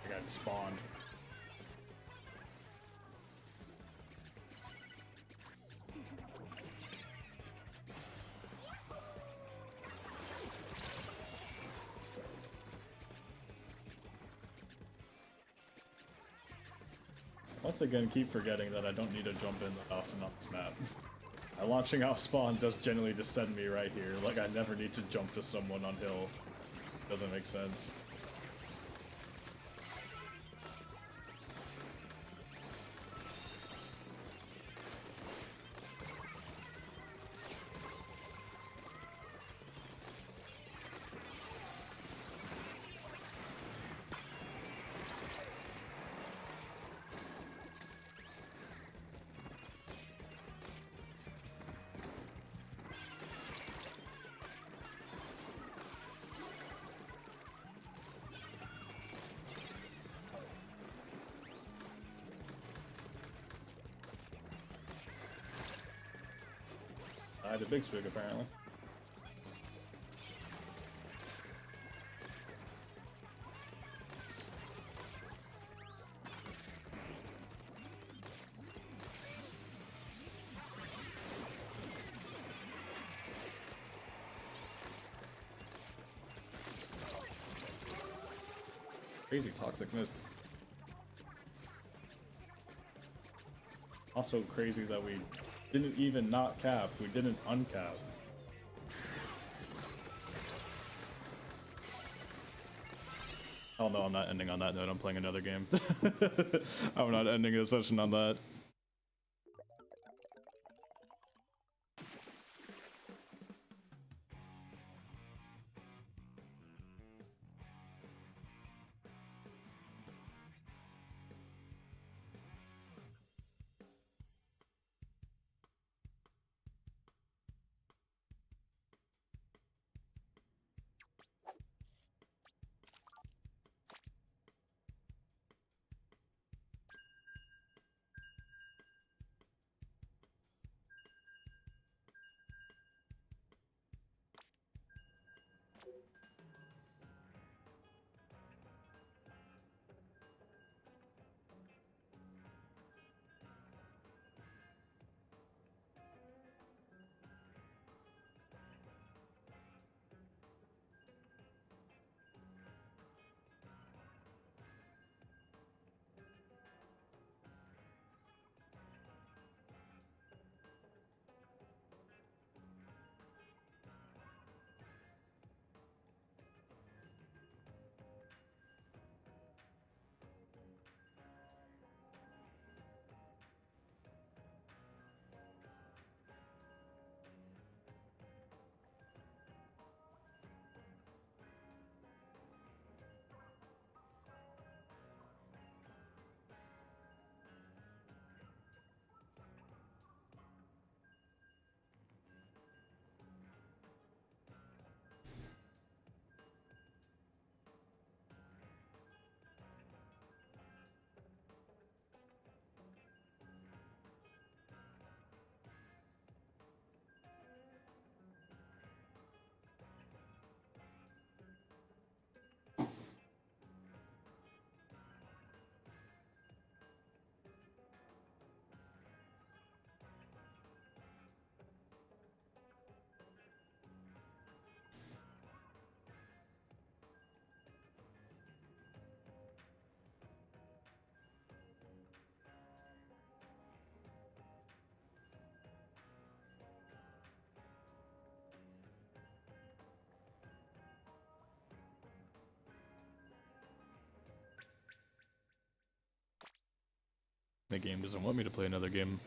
I got spawned. Once again, keep forgetting that I don't need to jump in that often on this map. Launching out spawn does generally just send me right here. Like, I never need to jump to someone on hill. Doesn't make sense. I had a big swig, apparently. Crazy toxic mist. Also crazy that we didn't even not cap, we didn't uncap. Oh no, I'm not ending on that note, I'm playing another game. I'm not ending a session on that. The game doesn't want me to play another game.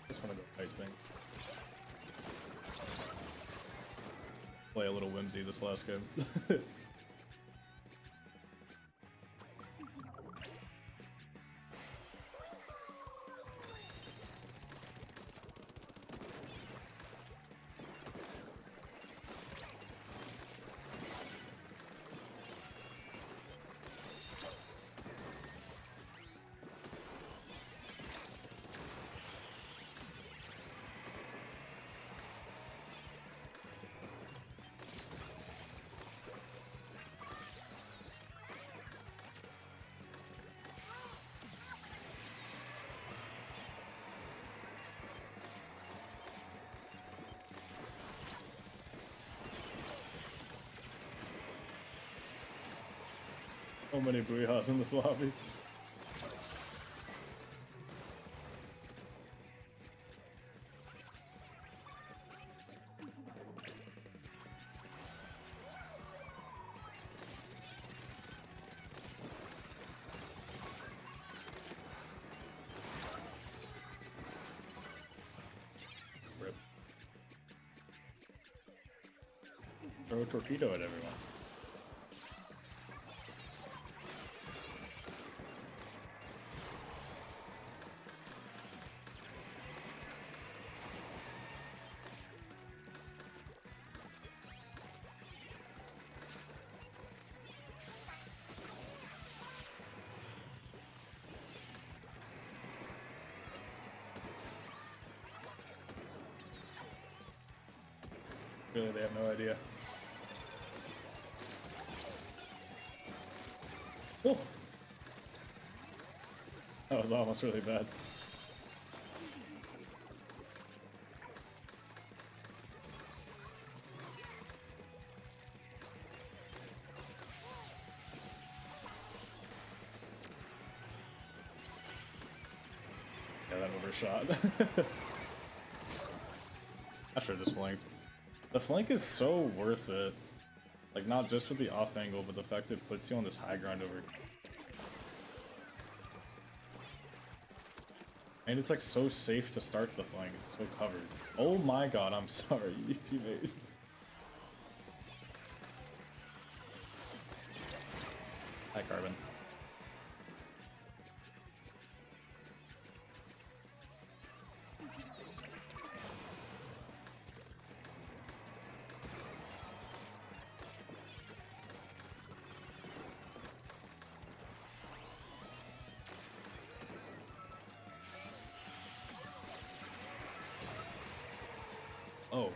Just want to go fight thing. Play a little whimsy this last game. So many Booyahs in this lobby. Rip. Throw a torpedo at everyone. Really, they have no idea. Oh! That was almost really bad. Yeah, that overshot. I should have just flanked. The flank is so worth it. Like, not just with the off angle, but the fact it puts you on this high ground over. And it's like so safe to start the flank, it's so covered. Oh my god, I'm sorry, teammate. Hi, Carbon. Oh.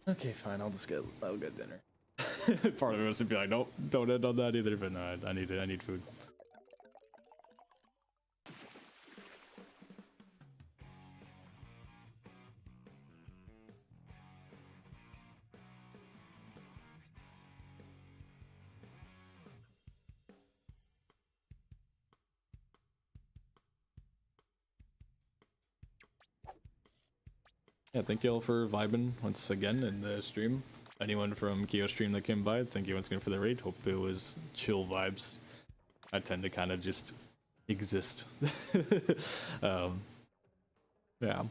Okay, fine. I'll get dinner. Part of it was to be like, nope, don't end on that either. But no, I need food. Yeah, thank you all for vibing once again in the stream. Anyone from Kyo stream that came by, thank you once again for the raid. Hope it was chill vibes. I tend to kind of just exist. Yeah.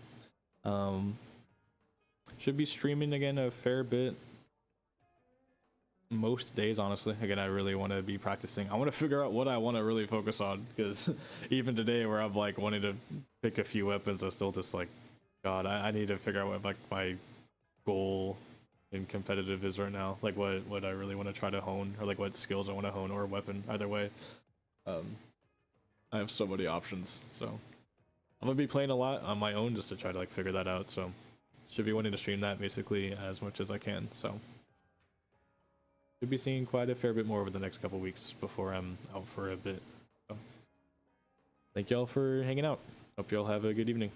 Should be streaming again a fair bit. Most days, honestly. Again, I really want to be practicing. I want to figure out what I want to really focus on, because even today where I'm like wanting to pick a few weapons, I'm still just like, God, I need to figure out what like my goal in competitive is right now. Like what I really want to try to hone, or like what skills I want to hone, or weapon, either way. I have so many options, so I'm gonna be playing a lot on my own just to try to like figure that out. So should be wanting to stream that basically as much as I can. So should be seeing quite a fair bit more over the next couple weeks before I'm out for a bit. So thank y'all for hanging out. Hope y'all have a good evening.